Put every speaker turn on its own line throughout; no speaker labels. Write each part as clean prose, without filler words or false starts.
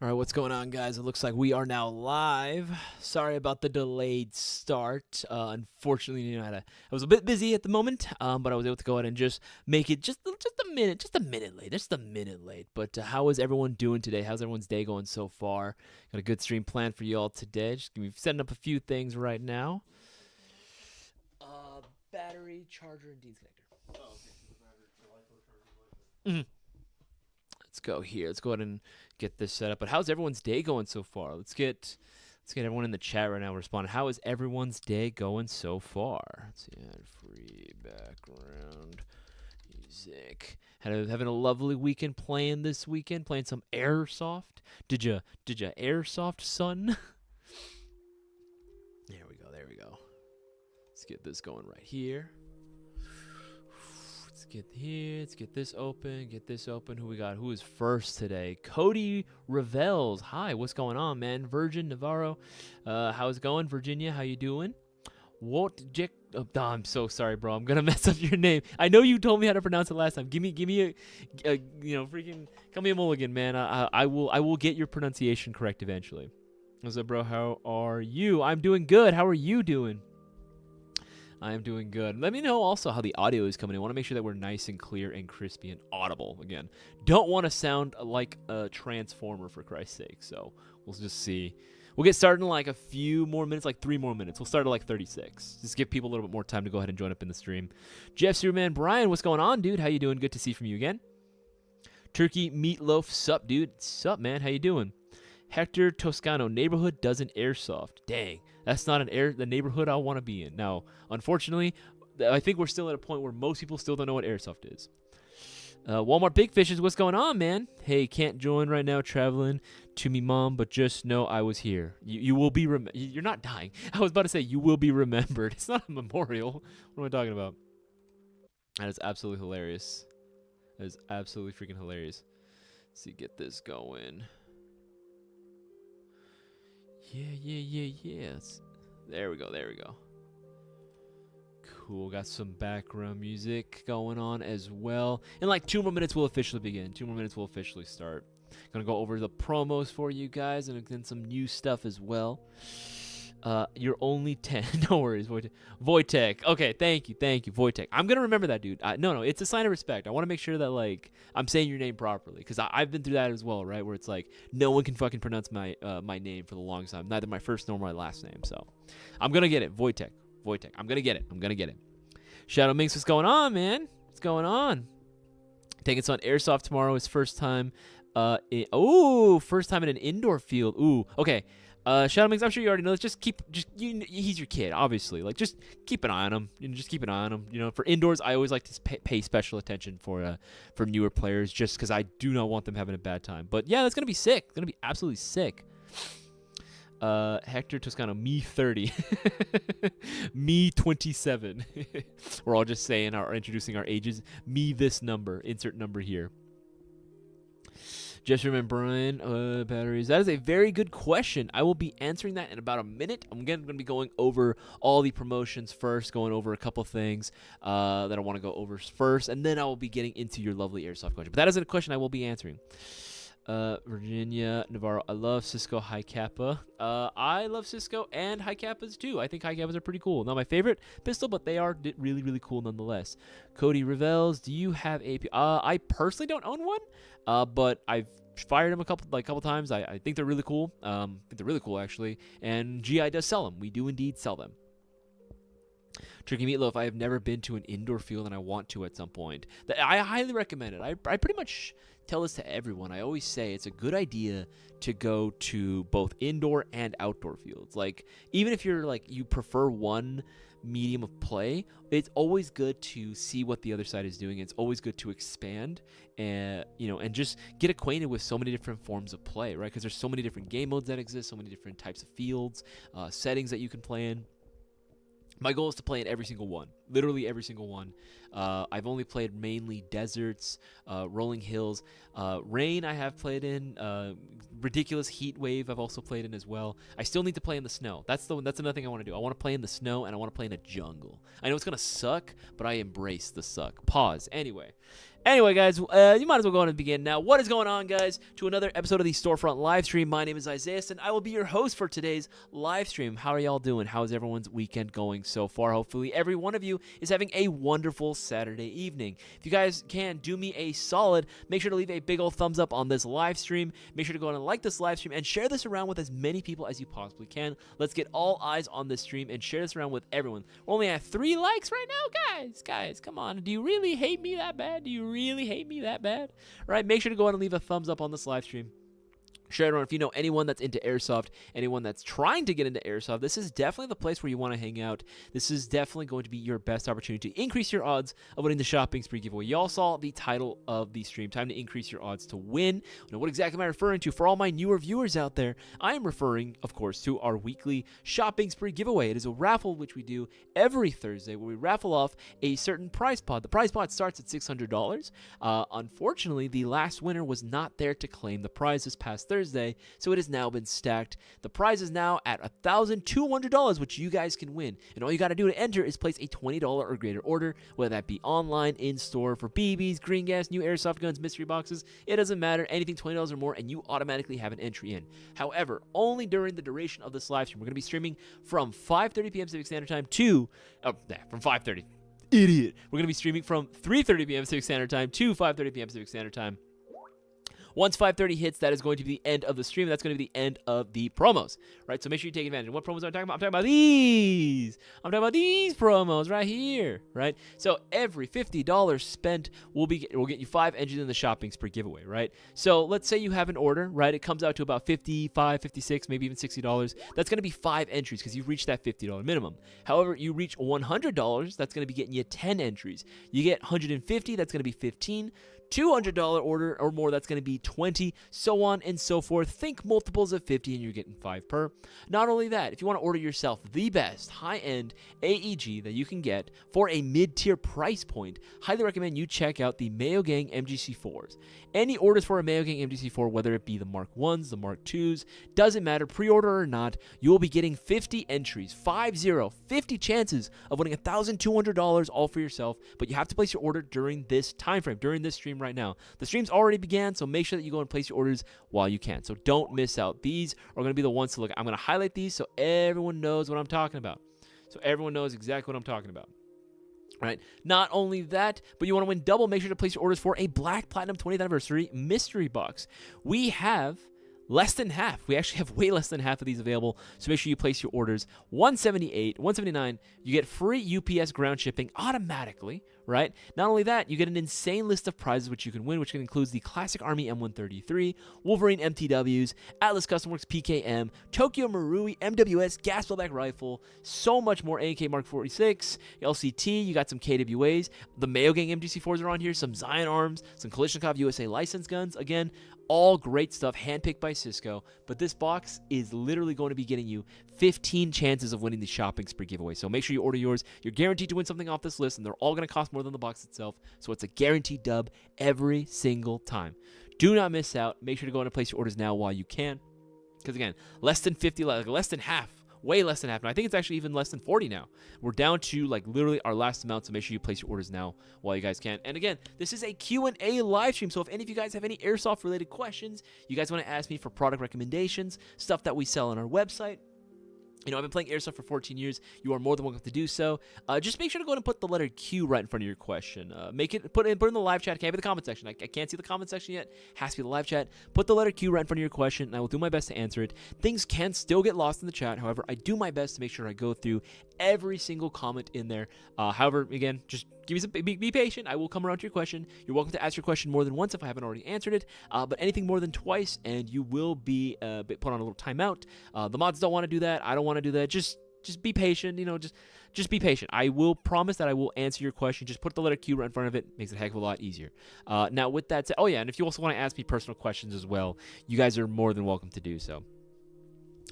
All right, what's going on, guys? It looks like we are now live. Sorry about the delayed start. Unfortunately, I was a bit busy at the moment, but I was able to go ahead and just make it just a minute late. But how is everyone doing today? How's everyone's day going so far? Got a good stream planned for you all today. Just gonna be setting up a few things right now. Battery, charger, and Dean's connector. Mhm. Let's go here. Let's go ahead and get this set up. But how's everyone's day going so far? Let's get everyone in the chat right now responding. How is everyone's day going so far? Let's see. Add free background music. Having a lovely weekend playing this weekend. Playing some Airsoft. Did ya Airsoft, son? There we go. There we go. Let's get this going right here. Let's get this open. Who we got? Who is first today? Cody Revels. Hi, what's going on, man? Virgin Navarro. How's it going, Virginia? How you doing? What Jack? Oh, I'm so sorry, bro. I'm gonna mess up your name. I know you told me how to pronounce it last time. Give me a freaking call me a mulligan, man. I will get your pronunciation correct eventually. What's up, bro? How are you? I'm doing good. How are you doing? I am doing good. Let me know also how the audio is coming in. I want to make sure that we're nice and clear and crispy and audible. Again, don't want to sound like a transformer, for Christ's sake. So we'll just see. We'll get started in like a few more minutes, like 3 more minutes. We'll start at like 36. Just give people a little bit more time to go ahead and join up in the stream. Jeff Superman, Brian, what's going on, dude? How you doing? Good to see from you again. Turkey Meatloaf, sup, dude? Sup, man? How you doing? Hector Toscano, neighborhood doesn't airsoft. Dang, that's not the neighborhood I want to be in. Now, unfortunately, I think we're still at a point where most people still don't know what airsoft is. Walmart Big Fishes, what's going on, man? Hey, can't join right now, traveling to me mom, but just know I was here. You will be you're not dying. I was about to say you will be remembered. It's not a memorial. What am I talking about? That is absolutely hilarious. That is absolutely freaking hilarious. Let's see, get this going. Yeah. There we go. Cool. Got some background music going on as well. In like 2 more minutes, we'll officially begin. 2 more minutes, we'll officially start. Gonna go over the promos for you guys and then some new stuff as well. You're only 10. No worries, Wojtek. Okay, thank you, Wojtek. I'm gonna remember that, dude. No, it's a sign of respect. I want to make sure that like I'm saying your name properly because I've been through that as well, right? Where it's like no one can fucking pronounce my my name for the longest time, neither my first nor my last name. So I'm gonna get it, Wojtek. I'm gonna get it. Shadow Minx, what's going on, man? What's going on? Taking us on Airsoft tomorrow. His first time. First time in an indoor field. Ooh, okay. Shadow Mix, I'm sure you already know this. He's your kid, obviously. Like, just keep an eye on him. You know, for indoors, I always like to pay special attention for newer players, just because I do not want them having a bad time. But yeah, that's gonna be sick. It's gonna be absolutely sick. Hector Toscano, me 30, me 27. We're all just saying introducing our ages. Me this number. Insert number here. Just remember, Brian, batteries. That is a very good question. I will be answering that in about a minute. I'm going to be going over all the promotions first, going over a couple things that I want to go over first, and then I will be getting into your lovely Airsoft question. But that is a question I will be answering. Virginia Navarro, I love Cisco High Kappa. I love Cisco and High Kappas too. I think High Kappas are pretty cool. Not my favorite pistol, but they are really, really cool nonetheless. Cody Revels, do you have AP? I personally don't own one, but I've fired them a couple times. I think they're really cool. Actually. And GI does sell them. We do indeed sell them. Turkey Meatloaf, I have never been to an indoor field and I want to at some point. I highly recommend it. I pretty much tell this to everyone. I always say it's a good idea to go to both indoor and outdoor fields. Like, even if you're like you prefer one medium of play, it's always good to see what the other side is doing. It's always good to expand and and just get acquainted with so many different forms of play, right? Because there's so many different game modes that exist, so many different types of fields, settings that you can play in. My goal is to play in every single one, literally every single one. I've only played mainly deserts, rolling hills, rain I have played in, ridiculous heat wave I've also played in as well. I still need to play in the snow. That's another thing I want to do. I want to play in the snow, and I want to play in a jungle. I know it's going to suck, but I embrace the suck. Pause. Anyway, guys, you might as well go on and begin now. What is going on, guys? To another episode of the Storefront live stream. My name is Isaias, and I will be your host for today's live stream. How are y'all doing? How's everyone's weekend going so far? Hopefully, every one of you is having a wonderful Saturday evening. If you guys can do me a solid, make sure to leave a big old thumbs up on this live stream. Make sure to go on and like this live stream and share this around with as many people as you possibly can. Let's get all eyes on this stream and share this around with everyone. We're only at 3 likes right now, guys. Guys, come on. Do you really hate me that bad? Right? Make sure to go on and leave a thumbs up on this live stream. Share it around. If you know anyone that's into Airsoft, anyone that's trying to get into Airsoft, this is definitely the place where you want to hang out. This is definitely going to be your best opportunity to increase your odds of winning the shopping spree giveaway. Y'all saw the title of the stream, time to increase your odds to win. Now, what exactly am I referring to? For all my newer viewers out there, I am referring, of course, to our weekly shopping spree giveaway. It is a raffle which we do every Thursday where we raffle off a certain prize pod. The prize pod starts at $600. Unfortunately, the last winner was not there to claim the prize this past Thursday, so it has now been stacked. The prize is now at $1,200, which you guys can win. And all you got to do to enter is place a $20 or greater order, whether that be online, in store, for BBs, green gas, new airsoft guns, mystery boxes. It doesn't matter. Anything $20 or more, and you automatically have an entry in. However, only during the duration of this live stream. We're going to be streaming from 5:30 p.m. Pacific Standard Time to from 5:30. Idiot. We're going to be streaming from 3:30 p.m. Pacific Standard Time to 5:30 p.m. Pacific Standard Time. Once 5:30 hits, that is going to be the end of the stream. That's going to be the end of the promos, right? So make sure you take advantage. And what promos am I talking about? I'm talking about these. I'm talking about these promos right here, right? So every $50 spent will get you 5 entries in the shopping spree giveaway, right? So let's say you have an order, right? It comes out to about $55, $56, maybe even $60. That's going to be 5 entries because you've reached that $50 minimum. However, you reach $100, that's going to be getting you 10 entries. You get $150, that's going to be 15. $200 order or more, that's going to be 20, so on and so forth. Think multiples of 50 and you're getting 5 per. Not only that, if you want to order yourself the best high-end AEG that you can get for a mid-tier price point, highly recommend you check out the Mayo Gang MGC4s. Any orders for a Mayo Gang MGC4, whether it be the Mark 1s, the Mark 2s, doesn't matter, pre-order or not, you will be getting 50 entries, 50 chances of winning $1,200 all for yourself, but you have to place your order during this time frame, during this stream right now. The stream's already began, so make sure that you go and place your orders while you can. So don't miss out. These are going to be the ones to look at. I'm going to highlight these so everyone knows what I'm talking about. So everyone knows exactly what I'm talking about. Right. Not only that, but you want to win double, make sure to place your orders for a Black Platinum 20th Anniversary Mystery Box. We have less than half. We actually have way less than half of these available, so make sure you place your orders. $178, $179, you get free UPS ground shipping automatically, right? Not only that, you get an insane list of prizes which you can win, which includes the Classic Army M133, Wolverine MTWs, Atlas Custom Works PKM, Tokyo Marui MWS gas blowback rifle, so much more. AK Mark 46, LCT, you got some KWAs, the Mayo Gang MGC4s are on here, some Zion Arms, some Kalashnikov USA license guns, again, all great stuff, handpicked by Cisco, but this box is literally going to be getting you 15 chances of winning the shopping spree giveaway. So make sure you order yours. You're guaranteed to win something off this list, and they're all going to cost more than the box itself, so it's a guaranteed dub every single time. Do not miss out. Make sure to go and place your orders now while you can, because again, less than 50, like less than half. Way less than half. And I think it's actually even less than 40 now. We're down to like literally our last amount, so make sure you place your orders now while you guys can. And again, this is a Q&A live stream, so if any of you guys have any airsoft related questions, you guys want to ask me for product recommendations, stuff that we sell on our website, you know, I've been playing Airsoft for 14 years. You are more than welcome to do so. Just make sure to go ahead and put the letter Q right in front of your question. Put it in the live chat. It can't be the comment section. I can't see the comment section yet. Has to be the live chat. Put the letter Q right in front of your question, and I will do my best to answer it. Things can still get lost in the chat. However, I do my best to make sure I go through every single comment in there. However, again, just give me some, be patient. I will come around to your question. You're welcome to ask your question more than once if I haven't already answered it. But anything more than twice, and you will be put on a little timeout. The mods don't want to do that. I don't want to do that. Just be patient. You know, just be patient. I will promise that I will answer your question. Just put the letter Q right in front of it. Makes it a heck of a lot easier. Now, with that said, oh yeah, and if you also want to ask me personal questions as well, you guys are more than welcome to do so.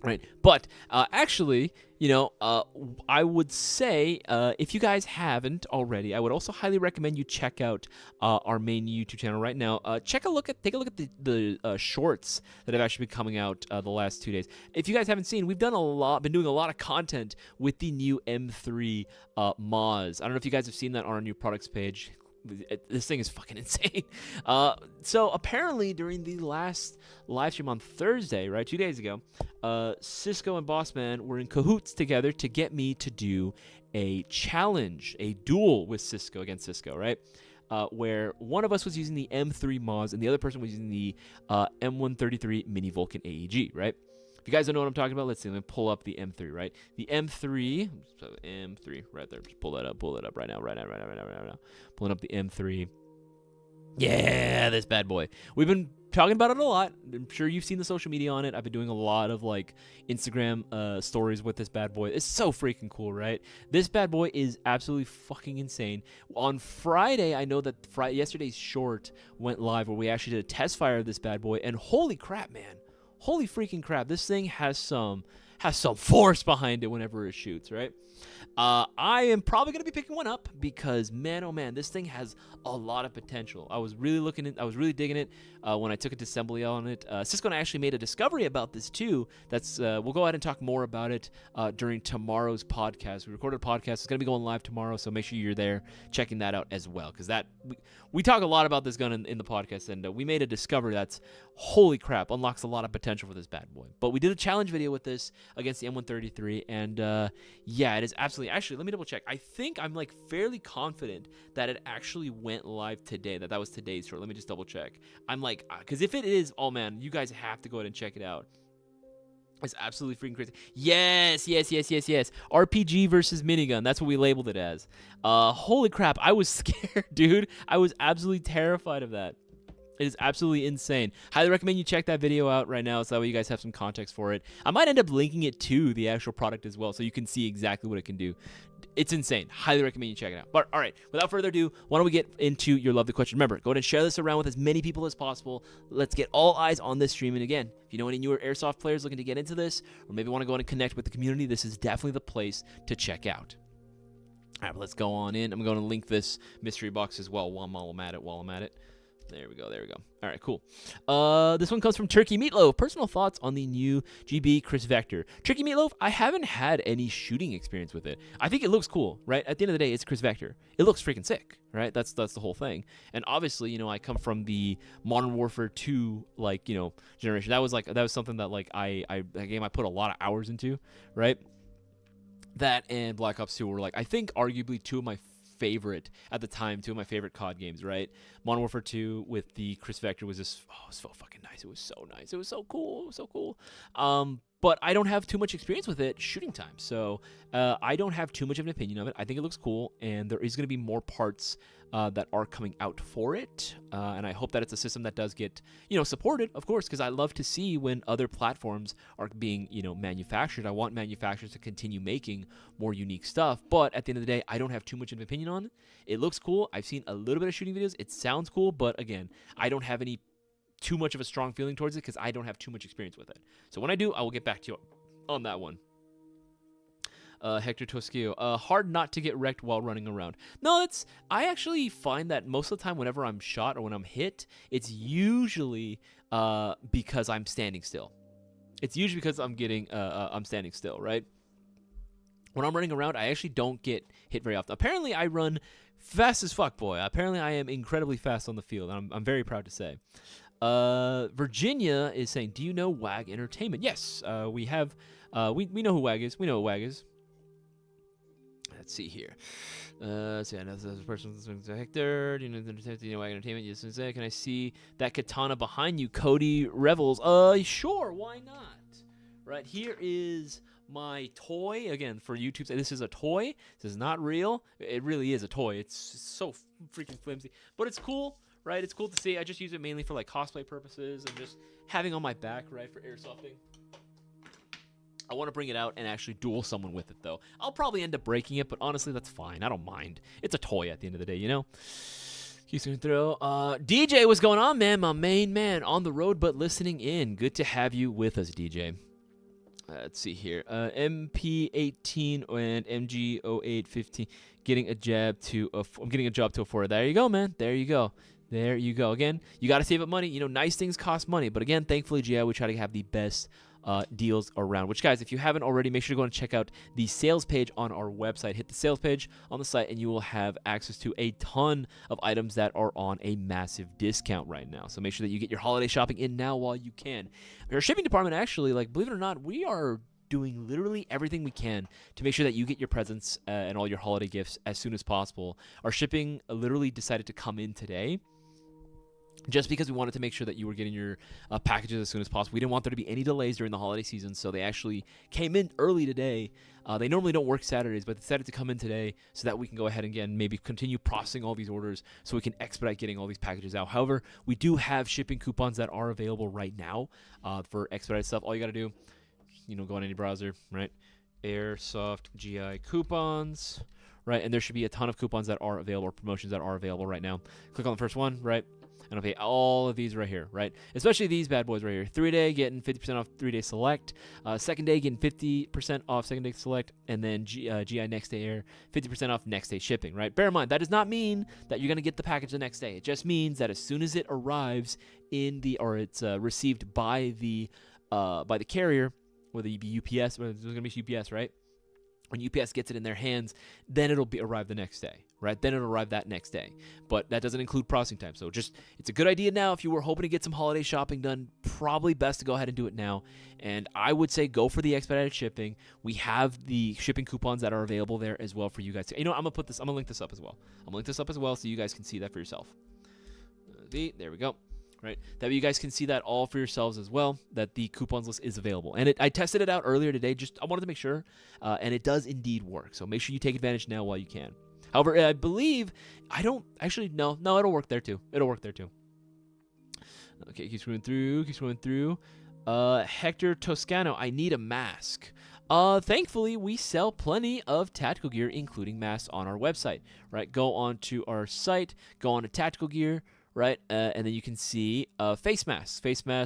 Right. But actually, I would say if you guys haven't already, I would also highly recommend you check out our main YouTube channel right now. Take a look at the shorts that have actually been coming out the last 2 days. If you guys haven't seen, we've been doing a lot of content with the new M3 Moz. I don't know if you guys have seen that on our new products page. This thing is fucking insane. So apparently during the last live stream on Thursday, right, 2 days ago, Cisco and Bossman were in cahoots together to get me to do a challenge, a duel with Cisco against Cisco, right? Where one of us was using the M3 Moz and the other person was using the M133 Mini Vulcan AEG, right? If you guys don't know what I'm talking about, let's see. Let me pull up the M3, right? The M3, so M3 right there. Just pull that up right now. Pulling up the M3. Yeah, this bad boy. We've been talking about it a lot. I'm sure you've seen the social media on it. I've been doing a lot of like Instagram stories with this bad boy. It's so freaking cool, right? This bad boy is absolutely fucking insane. On Friday, I know that yesterday's short went live where we actually did a test fire of this bad boy, and holy crap, man. Holy freaking crap, this thing has some force behind it whenever it shoots, right? I am probably going to be picking one up because, man, oh man, this thing has a lot of potential. I was really digging it when I took it to assembly on it. Cisco and I actually made a discovery about this too. We'll go ahead and talk more about it during tomorrow's podcast. We recorded a podcast. It's going to be going live tomorrow, so make sure you're there checking that out as well, because we talk a lot about this gun in the podcast, and we made a discovery that's, holy crap, unlocks a lot of potential for this bad boy. But we did a challenge video with this against the M133, and yeah, it is absolutely. Actually, let me double check. I think I'm like fairly confident that it actually went live today. That was today's short. Let me just double check. I'm like, because if it is, oh man, you guys have to go ahead and check it out. It's absolutely freaking crazy. Yes. RPG versus minigun. That's what we labeled it as. Holy crap. I was scared, dude. I was absolutely terrified of that. It is absolutely insane. Highly recommend you check that video out right now so that way you guys have some context for it. I might end up linking it to the actual product as well so you can see exactly what it can do. It's insane. Highly recommend you check it out. But all right, without further ado, why don't we get into your lovely question. Remember, go ahead and share this around with as many people as possible. Let's get all eyes on this stream. And again, if you know any newer Airsoft players looking to get into this, or maybe want to go on and connect with the community, this is definitely the place to check out. All right, but let's go on in. I'm going to link this mystery box as well while I'm at it. There we go. All right, cool. This one comes from Turkey Meatloaf. Personal thoughts on the new GB Chris Vector. Turkey Meatloaf, I haven't had any shooting experience with it. I think it looks cool, right? At the end of the day, it's Chris Vector. It looks freaking sick, right? That's the whole thing. And obviously, I come from the Modern Warfare 2, generation. That was something that, a game I put a lot of hours into, right? That and Black Ops 2 were, I think, arguably two of my favorite COD games, right? Modern Warfare 2 with the Chris Vector was just so fucking nice. It was so nice. It was so cool. But I don't have too much experience with it shooting time, so I don't have too much of an opinion of it. I think it looks cool, and there is going to be more parts that are coming out for it, and I hope that it's a system that does get supported, of course, because I love to see when other platforms are being manufactured. I want manufacturers to continue making more unique stuff, but at the end of the day, I don't have too much of an opinion on it. It looks cool. I've seen a little bit of shooting videos. It sounds cool, but again, I don't have too much of a strong feeling towards it because I don't have too much experience with it. So when I do, I will get back to you on that one. Hector Tosquio, hard not to get wrecked while running around. No, I actually find that most of the time whenever I'm shot or when I'm hit, it's usually because I'm standing still. It's usually because I'm standing still, right? When I'm running around, I actually don't get hit very often. Apparently, I run fast as fuck, boy. Apparently, I am incredibly fast on the field. I'm very proud to say. Virginia is saying, do you know WAG Entertainment? Yes, we have. We know who WAG is. We know who WAG is. Let's see here. So yeah, this person Hector. Do you know WAG Entertainment? Yes, can I see that katana behind you, Cody Revels? Sure, why not? Right, here is my toy. Again, for YouTube, this is a toy. This is not real. It really is a toy. It's so freaking flimsy, but it's cool. Right, it's cool to see. I just use it mainly for cosplay purposes and just having on my back, right, for airsofting. I want to bring it out and actually duel someone with it, though. I'll probably end up breaking it, but honestly, that's fine. I don't mind. It's a toy at the end of the day, Houston throw. DJ, what's going on, man? My main man on the road, but listening in. Good to have you with us, DJ. Let's see here. MP18 and MG0815 getting a job to I'm getting a job to afford. There you go, man. There you go. There you go. Again, you got to save up money. You know, nice things cost money. But again, thankfully, GI, we try to have the best deals around. Which, guys, if you haven't already, make sure to go and check out the sales page on our website. Hit the sales page on the site, and you will have access to a ton of items that are on a massive discount right now. So make sure that you get your holiday shopping in now while you can. Our shipping department, actually, like, believe it or not, we are doing literally everything we can to make sure that you get your presents and all your holiday gifts as soon as possible. Our shipping literally decided to come in today, just because we wanted to make sure that you were getting your packages as soon as possible. We didn't want there to be any delays during the holiday season, so they actually came in early today. They normally don't work Saturdays, but they decided to come in today so that we can go ahead and, again, maybe continue processing all these orders so we can expedite getting all these packages out. However, we do have shipping coupons that are available right now for expedited stuff. All you got to do, you know, go on any browser, right? Airsoft GI coupons, right? And there should be a ton of coupons that are available, or promotions that are available right now. Click on the first one, right? And I'll pay all of these right here, right? Especially these bad boys right here. 3-day getting 50% off 3-day select. Second day getting 50% off second day select. And then GI next day air, 50% off next day shipping, right? Bear in mind, that does not mean that you're going to get the package the next day. It just means that as soon as it arrives or it's received by the carrier, whether it be UPS, or it's going to be UPS, right? When UPS gets it in their hands, then it'll arrive the next day, right? Then it'll arrive that next day. But that doesn't include processing time. So it's a good idea now. If you were hoping to get some holiday shopping done, probably best to go ahead and do it now. And I would say go for the expedited shipping. We have the shipping coupons that are available there as well for you guys. You know, I'm going to link this up as well. I'm going to link this up as well so you guys can see that for yourself. There we go. Right, that way you guys can see that all for yourselves as well, that the coupons list is available. And I tested it out earlier today, I wanted to make sure, and it does indeed work. So make sure you take advantage now while you can. However, I believe, no, it'll work there too. Okay, keep scrolling through. Hector Toscano, I need a mask. Thankfully, we sell plenty of tactical gear, including masks, on our website, right? Go on to our site, go on to tactical gear, right? And then you can see face masks,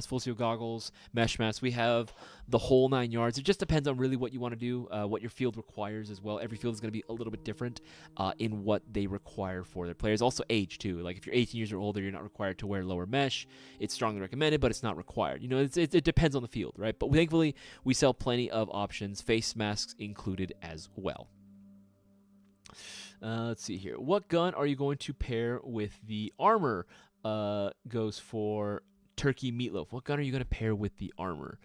full seal goggles, mesh masks. We have the whole 9 yards. It just depends on really what you want to do, what your field requires as well. Every field is going to be a little bit different in what they require for their players. Also age, too. Like if you're 18 years or older, you're not required to wear lower mesh. It's strongly recommended, but it's not required. You know, it depends on the field, right? But thankfully, we sell plenty of options, face masks included as well. Let's see here. What gun are you going to pair with the armor? Goes for Turkey Meatloaf. What gun are you going to pair with the armor?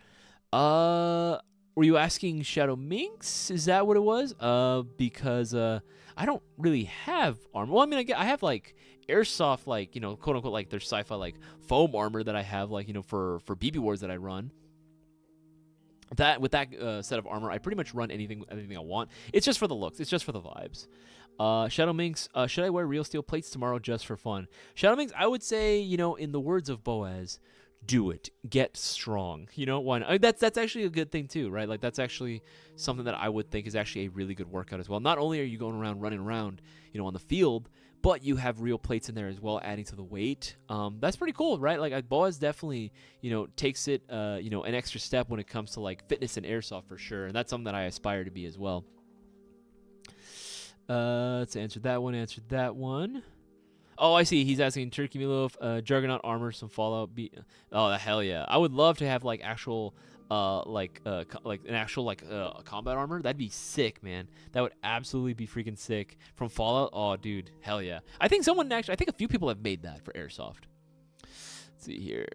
Were you asking Shadow Minx? Is that what it was? Because I don't really have armor. Well, I mean, I have like Airsoft, like, you know, quote unquote, like their sci-fi like foam armor that I have, like, you know, for BB Wars that I run. With that set of armor, I pretty much run anything I want. It's just for the looks. It's just for the vibes. Shadow Minx, should I wear real steel plates tomorrow just for fun? Shadow Minx, I would say, you know, in the words of Boaz, do it. Get strong. You know, why not? That's actually a good thing too, right? Like that's actually something that I would think is actually a really good workout as well. Not only are you going around running around, you know, on the field, but you have real plates in there as well, adding to the weight. That's pretty cool, right? Like Boaz definitely, you know, takes it, you know, an extra step when it comes to like fitness and airsoft for sure, and that's something that I aspire to be as well. Let's answer that one. Oh, I see. He's asking Turkey Meatloaf, Juggernaut armor, some Fallout. Oh, the hell yeah! I would love to have like actual, like an actual combat armor. That'd be sick, man. That would absolutely be freaking sick from Fallout. Oh, dude, hell yeah! I think a few people have made that for Airsoft. Let's see here.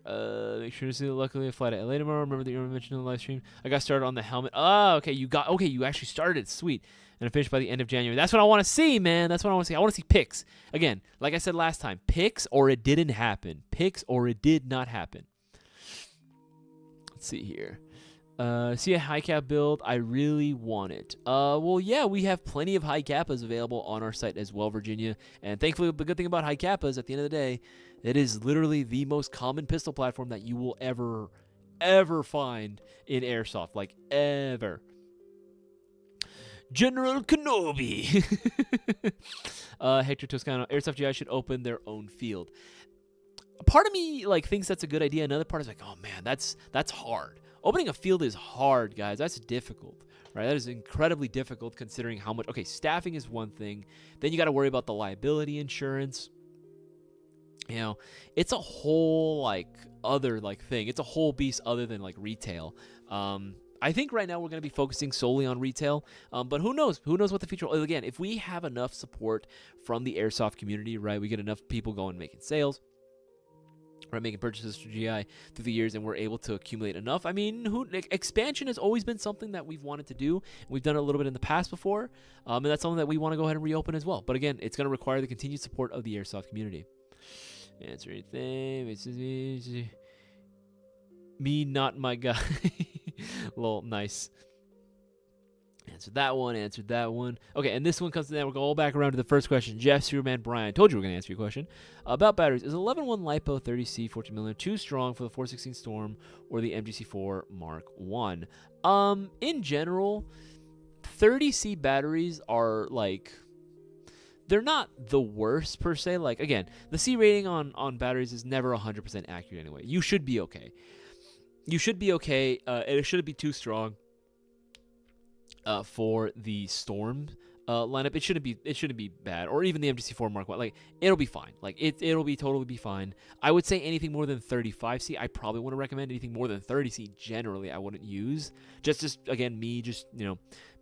Make sure to see. Luckily, I fly to LA tomorrow. Remember that you were mentioned in the live stream. I got started on the helmet. Oh, okay. You actually started. Sweet. And I finished by the end of January. That's what I want to see, man. That's what I want to see. I want to see pics. Again, like I said last time, pics or it didn't happen. Pics or it did not happen. Let's see here. See a high cap build. I really want it. Well, yeah, we have plenty of high kappas available on our site as well, Virginia. And thankfully, the good thing about high kappas, at the end of the day, it is literally the most common pistol platform that you will ever find in Airsoft. Like, ever. General Kenobi. Hector Toscano. Airsoft GI should open their own field. A part of me like thinks that's a good idea. Another part is like, oh man, that's hard. Opening a field is hard, guys. That's difficult, right? That is incredibly difficult considering how much. Okay, staffing is one thing. Then you got to worry about the liability insurance. You know, it's a whole other thing. It's a whole beast other than retail. I think right now we're going to be focusing solely on retail, but who knows? Who knows what the future? Again, if we have enough support from the airsoft community, right? We get enough people going making sales, right? Making purchases for GI through the years, and we're able to accumulate enough. I mean, expansion has always been something that we've wanted to do. We've done it a little bit in the past before, and that's something that we want to go ahead and reopen as well. But again, it's going to require the continued support of the airsoft community. Answer anything. Me, not my guy. Lol, nice. Answered that one. Okay, and this one comes to that. We'll go all back around to the first question. Jeff, Superman, Brian. Told you we're going to answer your question. About batteries. Is 11.1 LiPo 30C 14mm too strong for the 416 Storm or the MGC4 Mark 1? In general, 30C batteries are they're not the worst per se. Again, the C rating on batteries is never 100% accurate anyway. You should be okay. And it shouldn't be too strong for the Storm lineup. It shouldn't be bad, or even the MGC4 Mark 1. It'll be fine. It'll be totally be fine. I would say anything more than 35C, I probably wouldn't recommend. Anything more than 30C, generally, I wouldn't use. Just again, me just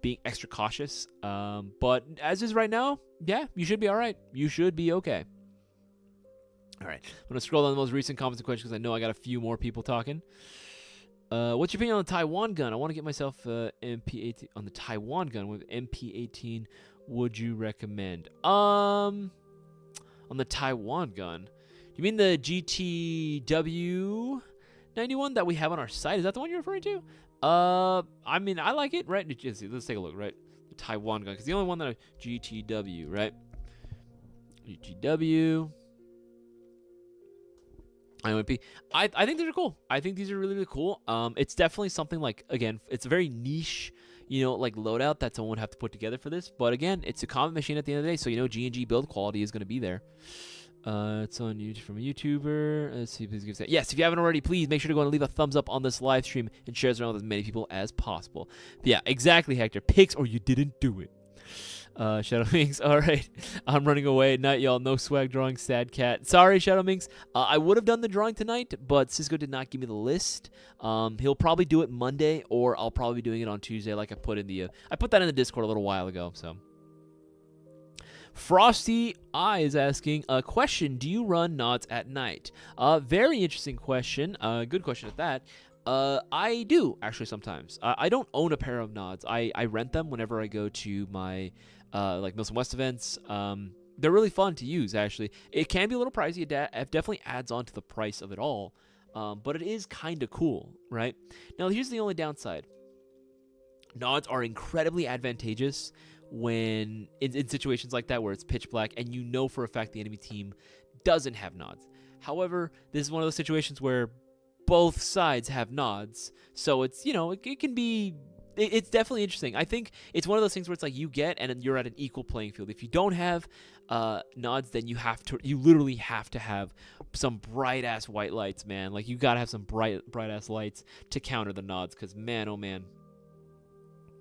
being extra cautious. But as is right now, yeah, you should be all right. You should be okay. All right, I'm gonna scroll down the most recent comments and questions because I know I got a few more people talking. What's your opinion on the Taiwan gun? I want to get myself MP18 on the Taiwan gun with MP18. Would you recommend? On the Taiwan gun, you mean the GTW 91 that we have on our site? Is that the one you're referring to? I mean, I like it, right? Let's take a look, right? The Taiwan gun, because the only one that GTW, right? GTW. IOMP. I think these are cool. I think these are really, really cool. It's definitely something again, it's a very niche, loadout that someone would have to put together for this. But again, it's a common machine at the end of the day, so G&G build quality is going to be there. It's on YouTube from a YouTuber. Let's see, please give that. Yes, if you haven't already, please make sure to go and leave a thumbs up on this live stream and share this around with as many people as possible. But yeah, exactly, Hector. Picks or you didn't do it. Shadow Minx, all right. I'm running away at night, y'all. No swag drawing, sad cat. Sorry, Shadow Minx. I would have done the drawing tonight, but Cisco did not give me the list. He'll probably do it Monday, or I'll probably be doing it on Tuesday, like I put in the. I put that in the Discord a little while ago. So, Frosty I is asking a question: do you run nods at night? Very interesting question. Good question at that. I do actually sometimes. I don't own a pair of nods. I rent them whenever I go to my Milson West events. They're really fun to use, actually. It can be a little pricey. It definitely adds on to the price of it all, but it is kind of cool, right? Now, here's the only downside. Nods are incredibly advantageous when in situations like that where it's pitch black and you know for a fact the enemy team doesn't have nods. However, this is one of those situations where both sides have nods, so it's it can be. It's definitely interesting. I think it's one of those things where it's you get and you're at an equal playing field. If you don't have nods, then you literally have to have some bright ass white lights, man. You gotta have some bright ass lights to counter the nods, because man, oh man,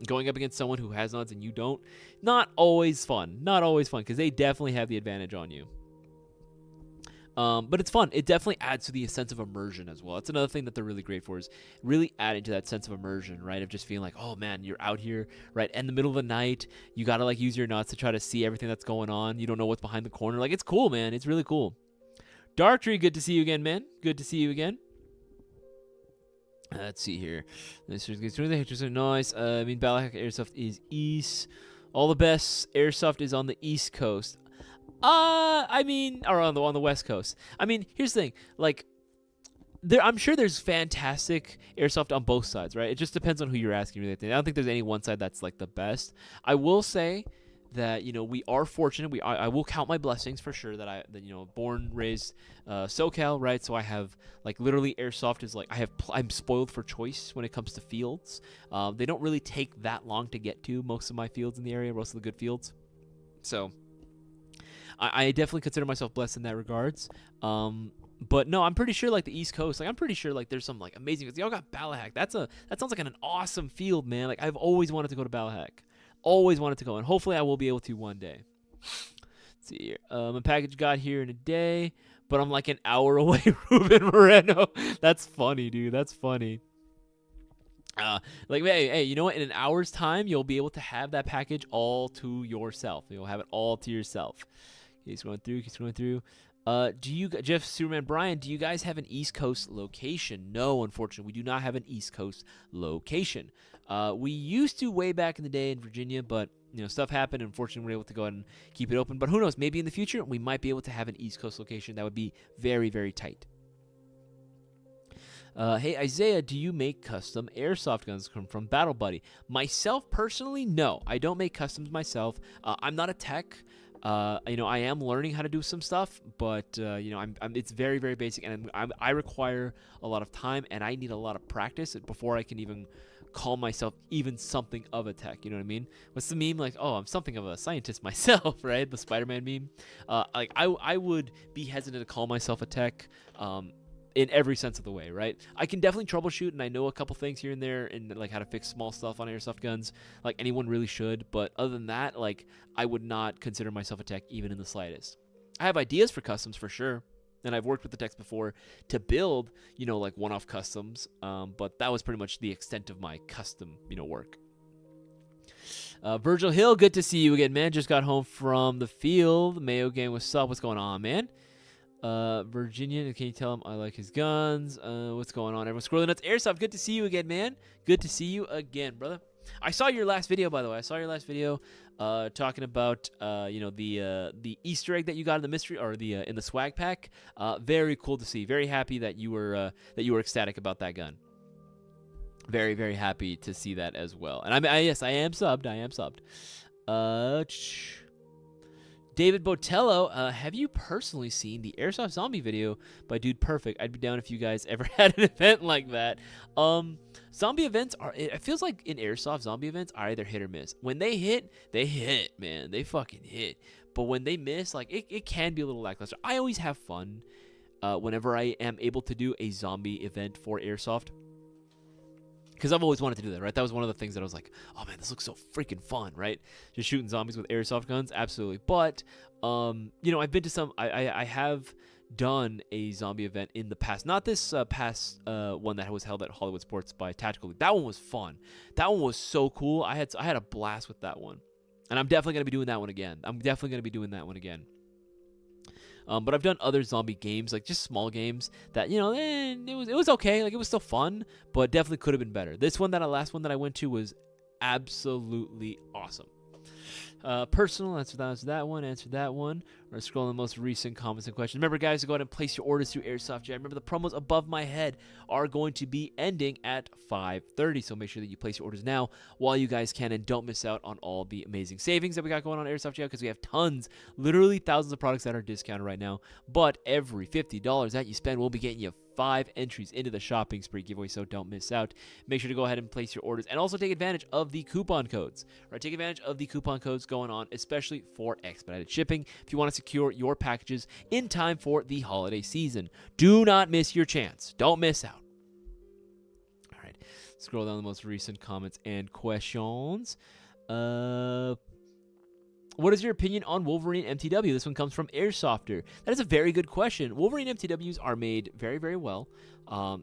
going up against someone who has nods and you don't, not always fun, because they definitely have the advantage on you. But it's fun. It definitely adds to the sense of immersion as well. That's another thing that they're really great for, is really adding to that sense of immersion, right? Of just feeling oh man, you're out here, right, in the middle of the night. You gotta use your nuts to try to see everything that's going on. You don't know what's behind the corner. It's cool, man. It's really cool. Darktree, good to see you again, man. Good to see you again. Let's see here. This is really interesting. Nice. I mean, Balak Airsoft is east. All the best Airsoft is on the East Coast. I mean, or on the West Coast. I mean, here's the thing. I'm sure there's fantastic airsoft on both sides, right? It just depends on who you're asking. Really, I don't think there's any one side that's the best. I will say that we are fortunate. I will count my blessings for sure that born, raised SoCal, right? So I have literally airsoft is I'm spoiled for choice when it comes to fields. They don't really take that long to get to most of my fields in the area, most of the good fields. So I definitely consider myself blessed in that regards. But no, I'm pretty sure like the East Coast, like I'm pretty sure like there's some like amazing. Y'all got Ballahack. That sounds like an awesome field, man. Like I've always wanted to go to Ballahack, always wanted to go, and hopefully I will be able to one day. Let's see here. My package got here in a day, but I'm like an hour away. Ruben Moreno. That's funny, dude. That's funny. Like, hey, you know what? In an hour's time, you'll be able to have that package all to yourself. You'll have it all to yourself. He's going through. Do you, Jeff, Superman, Brian, do you guys have an East Coast location? No, unfortunately, we do not have an East Coast location. We used to way back in the day in Virginia, but stuff happened. And unfortunately, we were able to go ahead and keep it open. But who knows? Maybe in the future, we might be able to have an East Coast location. That would be very, very tight. Hey, Isaiah, do you make custom airsoft guns from Battle Buddy? Myself, personally, no. I don't make customs myself. I'm not a tech. I am learning how to do some stuff, but, it's very, very basic, and I require a lot of time, and I need a lot of practice before I can even call myself even something of a tech. You know what I mean? What's the meme? Like, oh, I'm something of a scientist myself, right? The Spider-Man meme. I would be hesitant to call myself a tech, in every sense of the way, right? I can definitely troubleshoot, and I know a couple things here and there, and like how to fix small stuff on airsoft guns, like anyone really should. But other than that, like I would not consider myself a tech even in the slightest. I have ideas for customs for sure, and I've worked with the techs before to build, like one-off customs. But that was pretty much the extent of my custom, work. Virgil Hill, good to see you again, man. Just got home from the field. Mayo Gang, what's up? What's going on, man? Virginia, can you tell him I like his guns? What's going on? Everyone's scrolling nuts. Airsoft, good to see you again, man. Good to see you again, brother. I saw your last video, by the way. I saw your last video, talking about, the Easter egg that you got in the mystery or the in the swag pack. Very cool to see. Very happy that you were ecstatic about that gun. Very, very happy to see that as well. And yes, I am subbed. David Botello, have you personally seen the Airsoft Zombie video by Dude Perfect? I'd be down if you guys ever had an event like that. Zombie events it feels like in Airsoft, zombie events are either hit or miss. When they hit, man. They fucking hit. But when they miss, like, it can be a little lackluster. I always have fun whenever I am able to do a zombie event for Airsoft. Because I've always wanted to do that, right? That was one of the things that I was like, oh, man, this looks so freaking fun, right? Just shooting zombies with airsoft guns, absolutely. But, I've been to some, I have done a zombie event in the past. Not this past one that was held at Hollywood Sports by Tactical League. That one was fun. That one was so cool. I had a blast with that one. And I'm definitely going to be doing that one again. But I've done other zombie games, like just small games that, it was okay. Like, it was still fun, but definitely could have been better. This one, last one that I went to was absolutely awesome. Personal, answer that one. We're scrolling the most recent comments and questions. Remember, guys, to go ahead and place your orders through Airsoft Jam. Remember, the promos above my head are going to be ending at 5:30, so make sure that you place your orders now while you guys can, and don't miss out on all the amazing savings that we got going on Airsoft Jam, because we have tons, literally thousands of products that are discounted right now. But every $50 that you spend, we'll be getting you 5 entries into the shopping spree giveaway, so don't miss out. Make sure to go ahead and place your orders, and also take advantage of the coupon codes. Right, take advantage of the coupon codes going on, especially for expedited shipping, if you want to secure your packages in time for the holiday season. Do not miss your chance. Don't miss out. All right, scroll down the most recent comments and questions. What is your opinion on Wolverine MTW? This one comes from Airsofter. That is a very good question. Wolverine MTWs are made very, very well.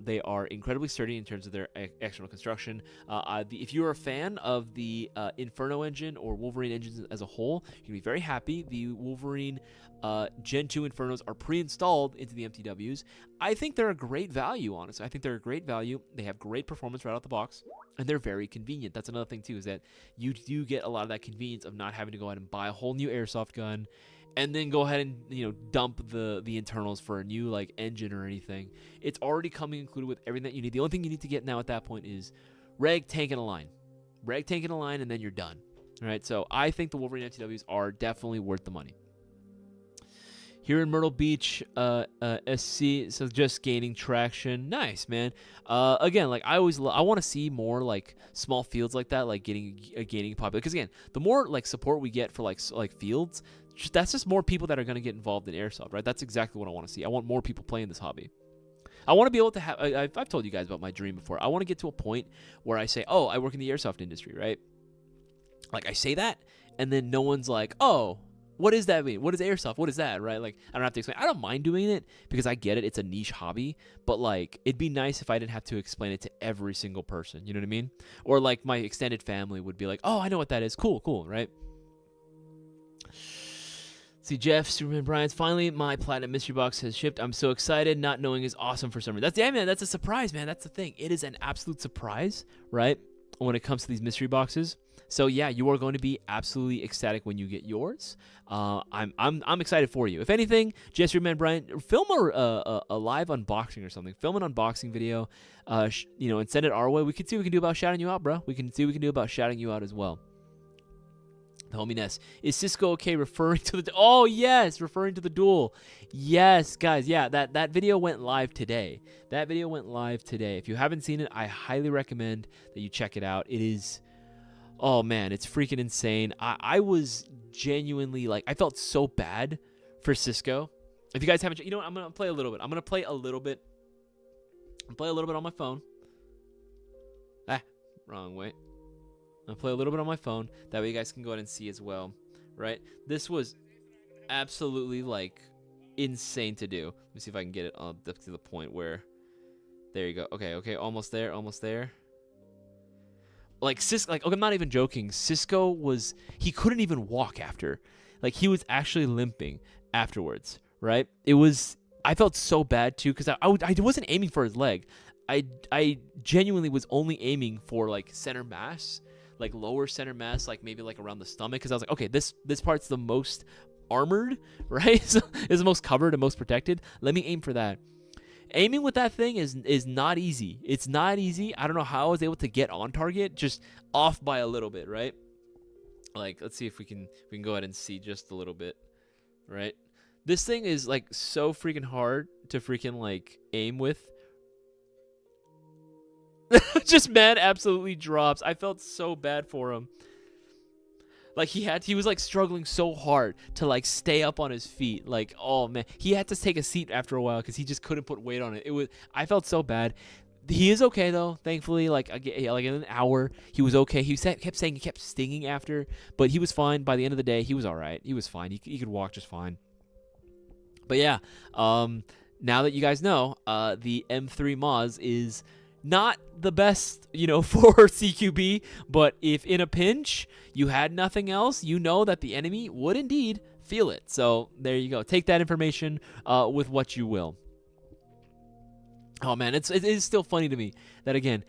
They are incredibly sturdy in terms of their external construction. If you're a fan of the Inferno engine or Wolverine engines as a whole, you're going to be very happy. The Wolverine Gen 2 Infernos are pre-installed into the MTWs. I think they're a great value, honestly. I think they're a great value. They have great performance right out the box, and they're very convenient. That's another thing, too, is that you do get a lot of that convenience of not having to go out and buy a whole new airsoft gun and then go ahead and dump the internals for a new engine or anything. It's already coming included with everything that you need. The only thing you need to get now at that point is reg, tank, and a line. Reg, tank, and a line, and then you're done. All right, so I think the Wolverine MTWs are definitely worth the money. Here in Myrtle Beach, SC, so just gaining traction. Nice, man. Again, like I always, I want to see more like small fields like that, like gaining popular. Because again, the more like support we get for like fields, that's just more people that are gonna get involved in airsoft, right? That's exactly what I want to see. I want more people playing this hobby. I want to be able to have. I've told you guys about my dream before. I want to get to a point where I say, "Oh, I work in the airsoft industry," right? Like I say that, and then no one's like, "Oh, what does that mean? What is airsoft? What is that?" Right? Like I don't have to explain. I don't mind doing it because I get it. It's a niche hobby, but like it'd be nice if I didn't have to explain it to every single person. You know what I mean? Or like my extended family would be like, "Oh, I know what that is. Cool, cool." Right? See, Jeff, Superman Bryant's finally my platinum mystery box has shipped. I'm so excited. Not knowing is awesome for some reason. Man. That's a surprise, man. That's the thing. It is an absolute surprise, right? When it comes to these mystery boxes. So yeah, you are going to be absolutely ecstatic when you get yours. I'm excited for you. If anything, Jeff, Superman Bryant, film a live unboxing or something. Film an unboxing video, and send it our way. We can see what we can do about shouting you out, bro. We can see what we can do about shouting you out as well. The homie Ness. Is Cisco okay referring to the... Oh, yes, referring to the duel. Yes, guys, yeah, that video went live today. That video went live today. If you haven't seen it, I highly recommend that you check it out. It is... Oh, man, it's freaking insane. I was genuinely, like, I felt so bad for Cisco. If you guys haven't... You know what? I'm going to play a little bit. I'm going to play a little bit. Play a little bit on my phone. Wrong way. I'll play a little bit on my phone. That way you guys can go ahead and see as well, right? This was absolutely, like, insane to do. Let me see if I can get it up to the point where... There you go. Okay, almost there, almost there. Like, okay, I'm not even joking. Cisco was... He couldn't even walk after. Like, he was actually limping afterwards, right? It was... I felt so bad, too, because I wasn't aiming for his leg. I genuinely was only aiming for, like, center mass, like lower center mass, like maybe like around the stomach, because I was like, okay, this part's the most armored, right? So it's the most covered and most protected. Let me aim for that. Aiming with that thing is not easy. It's not easy. I don't know how I was able to get on target, just off by a little bit, right? Like, let's see if we can go ahead and see just a little bit, right? This thing is like so freaking hard to freaking like aim with. Just man absolutely drops. I felt so bad for him. Like he was like struggling so hard to like stay up on his feet. Like, oh man, he had to take a seat after a while because he just couldn't put weight on it. I felt so bad. He is okay though, thankfully. Like in an hour, he was okay. He kept saying he kept stinging after, but he was fine. By the end of the day, he was all right. He was fine. He could walk just fine. But yeah, now that you guys know, the M3 Moz is not the best, for CQB, but if in a pinch you had nothing else, you know that the enemy would indeed feel it. So there you go. Take that information with what you will. Oh man, it is still funny to me that, again,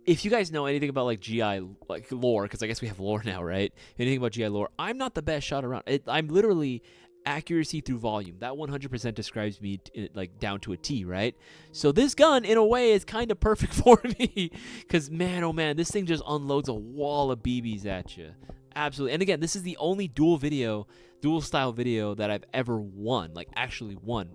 if you guys know anything about like GI like lore, because I guess we have lore now, right? Anything about GI lore, I'm not the best shot around. I'm literally accuracy through volume. That 100% describes me like down to a T, right? So this gun in a way is kind of perfect for me, because man, oh man, this thing just unloads a wall of BBs at you. Absolutely. And again, this is the only dual style video that I've ever won, like actually won.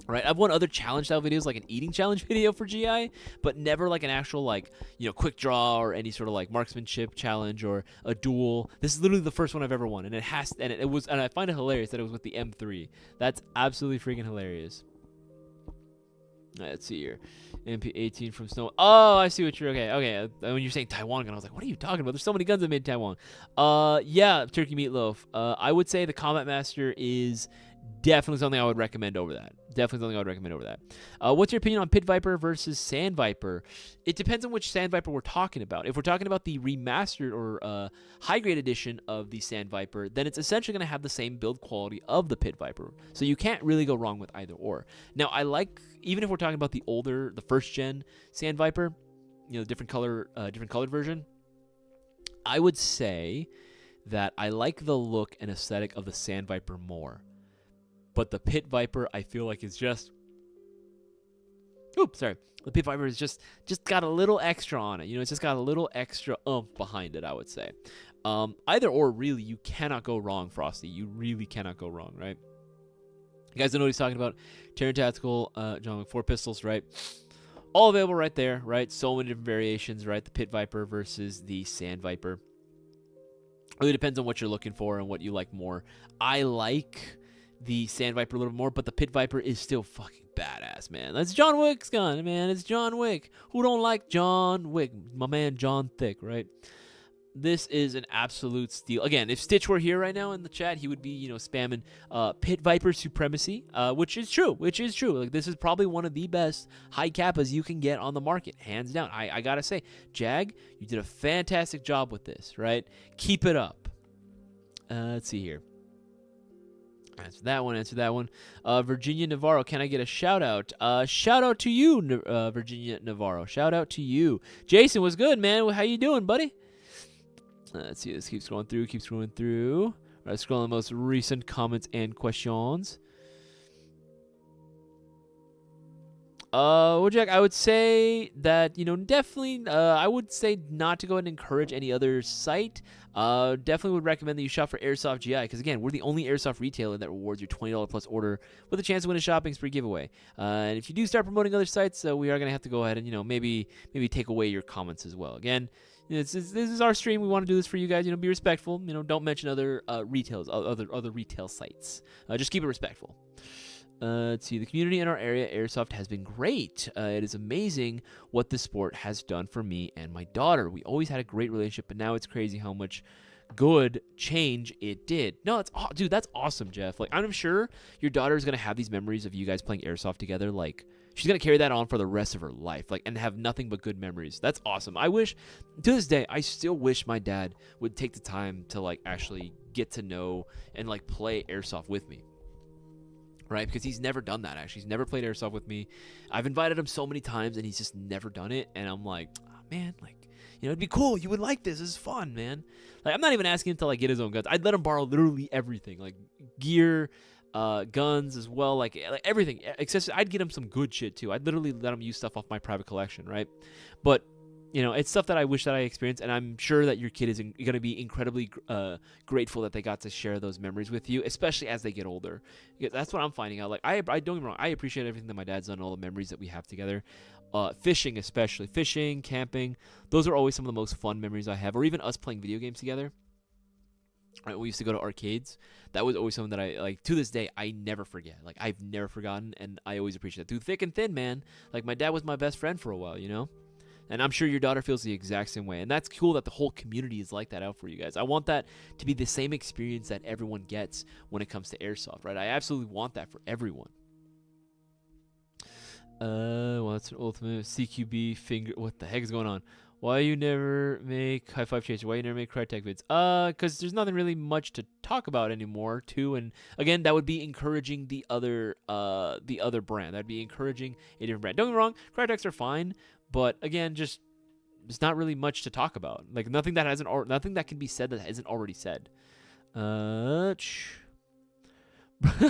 Right, I've won other challenge style videos, like an eating challenge video for GI, but never like an actual like quick draw or any sort of like marksmanship challenge or a duel. This is literally the first one I've ever won, and it was, and I find it hilarious that it was with the M3. That's absolutely freaking hilarious. All right, let's see here. MP18 from Snow. Oh, I see what you're... Okay. When you're saying Taiwan gun, I was like, what are you talking about? There's so many guns that made Taiwan. Yeah, Turkey Meatloaf. I would say the Combat Master is definitely something I would recommend over that. What's your opinion on Pit Viper versus Sand Viper? It depends on which Sand Viper we're talking about. If we're talking about the remastered or high-grade edition of the Sand Viper, then it's essentially going to have the same build quality of the Pit Viper. So you can't really go wrong with either or. Now, I like, even if we're talking about the first-gen Sand Viper, different colored version, I would say that I like the look and aesthetic of the Sand Viper more. But the Pit Viper, I feel like, is just... Oops, sorry. The Pit Viper is just got a little extra on it. It's just got a little extra behind it, I would say. Either or, really, you cannot go wrong, Frosty. You really cannot go wrong, right? You guys know what he's talking about. Terran Tactical, John Wick 4 pistols, right? All available right there, right? So many different variations, right? The Pit Viper versus the Sand Viper. Really depends on what you're looking for and what you like more. I like the Sand Viper a little more, but the Pit Viper is still fucking badass, man. That's John Wick's gun, man. It's John Wick. Who don't like John Wick? My man John Thick, right? This is an absolute steal. Again, if Stitch were here right now in the chat, he would be, spamming Pit Viper Supremacy, which is true. Like, this is probably one of the best high kappas you can get on the market, hands down. I gotta say, Jag, you did a fantastic job with this, right? Keep it up. Let's see here. Answer that one. Virginia Navarro, can I get a shout out? Shout out to you, Virginia Navarro. Shout out to you. Jason, what's good, man? How you doing, buddy? Let's see. This keeps scrolling through. All right, scrolling the most recent comments and questions. Well, Jack, I would say that, definitely, I would say not to go ahead and encourage any other site. Definitely would recommend that you shop for Airsoft GI, because, again, we're the only Airsoft retailer that rewards your $20 plus order with a chance to win a shopping spree giveaway. And if you do start promoting other sites, we are going to have to go ahead and, maybe take away your comments as well. Again, this is our stream. We want to do this for you guys. Be respectful. Don't mention other other retail sites. Just keep it respectful. Let's see. The community in our area, Airsoft, has been great. It is amazing what the sport has done for me and my daughter. We always had a great relationship, but now it's crazy how much good change it did. No, dude, that's awesome, Jeff. Like, I'm sure your daughter is gonna have these memories of you guys playing Airsoft together. Like, she's gonna carry that on for the rest of her life, like, and have nothing but good memories. That's awesome. I wish, to this day, I still wish my dad would take the time to, like, actually get to know and, like, play Airsoft with me. Right? Because he's never done that, actually. He's never played Airsoft with me. I've invited him so many times, and he's just never done it. And I'm like, oh, man, like, it'd be cool. You would like this. This is fun, man. Like, I'm not even asking him to, like, get his own guns. I'd let him borrow literally everything, like gear, guns as well, like everything. I'd get him some good shit, too. I'd literally let him use stuff off my private collection, right? But it's stuff that I wish that I experienced, and I'm sure that your kid is going to be incredibly grateful that they got to share those memories with you, especially as they get older. Because that's what I'm finding out. Like, I don't get me wrong, I appreciate everything that my dad's done, all the memories that we have together. Fishing, especially. Fishing, camping, those are always some of the most fun memories I have. Or even us playing video games together. Right, we used to go to arcades. That was always something that I, like, to this day, I never forget. Like, I've never forgotten, and I always appreciate it. Through thick and thin, man. Like, my dad was my best friend for a while, And I'm sure your daughter feels the exact same way. And that's cool that the whole community is like that out for you guys. I want that to be the same experience that everyone gets when it comes to Airsoft, right? I absolutely want that for everyone. Well, that's an ultimate CQB finger. What the heck is going on? Why you never make High Five Chaser? Why you never make Crytek vids? Because there's nothing really much to talk about anymore, too. And again, that would be encouraging the other brand. That'd be encouraging a different brand. Don't get me wrong, Crytek's are fine. But again, just there's not really much to talk about. Like, nothing that can be said that isn't already said. I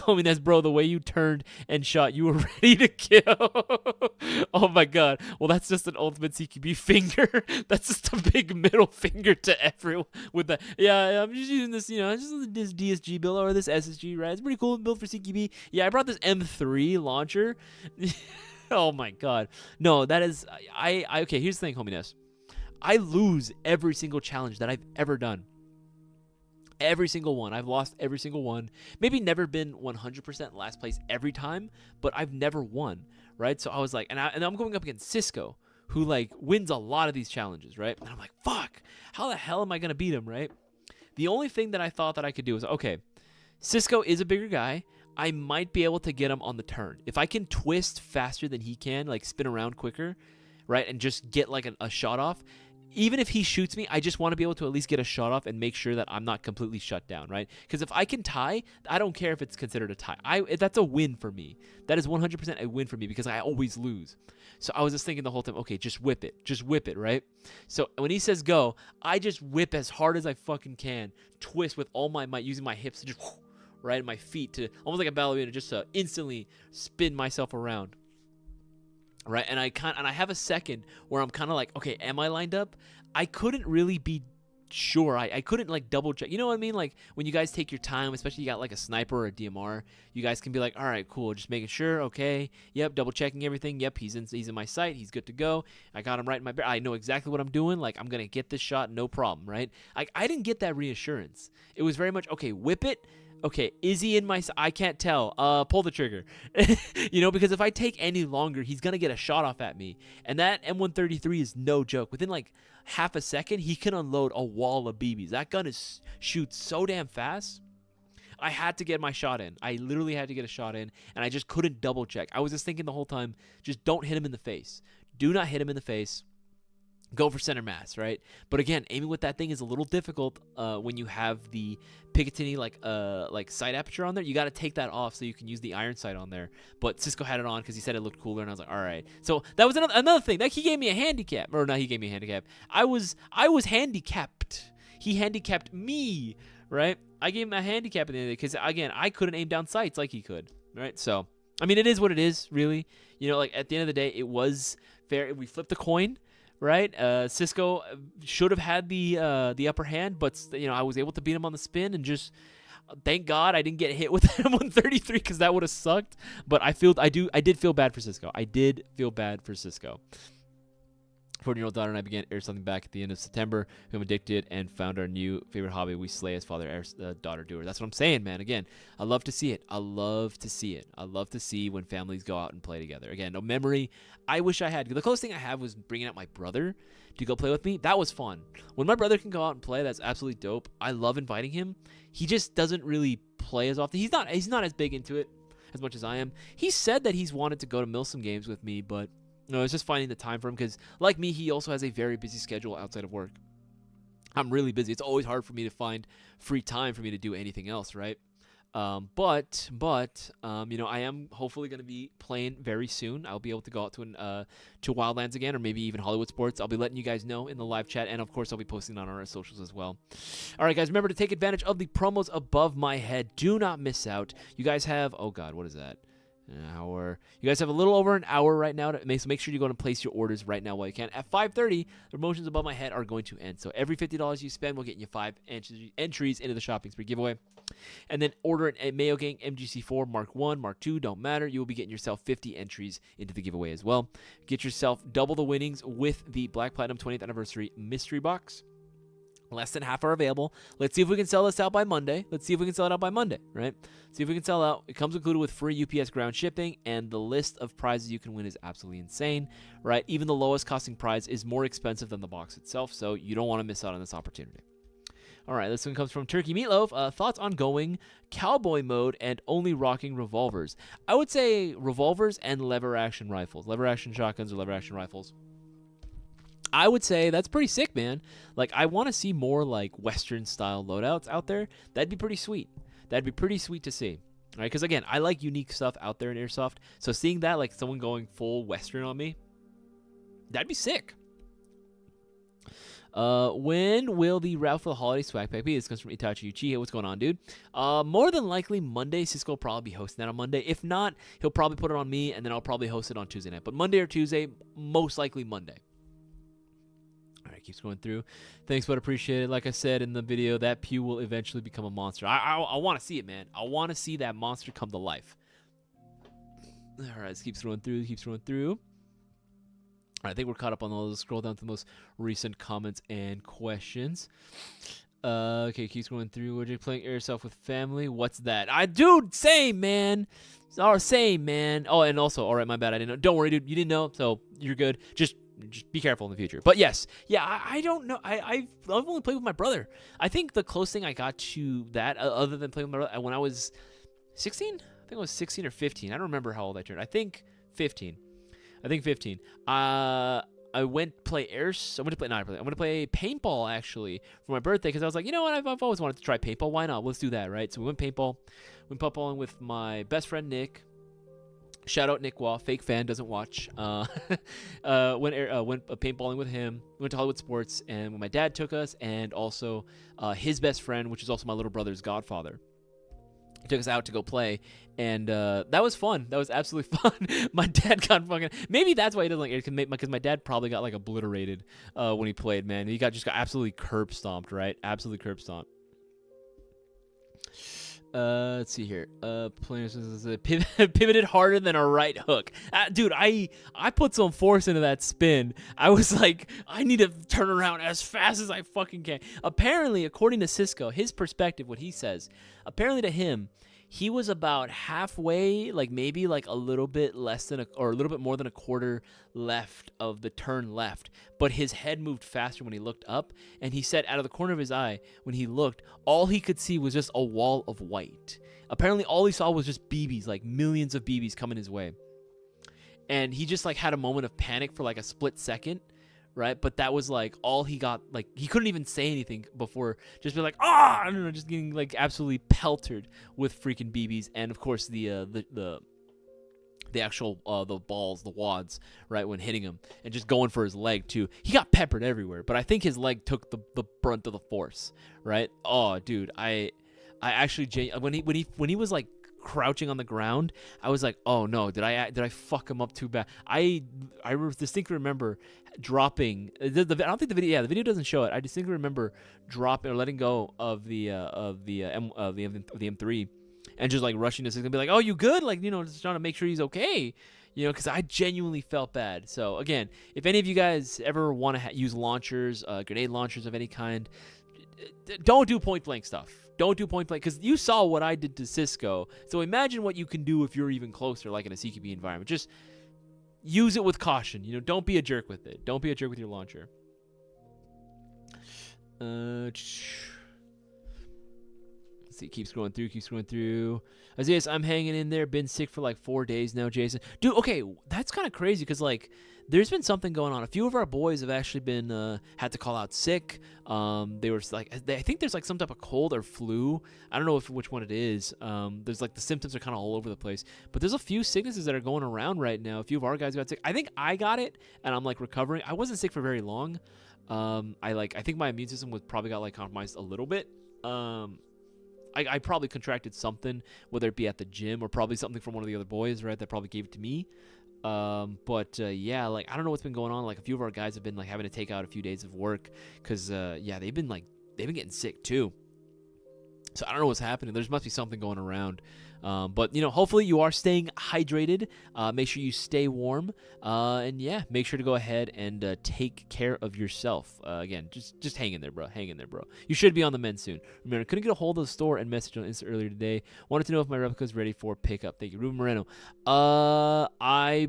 mean, that's bro. The way you turned and shot, you were ready to kill. Oh my god. Well, that's just an ultimate CQB finger. That's just a big middle finger to everyone. With that, yeah, I'm just using this. Just this DSG build or this SSG. Right, it's pretty cool build for CQB. Yeah, I brought this M3 launcher. Oh my god. No, that is okay, here's the thing, hominess. I lose every single challenge that I've ever done. Every single one. I've lost every single one. Maybe never been 100% last place every time, but I've never won, right? So I was like, and I'm going up against Cisco, who, like, wins a lot of these challenges, right? And I'm like, fuck, how the hell am I going to beat him, right? The only thing that I thought that I could do was, okay, Cisco is a bigger guy. I might be able to get him on the turn. If I can twist faster than he can, like spin around quicker, right, and just get like a shot off, even if he shoots me, I just want to be able to at least get a shot off and make sure that I'm not completely shut down, right? Because if I can tie, I don't care if it's considered a tie. That's a win for me. That is 100% a win for me because I always lose. So I was just thinking the whole time, okay, just whip it, right? So when he says go, I just whip as hard as I fucking can, twist with all my might, using my hips to just, right, and my feet to, almost like a ballerina, just to instantly spin myself around. Right, and I have a second where I'm kind of like, okay, am I lined up? I couldn't really be sure. I couldn't like double check. You know what I mean? Like when you guys take your time, especially you got like a sniper or a DMR, you guys can be like, all right, cool, just making sure. Okay, yep, double checking everything. Yep, he's in my sight. He's good to go. I got him right in my I know exactly what I'm doing. Like I'm gonna get this shot, no problem, right? I didn't get that reassurance. It was very much okay. Whip it. Okay, is he in my... I can't tell. Pull the trigger. Because if I take any longer, he's going to get a shot off at me. And that M133 is no joke. Within like half a second, he can unload a wall of BBs. That gun shoots so damn fast. I had to get my shot in. I literally had to get a shot in, and I just couldn't double check. I was just thinking the whole time, just don't hit him in the face. Do not hit him in the face. Go for center mass, right? But again, aiming with that thing is a little difficult when you have the Picatinny like sight aperture on there. You got to take that off so you can use the iron sight on there. But Cisco had it on because he said it looked cooler, and I was like, all right. So that was another thing. Like he gave me a handicap, or not? He gave me a handicap. I was handicapped. He handicapped me, right? I gave him a handicap at the end of it because again, I couldn't aim down sights like he could, right? So I mean, it is what it is, really. Like at the end of the day, it was fair. We flipped the coin. Right, Cisco should have had the upper hand, but I was able to beat him on the spin, and just thank God I didn't get hit with M133 because that would have sucked. But I did feel bad for Cisco. 14-year-old daughter and I began airsofting back at the end of September. Became addicted and found our new favorite hobby. We slay as father daughter doer. That's what I'm saying, man. Again, I love to see it. I love to see when families go out and play together. Again, no memory. I wish I had. The closest thing I have was bringing out my brother to go play with me. That was fun. When my brother can go out and play, that's absolutely dope. I love inviting him. He just doesn't really play as often. He's not as big into it as much as I am. He said that he's wanted to go to Milsim games with me, but it's just finding the time for him because, like me, he also has a very busy schedule outside of work. I'm really busy. It's always hard for me to find free time for me to do anything else, right? But I am hopefully going to be playing very soon. I'll be able to go out to Wildlands again, or maybe even Hollywood Sports. I'll be letting you guys know in the live chat, and of course, I'll be posting on our socials as well. All right, guys, remember to take advantage of the promos above my head. Do not miss out. You guys have, oh God, what is that? An hour. You guys have a little over an hour right now, so make sure you go and place your orders right now while you can. At 5:30, the promotions above my head are going to end. So every $50 you spend will get you 5 entries into the shopping spree giveaway. And then order a Mayo Gang MGC4 Mark 1, Mark 2, don't matter. You will be getting yourself 50 entries into the giveaway as well. Get yourself double the winnings with the Black Platinum 20th Anniversary Mystery Box. Less than half are available. Let's see if we can sell this out by Monday. Right? See if we can sell out. It comes included with free UPS ground shipping, and the list of prizes you can win is absolutely insane, right? Even the lowest costing prize is more expensive than the box itself, so you don't want to miss out on this opportunity. All right, this one comes from Turkey Meatloaf. Thoughts on going cowboy mode and only rocking revolvers? I would say revolvers and lever action rifles. Lever action shotguns or lever action rifles. I would say that's pretty sick, man. Like, I want to see more, like, Western-style loadouts out there. That'd be pretty sweet. That'd be pretty sweet to see. All right, because, again, I like unique stuff out there in Airsoft. So seeing that, like, someone going full Western on me, that'd be sick. When will the route for the holiday swag pack be? This comes from Itachi Uchiha. What's going on, dude? More than likely Monday. Cisco will probably be hosting that on Monday. If not, he'll probably put it on me, and then I'll probably host it on Tuesday night. But Monday or Tuesday, most likely Monday. All right, keeps going through. Thanks, but appreciate it. Like I said in the video, that Pew will eventually become a monster. I want to see it, man. I want to see that monster come to life. All right, this keeps throwing through. All right, I think we're caught up on all those. Scroll down to the most recent comments and questions. Okay, keeps going through. We're just playing Airsoft with family. What's that? Dude, same, man. Same, man. Oh, and also, all right, my bad. I didn't know. Don't worry, dude. You didn't know, so you're good. Just be careful in the future. But yes, yeah, I don't know. I've only played with my brother. I think the closest thing I got to that, other than playing with my brother, when I was 16, I think I was 16 or 15. I don't remember how old I turned. I think 15. I went to play paintball actually for my birthday because I was like, you know what, I've always wanted to try paintball. Why not? Let's do that, right? So we went paintball. Went paintballing with my best friend Nick. Shout out Nick Waugh, fake fan, doesn't watch. Went paintballing with him. Went to Hollywood Sports, and when my dad took us, and also his best friend, which is also my little brother's godfather. He took us out to go play, and that was fun. That was absolutely fun. My dad got fucking. Maybe that's why he doesn't like it, because my dad probably got like obliterated when he played. Man, he just got absolutely curb stomped, right? Absolutely curb stomped. Let's see here. Players pivoted harder than a right hook. Dude, I put some force into that spin. I was like, I need to turn around as fast as I fucking can. Apparently, according to Cisco, his perspective, what he says, apparently to him, he was about halfway, like maybe like a little bit less than or a little bit more than a quarter left of the turn left, but his head moved faster when he looked up, and he said out of the corner of his eye, when he looked, all he could see was just a wall of white. Apparently all he saw was just BBs, like millions of BBs coming his way. And he just like had a moment of panic for like a split second, right? But that was like all he got. Like he couldn't even say anything before just be like, I don't know, just getting like absolutely peltered with freaking BBs, and of course the actual the balls, the wads, right, when hitting him, and just going for his leg too. He got peppered everywhere, but I think his leg took the brunt of the force, right? Oh, dude, I actually when he was like crouching on the ground, I was like, oh no, did I fuck him up too bad? I distinctly remember dropping I don't think the video doesn't show it. I distinctly remember dropping or letting go of the M3 and just like rushing to Cisco and be like, oh, you good? Like, just trying to make sure he's okay, because I genuinely felt bad. So again, if any of you guys ever want to use launchers, grenade launchers of any kind, don't do point blank stuff. Don't do point blank, because you saw what I did to Cisco. So imagine what you can do if you're even closer, like in a CQB environment. Just use it with caution. Don't be a jerk with it. Don't be a jerk with your launcher. Let's see, keep scrolling through. Isaias, I'm hanging in there. Been sick for like 4 days now, Jason. Dude, okay, that's kind of crazy, because like there's been something going on. A few of our boys have actually been had to call out sick. They were like, I think there's like some type of cold or flu. I don't know which one it is. There's like the symptoms are kind of all over the place. But there's a few sicknesses that are going around right now. A few of our guys got sick. I think I got it, and I'm like recovering. I wasn't sick for very long. I think my immune system probably got like compromised a little bit. I probably contracted something, whether it be at the gym or probably something from one of the other boys, right, that probably gave it to me. Yeah, like I don't know what's been going on. Like a few of our guys have been like having to take out a few days of work because they've been getting sick too. So I don't know what's happening. There must be something going around. But hopefully you are staying hydrated. Make sure you stay warm. And yeah, make sure to go ahead and take care of yourself. Again, just hang in there, bro. Hang in there, bro. You should be on the mend soon. Remember, couldn't get a hold of the store and message on Insta earlier today. Wanted to know if my replica is ready for pickup. Thank you, Ruben Moreno. I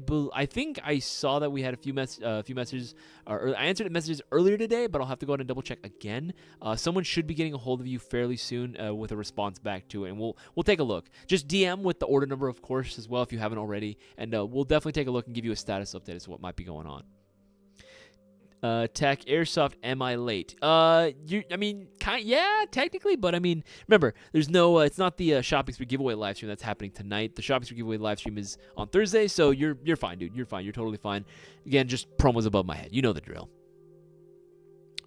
think I saw that we had a few messages. I answered messages earlier today, but I'll have to go ahead and double check again. Someone should be getting a hold of you fairly soon with a response back to it, and we'll take a look. Just DM with the order number, of course, as well, if you haven't already, and we'll definitely take a look and give you a status update as to what might be going on. Tech Airsoft, am I late? Yeah, technically, but I mean, remember, there's no, it's not the Shopping Spree giveaway live stream that's happening tonight. The Shopping Spree giveaway live stream is on Thursday, so you're fine, dude. You're fine. You're totally fine. Again, just promos above my head. You know the drill.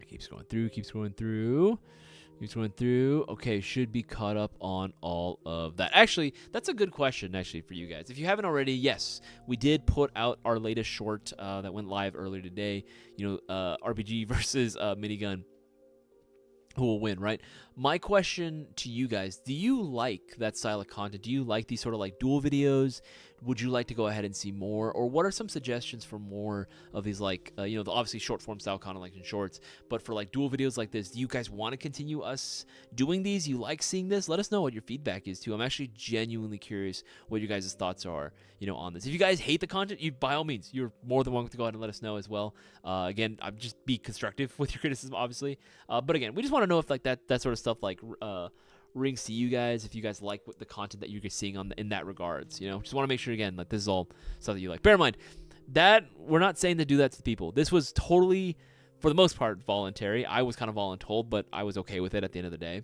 Keep scrolling through. Okay, should be caught up on all of that. Actually, that's a good question, actually, for you guys. If you haven't already, yes, we did put out our latest short that went live earlier today. RPG versus minigun. Who will win, right? My question to you guys, do you like that style of content? Do you like these sort of like duel videos? Would you like to go ahead and see more? Or what are some suggestions for more of these, like, the obviously short form style content like in shorts, but for like duel videos like this, do you guys want to continue us doing these? You like seeing this? Let us know what your feedback is too. I'm actually genuinely curious what you guys' thoughts are, on this. If you guys hate the content, by all means, you're more than welcome to go ahead and let us know as well. Again, just be constructive with your criticism, obviously. But again, we just want to know if like that sort of stuff like rings to you guys, if you guys like the content that you're seeing in that regards. Just want to make sure, again, like this is all stuff that you like. Bear in mind that we're not saying to do that to people. This was totally, for the most part, voluntary. I was kind of voluntold, but I was okay with it at the end of the day.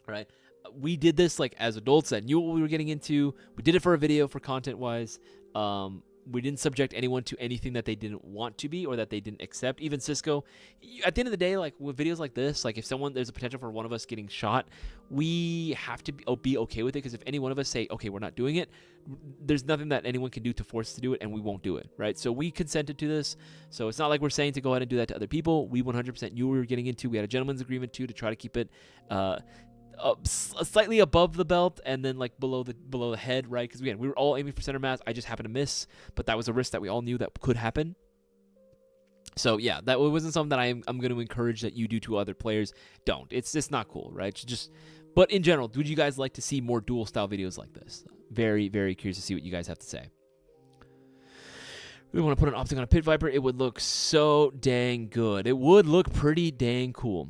Right? We did this like as adults that knew what we were getting into. We did it for a video, for content wise. We didn't subject anyone to anything that they didn't want to be or that they didn't accept. Even Cisco, at the end of the day, like with videos like this, like if there's a potential for one of us getting shot, we have to be okay with it, because if any one of us say, okay, we're not doing it, there's nothing that anyone can do to force us to do it, and we won't do it, right? So we consented to this. So it's not like we're saying to go ahead and do that to other people. We 100% knew we were getting into. We had a gentleman's agreement to try to keep it slightly above the belt and then like below the head, right? Because again, we were all aiming for center mass. I just happened to miss, but that was a risk that we all knew that could happen. So yeah, that wasn't something that I'm going to encourage that you do to other players. Don't. It's just not cool, right? But in general, would you guys like to see more dual style videos like this? Very, very curious to see what you guys have to say. We want to put an optic on a Pit Viper. It would look so dang good. It would look pretty dang cool.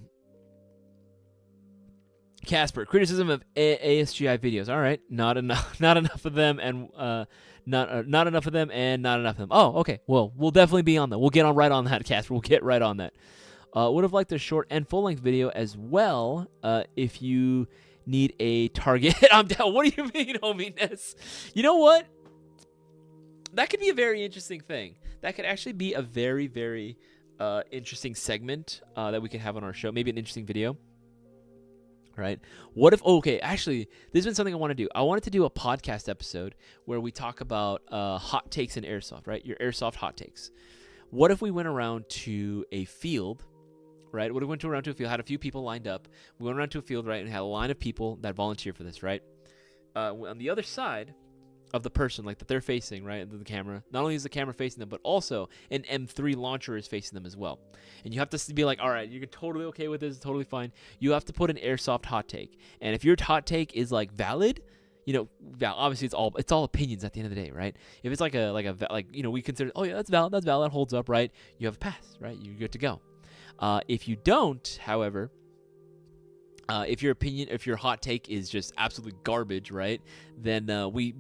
Casper, criticism of ASGI videos. All right, not enough of them, and not enough of them, and not enough of them. Oh, okay. Well, we'll definitely be on that. We'll get right on that, Casper. We'll get right on that. Would have liked a short and full length video as well. If you need a target, I'm down. What do you mean, hominess? You know what? That could be a very interesting thing. That could actually be a very, very interesting segment that we can have on our show. Maybe an interesting video. Right? What if, okay, actually, this has been something I want to do. I wanted to do a podcast episode where we talk about hot takes in Airsoft, right? Your Airsoft hot takes. What if we went around to a field, right? What if we went around to a field, had a few people lined up. We went around to a field, right, and had a line of people that volunteer for this, right? On the other side of the person, like that they're facing, right, the camera, not only is the camera facing them, but also an M3 launcher is facing them as well. And you have to be like, all right, you're totally okay with this, totally fine. You have to put an Airsoft hot take. And if your hot take is like valid, you know, obviously it's all opinions at the end of the day, right? If it's like you know, we consider, oh yeah, that's valid, that holds up, right? You have a pass, right? You're good to go. If you don't, however, if your hot take is just absolutely garbage, right? Then we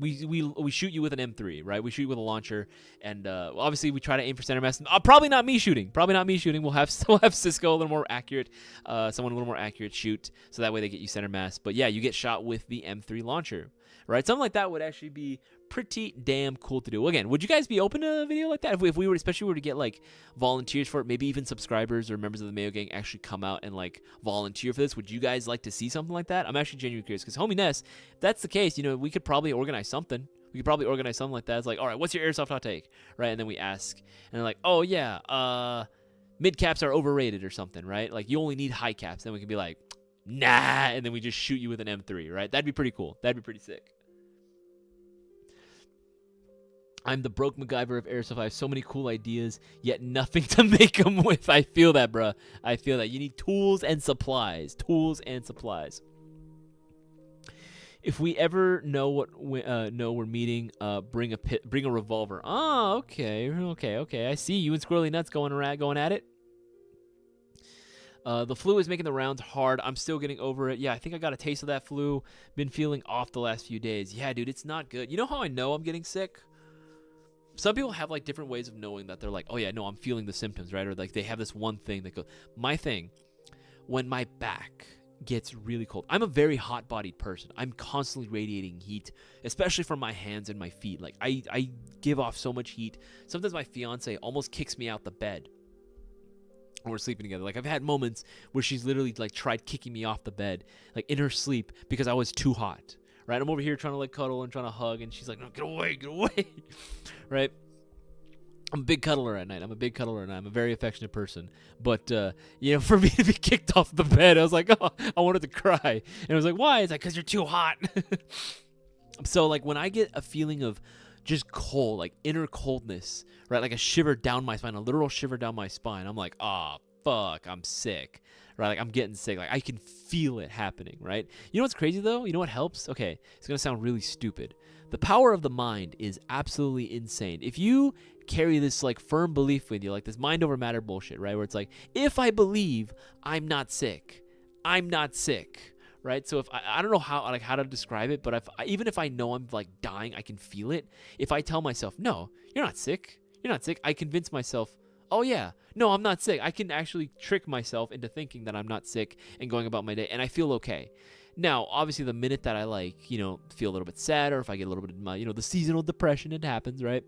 shoot you with an M3, right? We shoot you with a launcher, and obviously we try to aim for center mass. Probably not me shooting. We'll have Cisco a little more accurate, someone a little more accurate shoot, so that way they get you center mass. But yeah, you get shot with the M3 launcher, right? Something like that would actually be pretty damn cool to do. Again, would you guys be open to a video like that if we were, especially were to get like volunteers for it, maybe even subscribers or members of the Mayo Gang actually come out and like volunteer for this? Would you guys like to see something like that? I'm actually genuinely curious, because homie Ness, if that's the case, you know, we could probably organize something. Like that. It's like, all right, what's your Airsoft hot take, right? And then we ask, and they're like, oh yeah, mid caps are overrated or something, right? Like you only need high caps. Then we can be like, nah, and then we just shoot you with an M3, right? That'd be pretty cool. That'd be pretty sick. I'm the broke MacGyver of Airsoft. I have so many cool ideas, yet nothing to make them with. I feel that, bruh. I feel that. You need tools and supplies. If we ever know we're meeting, bring a revolver. Oh, okay. I see you and Squirrely Nuts going at it. The flu is making the rounds hard. I'm still getting over it. Yeah, I think I got a taste of that flu. Been feeling off the last few days. Yeah, dude, it's not good. You know how I know I'm getting sick? Some people have like different ways of knowing that they're like, oh yeah, no, I'm feeling the symptoms, right? Or like they have this one thing that goes. My thing, when my back gets really cold. I'm a very hot-bodied person. I'm constantly radiating heat, especially from my hands and my feet. Like I give off so much heat. Sometimes my fiance almost kicks me out the bed when we're sleeping together. Like I've had moments where she's literally like tried kicking me off the bed, like in her sleep, because I was too hot. Right, I'm over here trying to like cuddle and trying to hug, and she's like, "No, get away!" Right? I'm a big cuddler at night. I'm a very affectionate person. But you know, for me to be kicked off the bed, I was like, "Oh, I wanted to cry." And I was like, "Why?" It's like, "'Cause you're too hot." So like when I get a feeling of just cold, like inner coldness, right, like a shiver down my spine, a literal shiver down my spine, I'm like, "Ah, fuck, I'm sick." Right, like I'm getting sick. Like I can feel it happening, right? You know what's crazy though? You know what helps? Okay, it's gonna sound really stupid. The power of the mind is absolutely insane. If you carry this like firm belief with you, like this mind over matter bullshit, right? Where it's like, if I believe I'm not sick, I'm not sick, right? So if I don't know how to describe it, but even if I know I'm like dying, I can feel it. If I tell myself, no, you're not sick, I convince myself, oh yeah, no, I'm not sick. I can actually trick myself into thinking that I'm not sick and going about my day, and I feel okay. Now, obviously, the minute that I like, you know, feel a little bit sad, or if I get a little bit of my, you know, the seasonal depression, it happens, right?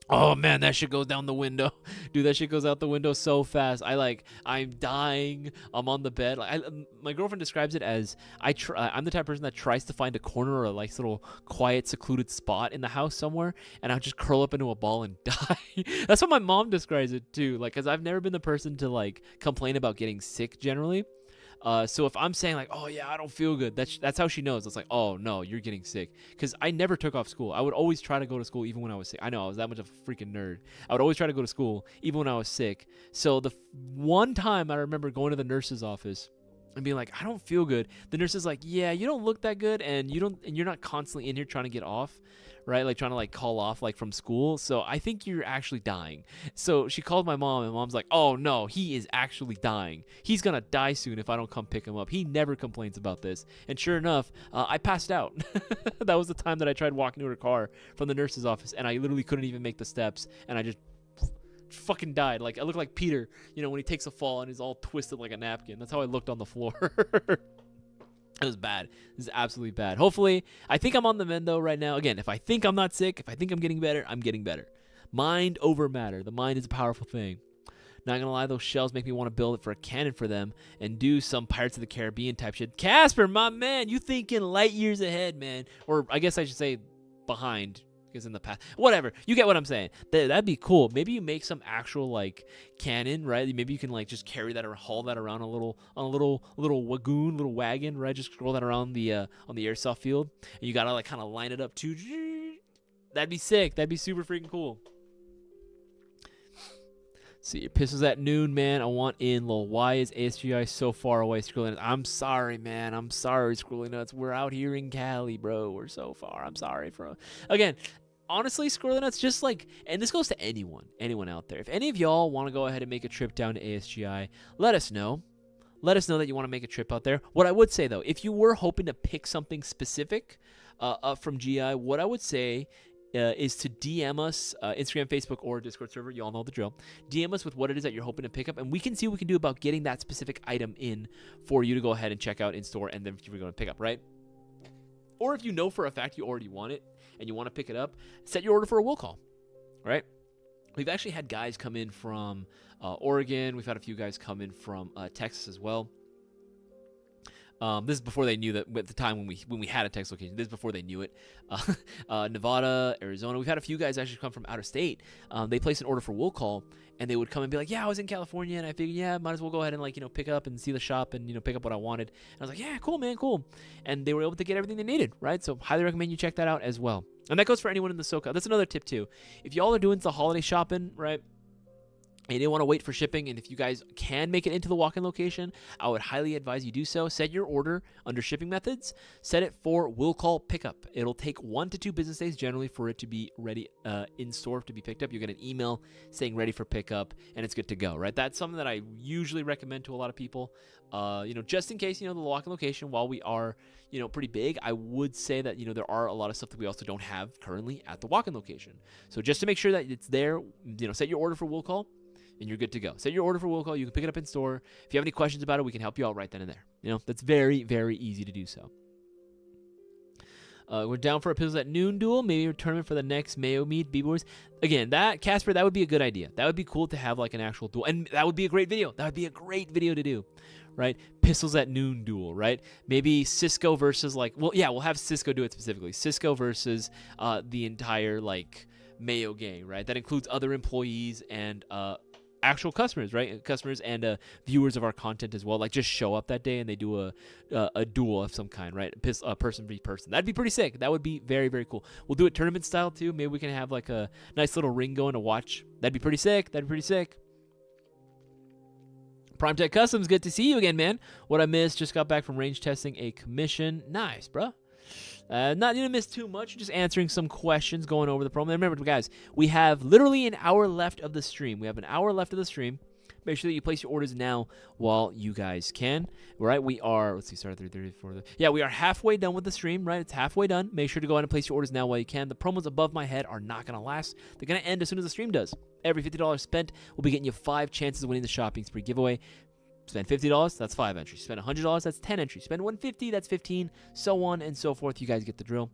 Oh man, that shit goes down the window, dude. That shit goes out the window so fast. I'm dying. I'm on the bed. My girlfriend describes it as I'm the type of person that tries to find a corner or a like little quiet, secluded spot in the house somewhere, and I'll just curl up into a ball and die. That's what my mom describes it too. Like, cause I've never been the person to like complain about getting sick generally. So if I'm saying like, oh yeah, I don't feel good, that's how she knows. It's like, oh no, you're getting sick. Because I never took off school. I would always try to go to school even when I was sick. I know I was that much of a freaking nerd. I would always try to go to school even when I was sick. So the one time I remember going to the nurse's office and being like, I don't feel good. The nurse is like, yeah, you don't look that good, and you're not constantly in here trying to get off, right? Like trying to like call off like from school. So I think you're actually dying. So she called my mom, and mom's like, oh no, he is actually dying. He's gonna die soon if I don't come pick him up. He never complains about this. And sure enough, I passed out. That was the time that I tried walking to her car from the nurse's office, and I literally couldn't even make the steps, and I just fucking died. Like, I looked like Peter, when he takes a fall and he's all twisted like a napkin. That's how I looked on the floor. It was bad. This is absolutely bad. Hopefully, I think I'm on the mend though right now. Again, if I think I'm not sick, if I think I'm getting better, I'm getting better. Mind over matter. The mind is a powerful thing. Not gonna lie, those shells make me want to build it for a cannon for them and do some Pirates of the Caribbean type shit. Casper, my man, you thinking light years ahead, man. Or I guess I should say behind. Because in the past, whatever, you get what I'm saying. That'd be cool. Maybe you make some actual like cannon, right? Maybe you can like just carry that or haul that around on a little wagon, right? Just roll that around the on the airsoft field, and you gotta like kind of line it up too. That'd be sick. That'd be super freaking cool. See, your pistols at noon, man. I want in. Lol, why is ASGI so far away? Scrolling. I'm sorry, man. I'm sorry, Scrolling Nuts. We're out here in Cali, bro. We're so far. I'm sorry, bro. Again, honestly, Squirrely Nuts, just like, and this goes to anyone out there. If any of y'all want to go ahead and make a trip down to ASGI, let us know. Let us know that you want to make a trip out there. What I would say, though, if you were hoping to pick something specific up from GI, what I would say is to DM us, Instagram, Facebook, or Discord server. You all know the drill. DM us with what it is that you're hoping to pick up, and we can see what we can do about getting that specific item in for you to go ahead and check out in store, and then you're going to pick up, right? Or if you know for a fact you already want it and you want to pick it up, set your order for a will call, right? We've actually had guys come in from Oregon. We've had a few guys come in from Texas as well. This is before they knew that at the time when we had a Texas location. This is before they knew it. Nevada, Arizona. We've had a few guys actually come from out of state. They placed an order for will call, and they would come and be like, "Yeah, I was in California, and I figured, yeah, might as well go ahead and like pick up and see the shop and pick up what I wanted." And I was like, "Yeah, cool, man, cool." And they were able to get everything they needed, right? So highly recommend you check that out as well. And that goes for anyone in the SoCal. That's another tip too. If y'all are doing the holiday shopping, right? And you didn't want to wait for shipping, and if you guys can make it into the walk-in location, I would highly advise you do so. Set your order under shipping methods. Set it for will call pickup. It'll take 1 to 2 business days generally for it to be ready in store to be picked up. You get an email saying ready for pickup, and it's good to go, right? That's something that I usually recommend to a lot of people. Just in case, the walk-in location, while we are, pretty big, I would say that, there are a lot of stuff that we also don't have currently at the walk-in location. So just to make sure that it's there, set your order for will call, and you're good to go. Set your order for will call. You can pick it up in store. If you have any questions about it, we can help you out right then and there. That's very, very easy to do so. We're down for a Pistols at Noon duel. Maybe a tournament for the next Mayo meet, B-Boys. Again, Casper, that would be a good idea. That would be cool to have like an actual duel. And that would be a great video. That would be a great video to do, right? Pistols at Noon duel, right? Maybe Cisco versus we'll have Cisco do it specifically. Cisco versus the entire Mayo Gang, right? That includes other employees and actual customers, right? Customers and viewers of our content as well. Just show up that day and they do a duel of some kind, right? Person v person. That'd be pretty sick. That would be very, very cool. We'll do it tournament style too. Maybe we can have a nice little ring going to watch. That'd be pretty sick. Prime Tech Customs, good to see you again, man. What I missed, just got back from range testing a commission. Nice, bro. Not going to miss too much, just answering some questions, going over the promo. Remember, guys, we have literally an hour left of the stream. Make sure that you place your orders now while you guys can. Right? We are, let's see, start at 3:34. Yeah, we are halfway done with the stream, right? It's halfway done. Make sure to go ahead and place your orders now while you can. The promos above my head are not going to last. They're going to end as soon as the stream does. Every $50 spent will be getting you 5 chances of winning the shopping spree giveaway. Spend $50, that's 5 entries. Spend $100, that's 10 entries. Spend $150, that's 15, so on and so forth. You guys get the drill.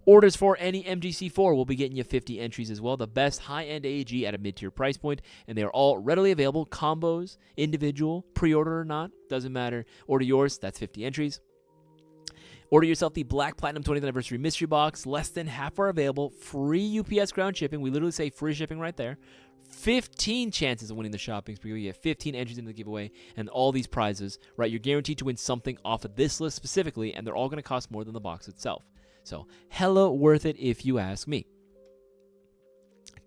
Orders for any MGC4 will be getting you 50 entries as well. The best high-end AEG at a mid-tier price point, and they are all readily available. Combos, individual, pre-order or not, doesn't matter. Order yours, that's 50 entries. Order yourself the Black Platinum 20th Anniversary Mystery Box. Less than half are available. Free UPS ground shipping. We literally say free shipping right there. 15 chances of winning the shopping spree. You get 15 entries into the giveaway and all these prizes, right? You're guaranteed to win something off of this list specifically, and they're all going to cost more than the box itself. So, hella worth it if you ask me.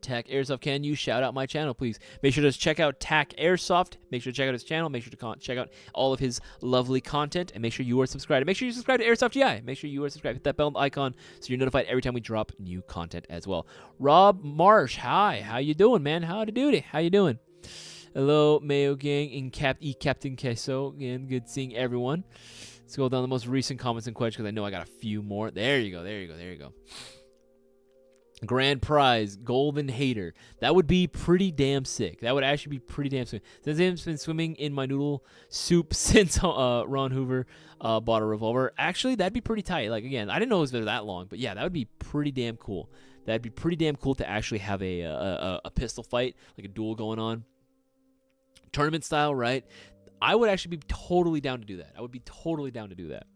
Tack Airsoft, can you shout out my channel, please? Make sure to check out Tack Airsoft. Make sure to check out his channel. Make sure to check out all of his lovely content. And make sure you are subscribed. And make sure you subscribe to Airsoft GI. Make sure you are subscribed. Hit that bell icon so you're notified every time we drop new content as well. Rob Marsh, hi. How you doing, man? Howdy doody. How you doing? Hello, Mayo Gang and Captain Queso. Again, good seeing everyone. Let's go down the most recent comments and questions because I know I got a few more. There you go. There you go. There you go. Grand prize, Golden Hater. That would be pretty damn sick. That would actually be pretty damn sick. Since I've been swimming in my noodle soup since Ron Hoover bought a revolver. Actually, that'd be pretty tight. Like, again, I didn't know it was there that long, but yeah, that would be pretty damn cool. That'd be pretty damn cool to actually have a pistol fight, like a duel going on. Tournament style, right? I would actually be totally down to do that. I would be totally down to do that.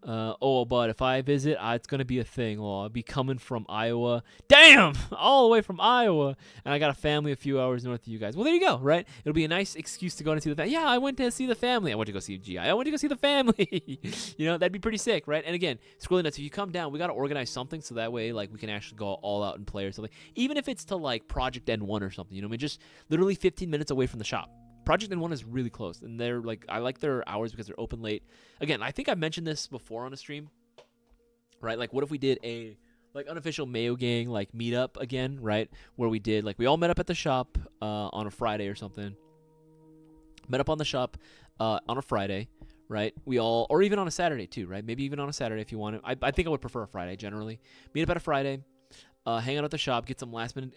But if I visit, it's going to be a thing. Well, I'll be coming from Iowa. Damn! All the way from Iowa. And I got a family a few hours north of you guys. Well, there you go, right? It'll be a nice excuse to go and see the family. Yeah, I went to see the family. I went to go see GI. I went to go see the family. You know, that'd be pretty sick, right? And again, it's really nuts. If you come down, we got to organize something so that way, like, we can actually go all out and play or something. Even if it's to, like, Project N1 or something. You know what I mean? Just literally 15 minutes away from the shop. Project N1 is really close, and they're like, I like their hours because they're open late. Again, I think I mentioned this before on a stream, right? Like, what if we did a like unofficial Mayo Gang like meetup again, right? Where we did like we all met up at the shop on a Friday or something. Met up on the shop on a Friday, right? We all, or even on a Saturday too, right? Maybe even on a Saturday if you want to. I think I would prefer a Friday generally. Meet up at a Friday, hang out at the shop, get some last minute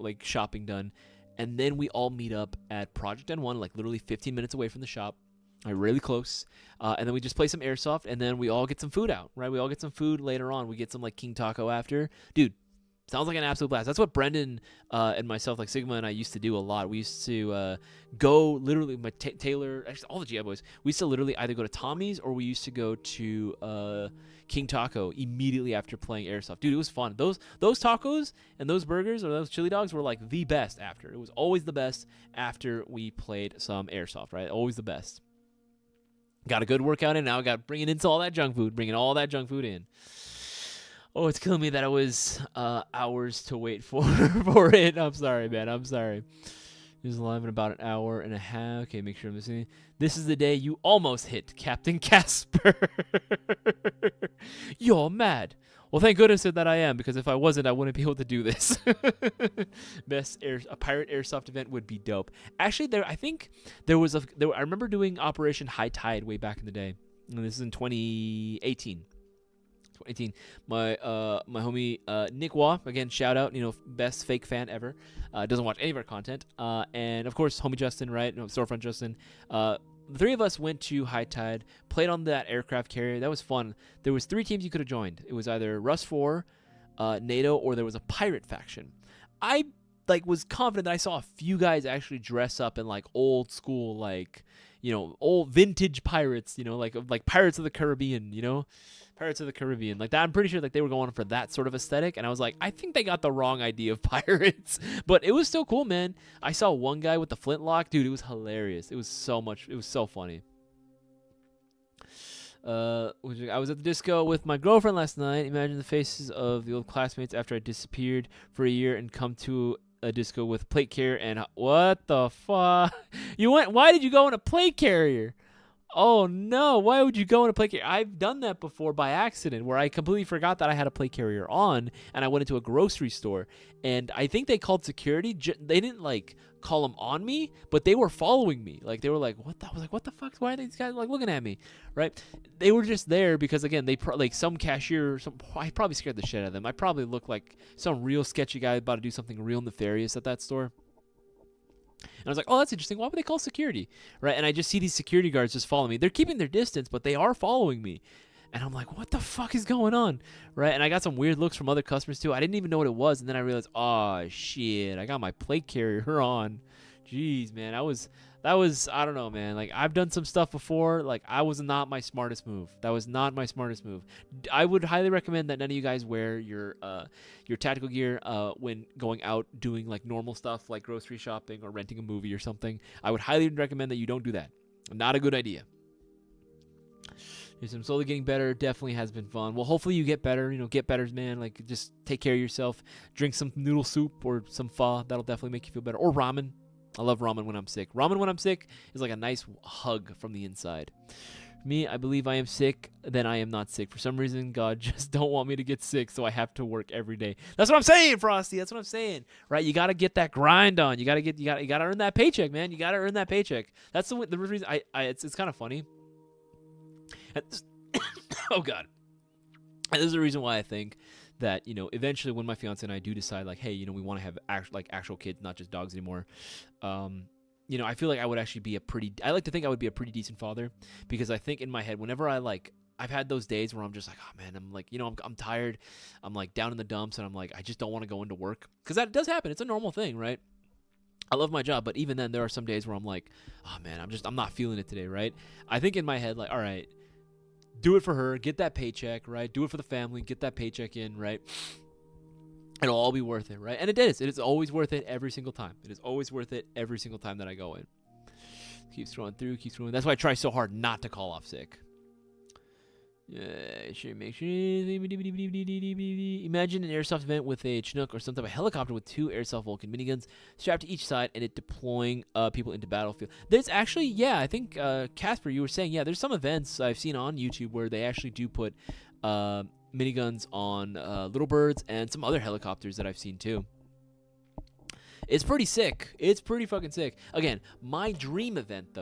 like shopping done. And then we all meet up at Project N1, like literally 15 minutes away from the shop, really close. And then we just play some Airsoft, and then we all get some food out, right? We all get some food later on. We get some like King Taco after. Dude, sounds like an absolute blast. That's what Brendan and myself, like Sigma and I, used to do a lot. We used to go literally, Taylor, actually all the GI boys, we used to literally either go to Tommy's or we used to go to King Taco immediately after playing Airsoft. Dude, it was fun. Those tacos and those burgers or those chili dogs were like the best after. It was always the best after we played some Airsoft, right? Always the best. Got a good workout in. Now I got bringing in all that junk food, in. Oh, it's killing me that it was hours to wait for it. I'm sorry, man. I'm sorry. It was live in about an hour and a half. Okay, make sure I'm listening. This is the day you almost hit Captain Casper. You're mad. Well, thank goodness that I am, because if I wasn't, I wouldn't be able to do this. A pirate airsoft event would be dope. Actually, I think I remember doing Operation High Tide way back in the day. And this is in 2018. My homie Nick Waugh, again, shout out, best fake fan ever, doesn't watch any of our content, and of course homie Justin, right? Storefront Justin. The three of us went to High Tide, played on that aircraft carrier. That was fun. There was 3 teams you could have joined. It was either Rust 4, NATO, or there was a pirate faction. I was confident that I saw a few guys actually dress up in like old school, like old vintage pirates, like Pirates of the Caribbean, Pirates of the Caribbean, like that. I'm pretty sure like they were going for that sort of aesthetic, and I was like, I think they got the wrong idea of pirates, but it was still cool, man. I saw one guy with the flintlock, dude. It was hilarious. It was so funny. I was at the disco with my girlfriend last night. Imagine the faces of the old classmates after I disappeared for a year and come to a disco with plate carrier and what the fuck? Why did you go in a plate carrier? Oh no, why would you go in a plate carrier? I've done that before by accident, where I completely forgot that I had a plate carrier on, and I went into a grocery store, and I think they called security. They didn't like call them on me, but they were following me. Like they were like, what? I was like, what the fuck? Why are these guys like looking at me? Right? They were just there because again, they like some cashier. I probably scared the shit out of them. I probably looked like some real sketchy guy about to do something real nefarious at that store. And I was like, oh, that's interesting. Why would they call security? Right? And I just see these security guards just following me. They're keeping their distance, but they are following me. And I'm like, what the fuck is going on? Right? And I got some weird looks from other customers too. I didn't even know what it was. And then I realized, oh, shit, I got my plate carrier on. Jeez, man. That was, I don't know, man. Like, I've done some stuff before. Like, I was not my smartest move. That was not my smartest move. I would highly recommend that none of you guys wear your tactical gear when going out doing, like, normal stuff like grocery shopping or renting a movie or something. I would highly recommend that you don't do that. Not a good idea. I'm slowly getting better. Definitely has been fun. Well, hopefully you get better. You know, get better, man. Like, just take care of yourself. Drink some noodle soup or some pho. That'll definitely make you feel better. Or ramen. I love ramen when I'm sick. Ramen when I'm sick is like a nice hug from the inside. Me, I believe I am sick, then I am not sick. For some reason, God just don't want me to get sick, so I have to work every day. That's what I'm saying, Frosty. That's what I'm saying. Right? You got to get that grind on. You got to earn that paycheck, man. You got to earn that paycheck. That's the reason it's kind of funny. Oh God. And this is the reason why I think that, you know, eventually when my fiance and I do decide, like, hey, you know, we want to have actual kids, not just dogs anymore. You know, I feel like I would actually be I like to think I would be a pretty decent father, because I think in my head, whenever I've had those days where I'm just like, oh man, I'm like, you know, I'm tired. I'm like down in the dumps and I'm like, I just don't want to go into work, because that does happen. It's a normal thing, right? I love my job, but even then there are some days where I'm like, oh man, I'm not feeling it today, right? I think in my head, like, all right, do it for her, get that paycheck, right? Do it for the family, get that paycheck in, right? It'll all be worth it, right? And it is. It is always worth it every single time. It is always worth it every single time that I go in. Keep scrolling through, keep scrolling. That's why I try so hard not to call off sick. Make sure. Imagine an airsoft event with a Chinook or some type of helicopter with 2 airsoft Vulcan miniguns strapped to each side and it deploying people into battlefield. There's actually, yeah, I think Casper, you were saying, yeah, there's some events I've seen on YouTube where they actually do put miniguns on Little Birds and some other helicopters that I've seen too. It's pretty sick. It's pretty fucking sick. Again, my dream event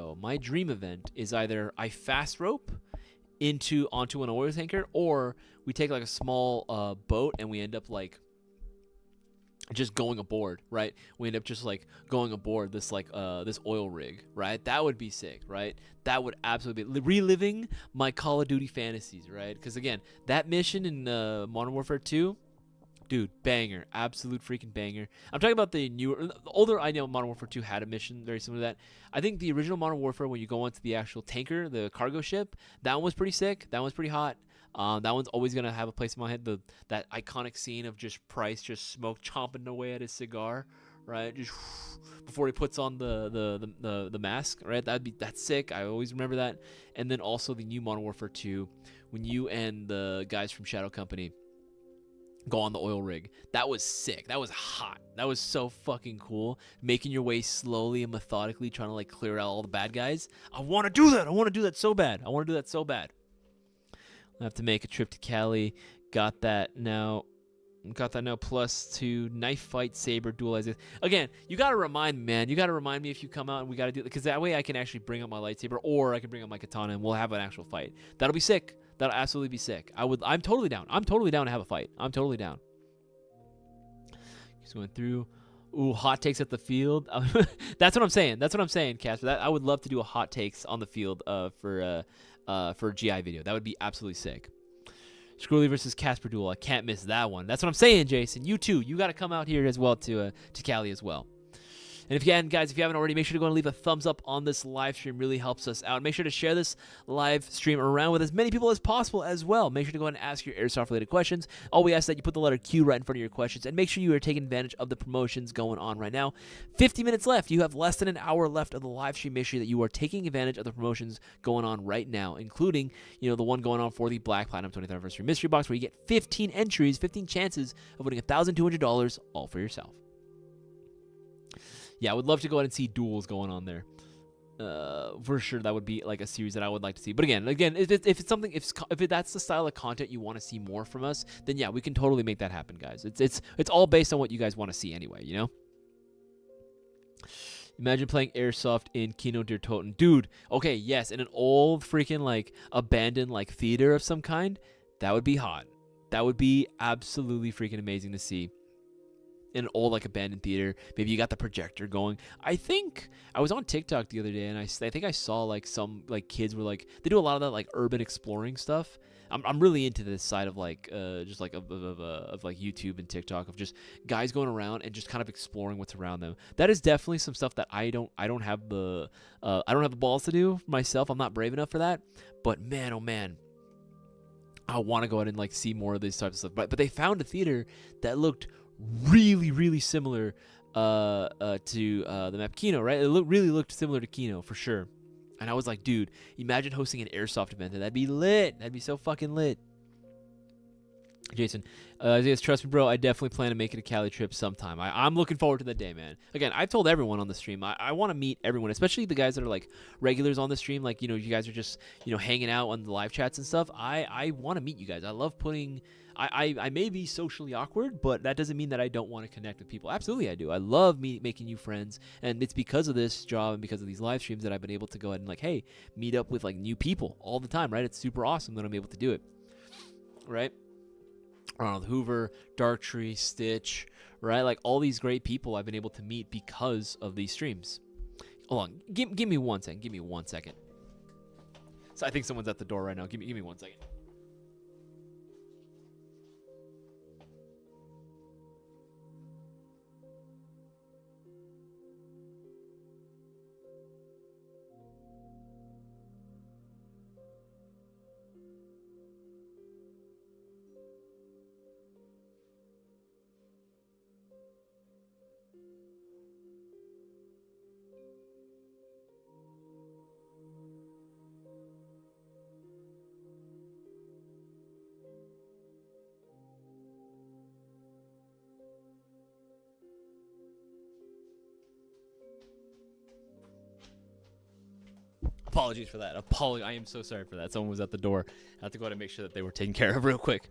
is either I fast rope onto an oil tanker, or we take like a small boat and we end up like just going aboard, right? We end up just like going aboard this like this oil rig, right? That would be sick, right? That would absolutely be reliving my Call of Duty fantasies, right? Because again, that mission in Modern Warfare 2, dude, banger, absolute freaking banger. I'm talking about the older. I know Modern Warfare 2 had a mission very similar to that. I think the original Modern Warfare, when you go onto the actual tanker, the cargo ship, that one was pretty sick. That one's pretty hot. That one's always gonna have a place in my head. That iconic scene of just Price just smoke chomping away at his cigar, right? Just before he puts on the mask, right? That's sick. I always remember that. And then also the new Modern Warfare 2, when you and the guys from Shadow Company go on the oil rig. That was sick. That was hot. That was so fucking cool. Making your way slowly and methodically, trying to like clear out all the bad guys. I want to do that. I want to do that so bad. I have to make a trip to Cali. Got that now. +2 knife fight saber dualization. Again, you gotta remind me, man. You gotta remind me if you come out and we gotta do it, because that way I can actually bring up my lightsaber, or I can bring up my katana and we'll have an actual fight. That'll be sick. That'll absolutely be sick. I'm totally down. I'm totally down to have a fight. I'm totally down. Just going through. Ooh, hot takes at the field. That's what I'm saying, Casper. I would love to do a hot takes on the field for GI video. That would be absolutely sick. Scrolly versus Casper duel. I can't miss that one. That's what I'm saying, Jason. You too. You got to come out here as well to Cali as well. And if you haven't already, make sure to go and leave a thumbs up on this live stream. Really helps us out. Make sure to share this live stream around with as many people as possible as well. Make sure to go and ask your airsoft-related questions. All we ask is that you put the letter Q right in front of your questions, and make sure you are taking advantage of the promotions going on right now. 50 minutes left. You have less than an hour left of the live stream. Make sure that you are taking advantage of the promotions going on right now, including, you know, the one going on for the Black Platinum 20th Anniversary Mystery Box, where you get 15 entries, 15 chances of winning $1,200 all for yourself. Yeah, I would love to go ahead and see duels going on there. For sure, that would be like a series that I would like to see. But again, if it's something, if that's the style of content you want to see more from us, then yeah, we can totally make that happen, guys. It's all based on what you guys want to see anyway, you know. Imagine playing airsoft in Kino der Toten, dude. Okay, yes, in an old freaking like abandoned like theater of some kind. That would be hot. That would be absolutely freaking amazing to see. In an old like abandoned theater, maybe you got the projector going. I think I was on TikTok the other day, and I think I saw like some like kids were like, they do a lot of that like urban exploring stuff. I'm really into this side of like just like of like YouTube and TikTok, of just guys going around and just kind of exploring what's around them. That is definitely some stuff that I don't have the balls to do myself. I'm not brave enough for that. But man, oh man, I want to go out and like see more of these types of stuff. But they found a theater that looked really similar to the map Kino, right? It really looked similar to Kino for sure. And I was like, dude, imagine hosting an Airsoft event. That'd be lit. That'd be so fucking lit. Jason, Isaias, trust me, bro. I definitely plan to make it a Cali trip sometime. I'm looking forward to that day, man. Again, I've told everyone on the stream, I want to meet everyone, especially the guys that are like regulars on the stream. Like, you know, you guys are just, you know, hanging out on the live chats and stuff. I want to meet you guys. I love putting. I may be socially awkward, but that doesn't mean that I don't want to connect with people. Absolutely, I do. I love making new friends, and it's because of this job and because of these live streams that I've been able to go ahead and like, hey, meet up with like new people all the time, right? It's super awesome that I'm able to do it, right? Ronald Hoover, Darktree, Stitch, right? Like all these great people I've been able to meet because of these streams. Hold on, give me 1 second. Give me 1 second. So I think someone's at the door right now. Give me 1 second. Apologies for that. I am so sorry for that. Someone was at the door. I have to go ahead and make sure that they were taken care of real quick.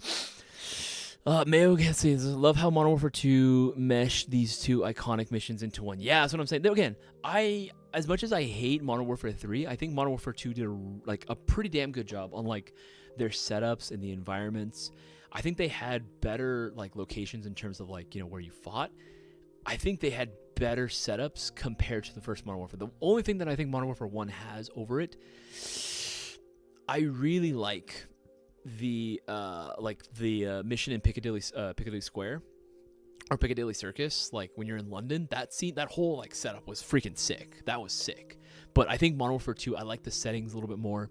Mayo Gang says, love how Modern Warfare 2 meshed these two iconic missions into one. Yeah, that's what I'm saying. Though, again, as much as I hate Modern Warfare 3, I think Modern Warfare 2 did a pretty damn good job on like their setups and the environments. I think they had better like locations in terms of like, you know, where you fought. I think they had better setups compared to the first Modern Warfare. The only thing that I think Modern Warfare 1 has over it, I really like the mission in Piccadilly Square or Piccadilly Circus. Like when you're in London, that whole like setup was freaking sick. That was sick. But I think Modern Warfare 2, I like the settings a little bit more.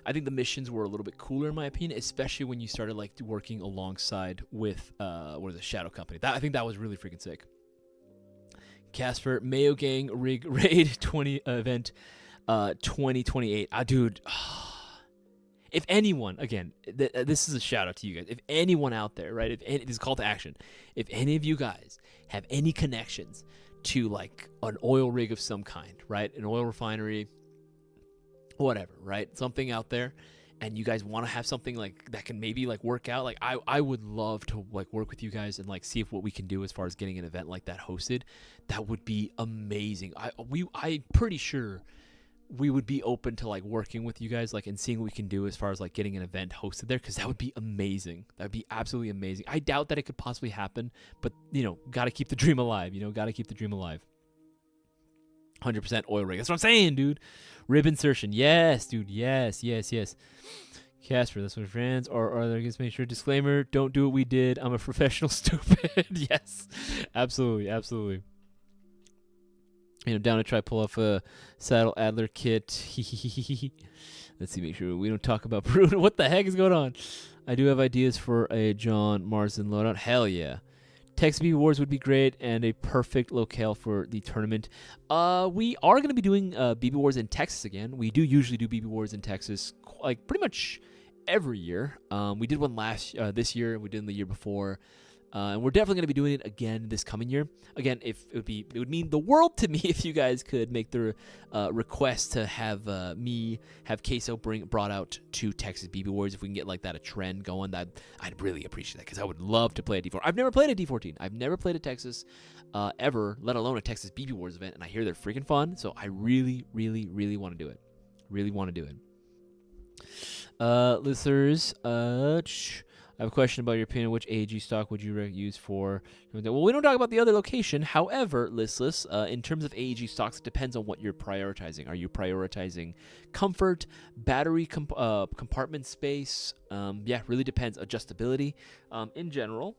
I think the missions were a little bit cooler in my opinion, especially when you started like working alongside with the Shadow Company. I think that was really freaking sick. Casper, Mayo Gang Rig Raid 20 event 2028. Dude, if anyone, again, this is a shout out to you guys. If anyone out there, right, this is a call to action. If any of you guys have any connections to like an oil rig of some kind, right, an oil refinery, whatever, right, something out there, and you guys want to have something like that can maybe like work out, like I would love to like work with you guys and like see if what we can do as far as getting an event like that hosted. That would be amazing. I'm pretty sure we would be open to like working with you guys, like, and seeing what we can do as far as like getting an event hosted there, because that would be amazing. That would be absolutely amazing. I doubt that it could possibly happen, but you know, gotta keep the dream alive. 100% oil rig. That's what I'm saying, dude. Rib insertion. Yes, dude. Yes. Casper, that's my friends. Or there, just make sure, disclaimer, don't do what we did. I'm a professional stupid. Yes. Absolutely. You know, down to try pull off a Saddle Adler kit. Let's see, make sure we don't talk about Bruno. What the heck is going on? I do have ideas for a John Marsden loadout. Hell yeah. Texas BB Wars would be great and a perfect locale for the tournament. We are going to be doing BB Wars in Texas again. We do usually do BB Wars in Texas like pretty much every year. We did one this year. We did in the year before. And we're definitely going to be doing it again this coming year. Again, it would mean the world to me if you guys could make the request to have me have Queso brought out to Texas BB Wars. If we can get like that a trend going, that I'd really appreciate that, because I would love to play a D4. I've never played a D14. I've never played a Texas ever, let alone a Texas BB Wars event, and I hear they're freaking fun. So I really want to do it. Listeners, I have a question about your opinion. Which AG stock would you use for? Well, we don't talk about the other location. However, listless, in terms of AG stocks, it depends on what you're prioritizing. Are you prioritizing comfort, battery compartment space? Yeah, really depends. Adjustability. In general,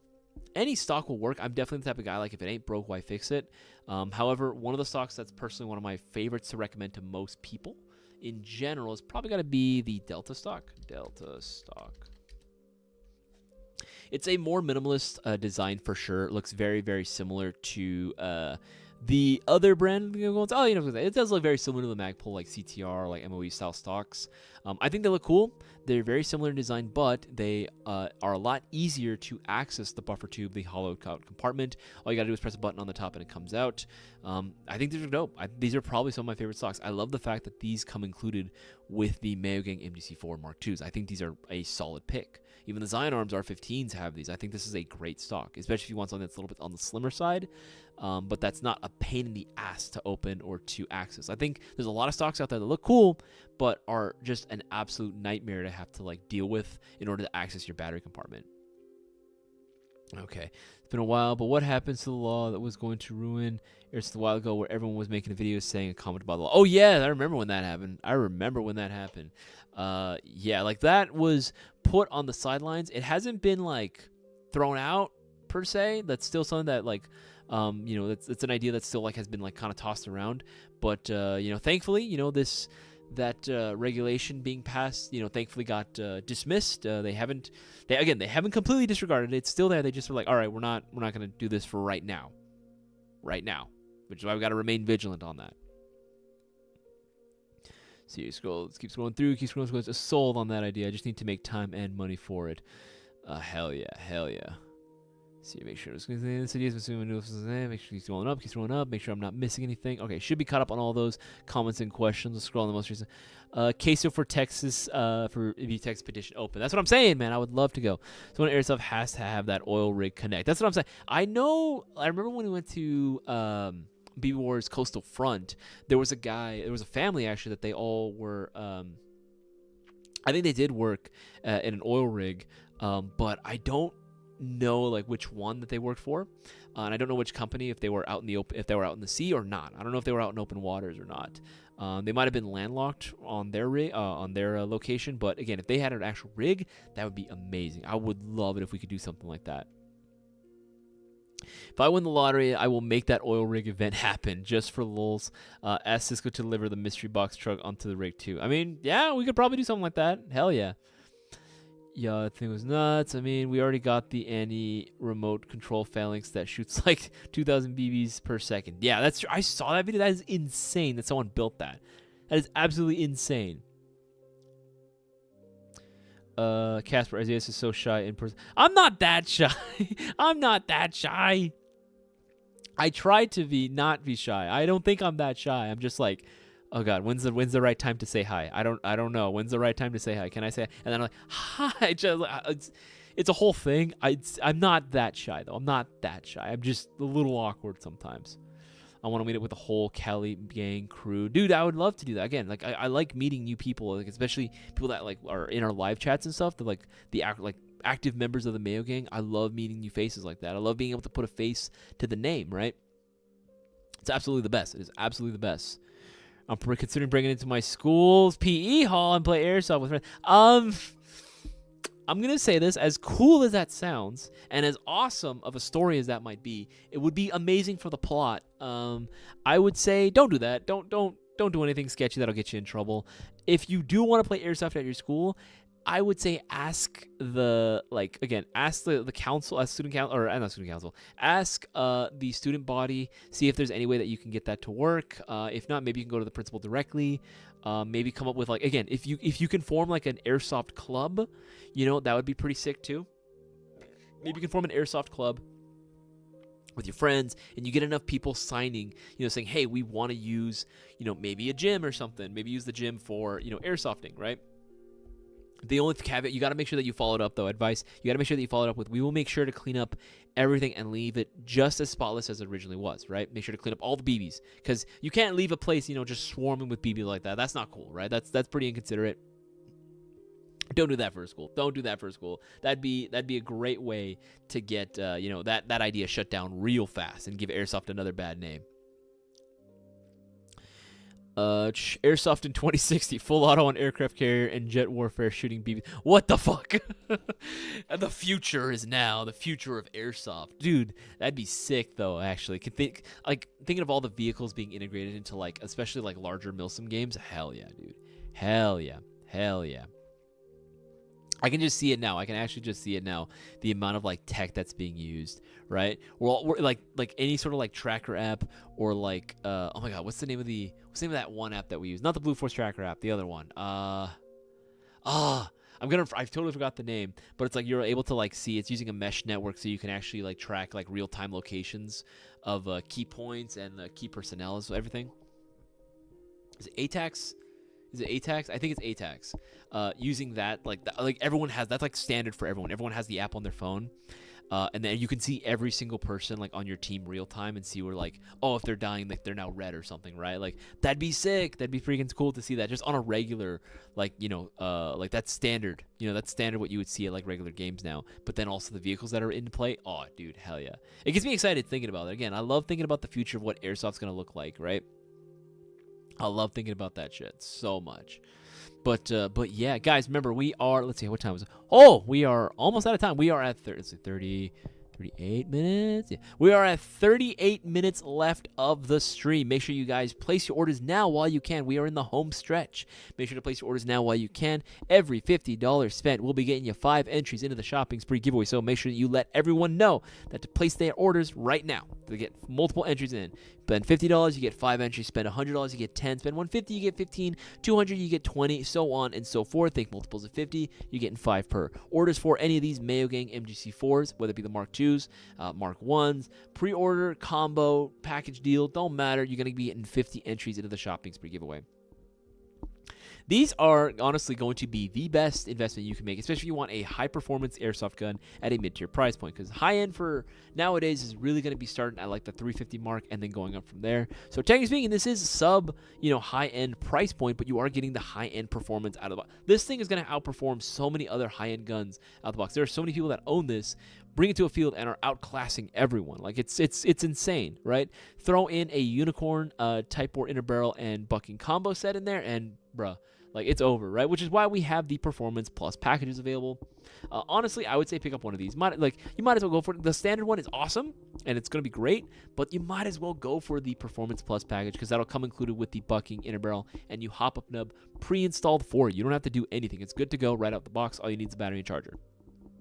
any stock will work. I'm definitely the type of guy, like, if it ain't broke, why fix it? However, one of the stocks that's personally one of my favorites to recommend to most people in general is probably got to be the Delta stock. Delta stock. It's a more minimalist design for sure. It looks very, very similar to the other brand. It does look very similar to the Magpul, like CTR, like MOE style stocks. I think they look cool. They're very similar in design, but they are a lot easier to access the buffer tube, the hollowed out compartment. All you gotta do is press a button on the top and it comes out. I think these are dope. These are probably some of my favorite stocks. I love the fact that these come included with the Mayo Gang MDC4 Mark IIs. I think these are a solid pick. Even the Zion Arms R15s have these. I think this is a great stock, especially if you want something that's a little bit on the slimmer side, but that's not a pain in the ass to open or to access. I think there's a lot of stocks out there that look cool, but are just an absolute nightmare to have to like deal with in order to access your battery compartment. Okay, it's been a while, but what happens to the law that was going to ruin Airsoft a while ago, where everyone was making a video saying a comment about the law? Oh yeah, I remember when that happened. Yeah, like that was put on the sidelines. It hasn't been like thrown out per se. That's still something that like, it's an idea that still like has been like kind of tossed around. But thankfully, that regulation being passed, thankfully got dismissed. They haven't completely disregarded it. It's still there. They just were like, all right, we're not going to do this for right now, which is why we got to remain vigilant on that. So you scroll, let's keep scrolling through, It's sold on that idea. I just need to make time and money for it. Hell yeah. See, make sure this idea is make sure keep scrolling up, make sure I'm not missing anything. Okay, should be caught up on all those comments and questions. Let's scroll on the most recent. Queso for Texas, for the Texas petition open. That's what I'm saying, man. I would love to go. So when Airsoft has to have that oil rig connect. That's what I'm saying. I remember when we went to BB Wars Coastal Front, there was a family actually that they all were, I think they did work in an oil rig, but I don't know like which one that they worked for, and I don't know which company, if they were out in the sea or not. I don't know if they were out in open waters or not. They might have been landlocked on their location, but again, if they had an actual rig, that would be amazing. I would love it if we could do something like that. If I win the lottery, I will make that oil rig event happen just for lulz. Ask Cisco to deliver the mystery box truck onto the rig too. I mean, yeah, we could probably do something like that. Hell yeah. Yeah, that thing was nuts. I mean, we already got the anti-remote control phalanx that shoots like 2,000 BBs per second. Yeah, that's true. I saw that video. That is insane that someone built that. That is absolutely insane. Casper, Isaias is so shy in person. I'm not that shy. I try to not be shy. I don't think I'm that shy. I'm just like, oh God, when's the right time to say hi? I don't know. When's the right time to say hi? Can I say hi? And then I'm like, hi. It's a whole thing. I'm not that shy though. I'm not that shy. I'm just a little awkward sometimes. I want to meet up with the whole Cali gang crew. Dude, I would love to do that. Again, like I like meeting new people, like especially people that like are in our live chats and stuff. They're like active members of the Mayo Gang. I love meeting new faces like that. I love being able to put a face to the name, right? It's absolutely the best. It is absolutely the best. I'm considering bringing it into my school's PE hall and play Airsoft with friends. I'm going to say this, as cool as that sounds, and as awesome of a story as that might be, it would be amazing for the plot. I would say don't do that. Don't do anything sketchy that'll get you in trouble. If you do want to play Airsoft at your school, I would say ask the council, ask the student body, see if there's any way that you can get that to work. If not, maybe you can go to the principal directly. Maybe come up with if you can form like an Airsoft club, that would be pretty sick too. Maybe you can form an Airsoft club with your friends, and you get enough people signing, saying, hey, we want to use, maybe a gym or something. Maybe use the gym for, airsofting, right? The only caveat, you got to make sure that you followed up, though. Advice, you got to make sure that you followed up with, we will make sure to clean up everything and leave it just as spotless as it originally was, right? Make sure to clean up all the BBs, because you can't leave a place, just swarming with BB like that. That's not cool, right? That's pretty inconsiderate. Don't do that for a school. Don't do that for a school. That'd be a great way to get that idea shut down real fast and give Airsoft another bad name. Airsoft in 2060, full auto on aircraft carrier and jet warfare shooting BB. What the fuck? The future is now. The future of Airsoft, dude. That'd be sick, though. Actually, thinking of all the vehicles being integrated into especially larger Milsim games. Hell yeah, dude. Hell yeah. Hell yeah. I can just see it now. I can actually just see it now. The amount of tech that's being used, right? We're like any sort of tracker app or oh my god, what's the name of that one app that we use? Not the Blue Force Tracker app, the other one. I totally forgot the name, but it's you're able to see it's using a mesh network, so you can actually track real time locations of key points and key personnel, so everything. Is it ATAX? Is it ATAX? I think it's ATAX. Using that, everyone has, that's standard for everyone. Everyone has the app on their phone. And then you can see every single person on your team real time and see where if they're dying, they're now red or something, right? That'd be sick. That'd be freaking cool to see that just on a regular, that's standard. That's standard what you would see at regular games now. But then also the vehicles that are in play. Oh, dude, hell yeah. It gets me excited thinking about it. Again, I love thinking about the future of what Airsoft's going to look like, right? I love thinking about that shit so much. But yeah, guys, remember, we are, let's see, what time is it? Oh, we are almost out of time. We are at 38 minutes. Yeah. We are at 38 minutes left of the stream. Make sure you guys place your orders now while you can. We are in the home stretch. Make sure to place your orders now while you can. Every $50 spent, we'll be getting you 5 entries into the shopping spree giveaway. So make sure that you let everyone know that to place their orders right now. To get multiple entries in. Spend $50, you get 5 entries. Spend $100, you get 10. Spend $150, you get 15. $200, you get 20. So on and so forth. Think multiples of 50, you're getting 5 per. Orders for any of these Mayo Gang MGC4s, whether it be the Mark IIs, Mark 1s, pre-order, combo, package deal, don't matter. You're going to be getting 50 entries into the shopping spree giveaway. These are honestly going to be the best investment you can make, especially if you want a high-performance airsoft gun at a mid-tier price point, because high-end for nowadays is really going to be starting at the 350 mark and then going up from there. So technically speaking, this is sub, high-end price point, but you are getting the high-end performance out of the box. This thing is going to outperform so many other high-end guns out of the box. There are so many people that own this, bring it to a field, and are outclassing everyone. It's insane, right? Throw in a unicorn, Type 4 inner barrel, and bucking combo set in there, and bruh. It's over, right? Which is why we have the Performance Plus packages available. Honestly, I would say pick up one of these. You might as well go for it. The standard one is awesome, and it's going to be great, but you might as well go for the Performance Plus package because that'll come included with the bucking inner barrel and you hop-up nub pre-installed for you. You don't have to do anything. It's good to go right out the box. All you need is a battery and charger.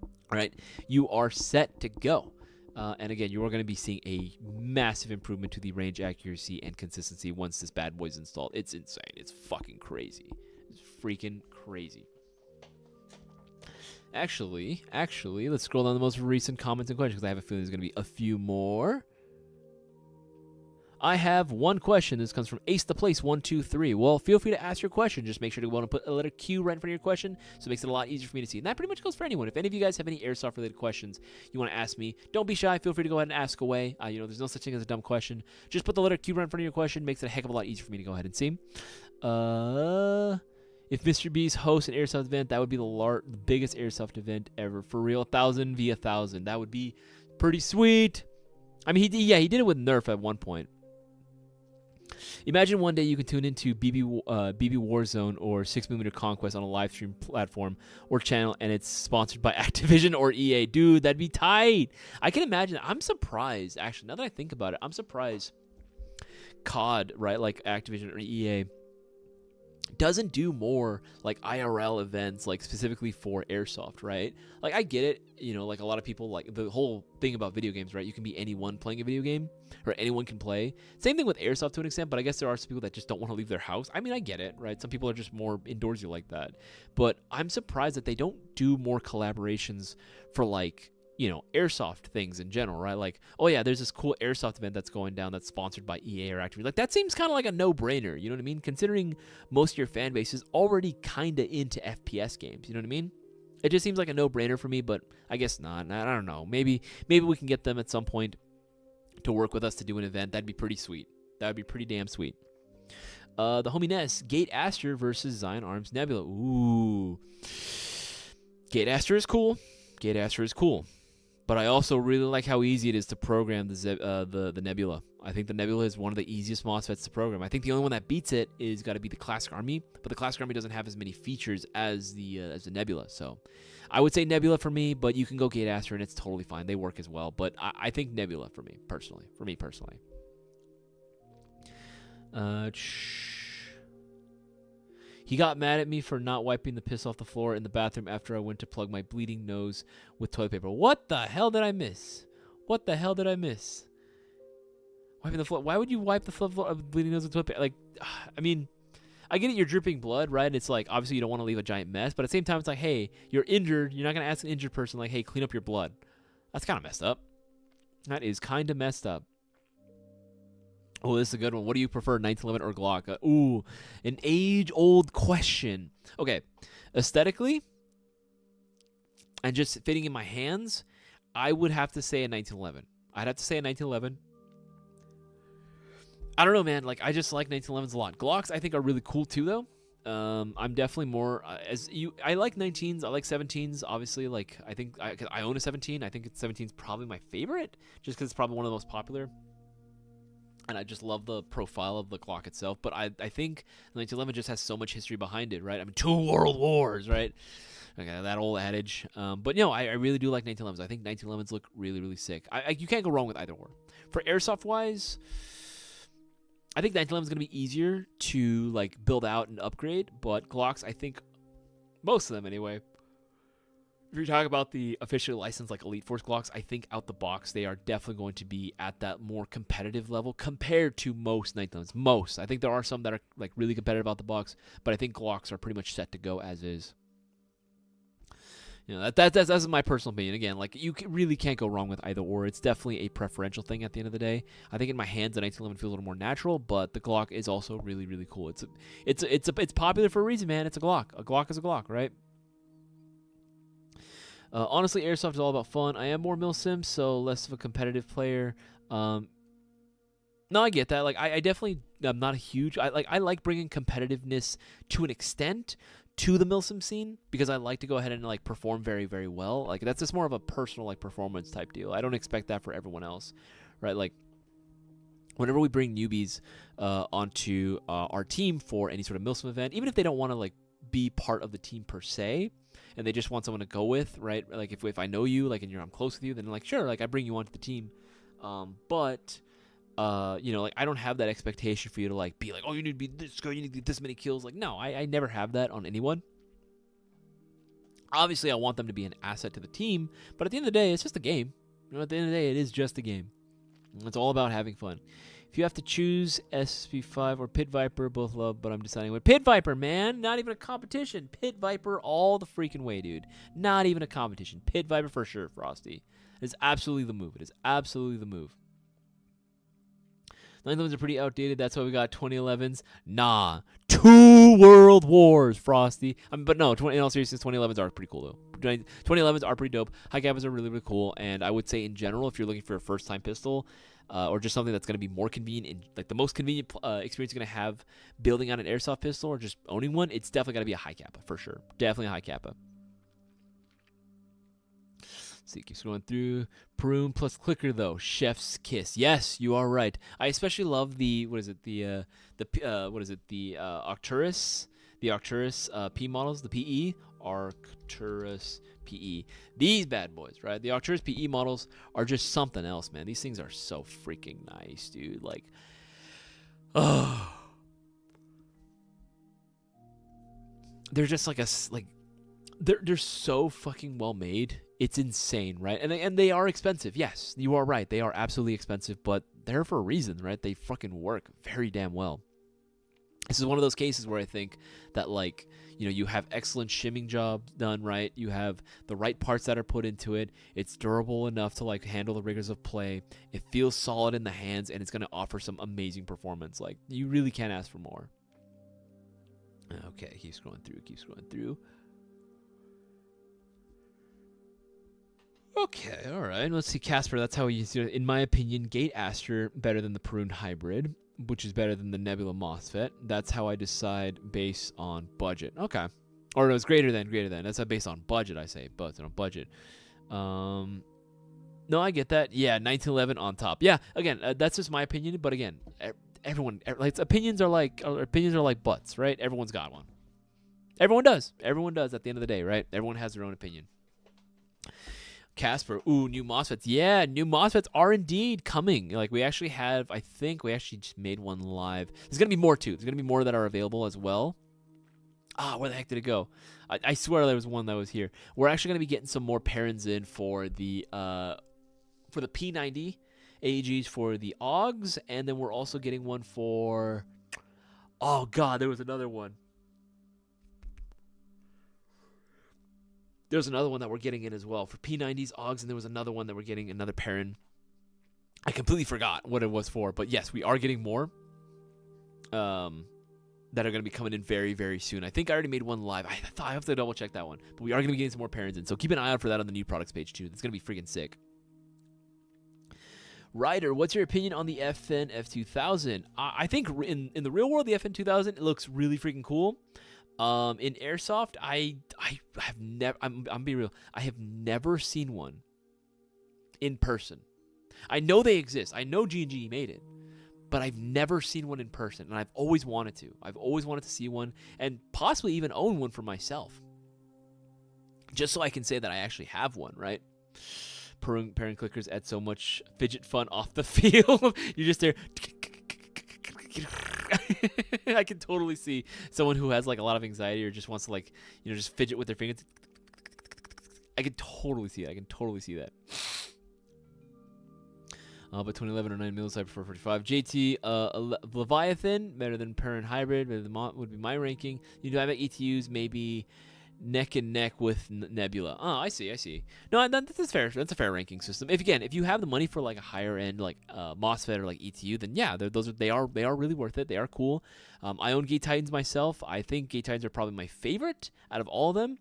All right? You are set to go. And again, you are going to be seeing a massive improvement to the range accuracy and consistency once this bad boy is installed. It's insane. It's fucking crazy. It's freaking crazy. Actually, let's scroll down the most recent comments and questions because I have a feeling there's going to be a few more. I have one question. This comes from Ace the Place 123. Well, feel free to ask your question. Just make sure to want to put a letter Q right in front of your question, so it makes it a lot easier for me to see. And that pretty much goes for anyone. If any of you guys have any airsoft related questions you want to ask me, don't be shy. Feel free to go ahead and ask away. There's no such thing as a dumb question. Just put the letter Q right in front of your question. Makes it a heck of a lot easier for me to go ahead and see. If Mr. Beast hosts an airsoft event, that would be the biggest airsoft event ever. For real, 1,000 v 1,000. That would be pretty sweet. I mean, he did it with Nerf at one point. Imagine one day you can tune into BB Warzone or 6mm Conquest on a live stream platform or channel, and it's sponsored by Activision or EA. Dude, that'd be tight. I can imagine. I'm surprised, actually. Now that I think about it, I'm surprised COD, right, like Activision or EA, doesn't do more like IRL events like specifically for airsoft, right? Like I get it, like a lot of people, like the whole thing about video games, right? You can be anyone playing a video game or anyone can play. Same thing with airsoft to an extent, but I guess there are some people that just don't want to leave their house. I mean, I get it, right? Some people are just more indoorsy like that. But I'm surprised that they don't do more collaborations for airsoft things in general, right? Like, oh yeah, there's this cool airsoft event that's going down that's sponsored by EA or Activision. Like, that seems kind of like a no-brainer, you know what I mean? Considering most of your fan base is already kind of into FPS games, you know what I mean? It just seems like a no-brainer for me, but I guess not. I don't know. Maybe we can get them at some point to work with us to do an event. That'd be pretty sweet. That would be pretty damn sweet. The homie Ness, Gate Aster versus Zion Arms Nebula. Ooh. Gate Aster is cool. Gate Aster is cool. But I also really like how easy it is to program the Nebula. I think the Nebula is one of the easiest MOSFETs to program. I think the only one that beats it is got to be the Classic Army, but the Classic Army doesn't have as many features as the Nebula. So I would say Nebula for me, but you can go Gate Aster and it's totally fine. They work as well, but I think Nebula for me personally. He got mad at me for not wiping the piss off the floor in the bathroom after I went to plug my bleeding nose with toilet paper. What the hell did I miss? Wiping the floor. Why would you wipe the floor of bleeding nose with toilet paper? Like, I mean, I get it. You're dripping blood, right? It's like, obviously you don't want to leave a giant mess, but at the same time, it's like, hey, you're injured. You're not going to ask an injured person, like, hey, clean up your blood. That's kind of messed up. That is kind of messed up. Oh, this is a good one. What do you prefer, 1911 or Glock? Ooh, an age-old question. Okay, aesthetically and just fitting in my hands, I would have to say a 1911. I'd have to say a 1911. I don't know, man. Like, I just like 1911s a lot. Glocks, I think, are really cool too, though. I'm definitely more I like 19s. I like 17s. Obviously, like I think I own a 17. I think 17 is probably my favorite, just because it's probably one of the most popular. And I just love the profile of the Glock itself. But I think 1911 just has so much history behind it, right? I mean, 2 world wars, right? Okay, that old adage. But no, I really do like 1911s. I think 1911s look really, really sick. You can't go wrong with either war. For airsoft-wise, I think 1911 is going to be easier to like build out and upgrade. But Glocks, I think, most of them anyway, if you're talking about the officially licensed like Elite Force Glocks, I think out the box they are definitely going to be at that more competitive level compared to most 1911s. Most. I think there are some that are like really competitive out the box, but I think Glocks are pretty much set to go as is. You know, that's my personal opinion. Again, like really can't go wrong with either or. It's definitely a preferential thing at the end of the day. I think in my hands, the 1911 feels a little more natural, but the Glock is also really, really cool. It's popular for a reason, man. It's a Glock. A Glock is a Glock, right? Honestly, Airsoft is all about fun. I am more milsim, so less of a competitive player. No, I get that. Like, I definitely am not a huge. I like bringing competitiveness to an extent to the milsim scene because I like to go ahead and like perform very, very well. Like that's just more of a personal like performance type deal. I don't expect that for everyone else, right? Like whenever we bring newbies onto our team for any sort of milsim event, even if they don't want to like be part of the team per se, and they just want someone to go with, right? Like if I know you, like, and I'm close with you, then like sure, like I bring you onto the team. But you know, like I don't have that expectation for you to like be like, oh, you need to be this guy, you need to get this many kills. Like, no, I never have that on anyone. Obviously, I want them to be an asset to the team, but at the end of the day, it's just a game. You know, at the end of the day, it is just a game. It's all about having fun. If you have to choose SP5 or Pit Viper, both love, but I'm deciding what. Pit Viper, man, not even a competition. Pit Viper all the freaking way, dude. Not even a competition. Pit Viper for sure, Frosty. It is absolutely the move. It is absolutely the move. 911s are pretty outdated. That's why we got 2011s. Nah. 2 world wars, Frosty. But no, in all seriousness, 2011s are pretty cool, though. 2011s are pretty dope. High gappers are really, really cool. And I would say, in general, if you're looking for a first-time pistol, or just something that's going to be more convenient, like the most convenient experience you're going to have building on an airsoft pistol or just owning one, it's definitely got to be a high kappa, for sure. Definitely a high kappa. See, keeps going through. Prune plus clicker though. Chef's kiss. Yes, you are right. I especially love the Arcturus, the Arcturus P models, the PE Arcturus PE. These bad boys, right? The Arcturus PE models are just something else, man. These things are so freaking nice, dude. Like, oh, they're just like they're so fucking well made. It's insane, right? And they are expensive. Yes, you are right. They are absolutely expensive, but they're for a reason, right? They fucking work very damn well. This is one of those cases where I think that, like, you know, you have excellent shimming job done, right? You have the right parts that are put into it. It's durable enough to, like, handle the rigors of play. It feels solid in the hands, and it's going to offer some amazing performance. Like, you really can't ask for more. Okay, keep scrolling through. Okay, all right. Let's see, Casper. That's how we use it. In my opinion, Gate Aster better than the Prune Hybrid, which is better than the Nebula MOSFET. That's how I decide based on budget. Okay. Or no, it's greater than. That's based on budget, I say, but on budget. No, I get that. Yeah, 1911 on top. Yeah, again, that's just my opinion. But again, everyone, like, opinions are like butts, right? Everyone's got one. Everyone does. Everyone does at the end of the day, right? Everyone has their own opinion. Casper, new MOSFETs. Yeah, new MOSFETs are indeed coming. Like, we actually have, I think we actually just made one live. There's going to be more, too. There's going to be more that are available as well. Where the heck did it go? I swear there was one that was here. We're actually going to be getting some more pairings in for the P90 AEGs for the AUGs, and then we're also getting one for... Oh, God, there was another one. There's another one that we're getting in as well for P90s, AUGs, and there was another one that we're getting, another pairing. I completely forgot what it was for, but yes, we are getting more that are going to be coming in very, very soon. I think I already made one live. I have to double check that one, but we are going to be getting some more pairings in, so keep an eye out for that on the new products page too. It's going to be freaking sick. Ryder, what's your opinion on the FN F2000? I think in the real world, the FN 2000 it looks really freaking cool. In Airsoft, I have never. I'm being real. I have never seen one in person. I know they exist. I know G&G made it, but I've never seen one in person, and I've always wanted to. I've always wanted to see one, and possibly even own one for myself, just so I can say that I actually have one. Right? Pairing clickers add so much fidget fun off the field. You're just there. I can totally see someone who has like a lot of anxiety or just wants to like, just fidget with their fingers. I can totally see it. I can totally see that. But 2011 or 9 mils, I prefer 45. JT, Leviathan, better than Parent Hybrid, better than would be my ranking. You do have ETUs, maybe neck and neck with Nebula. Oh, I see. No, that's fair. That's a fair ranking system. If you have the money for like a higher end like MOSFET or like ETU, then yeah, they are really worth it. They are cool. I own Gate Titans myself. I think Gate Titans are probably my favorite out of all of them.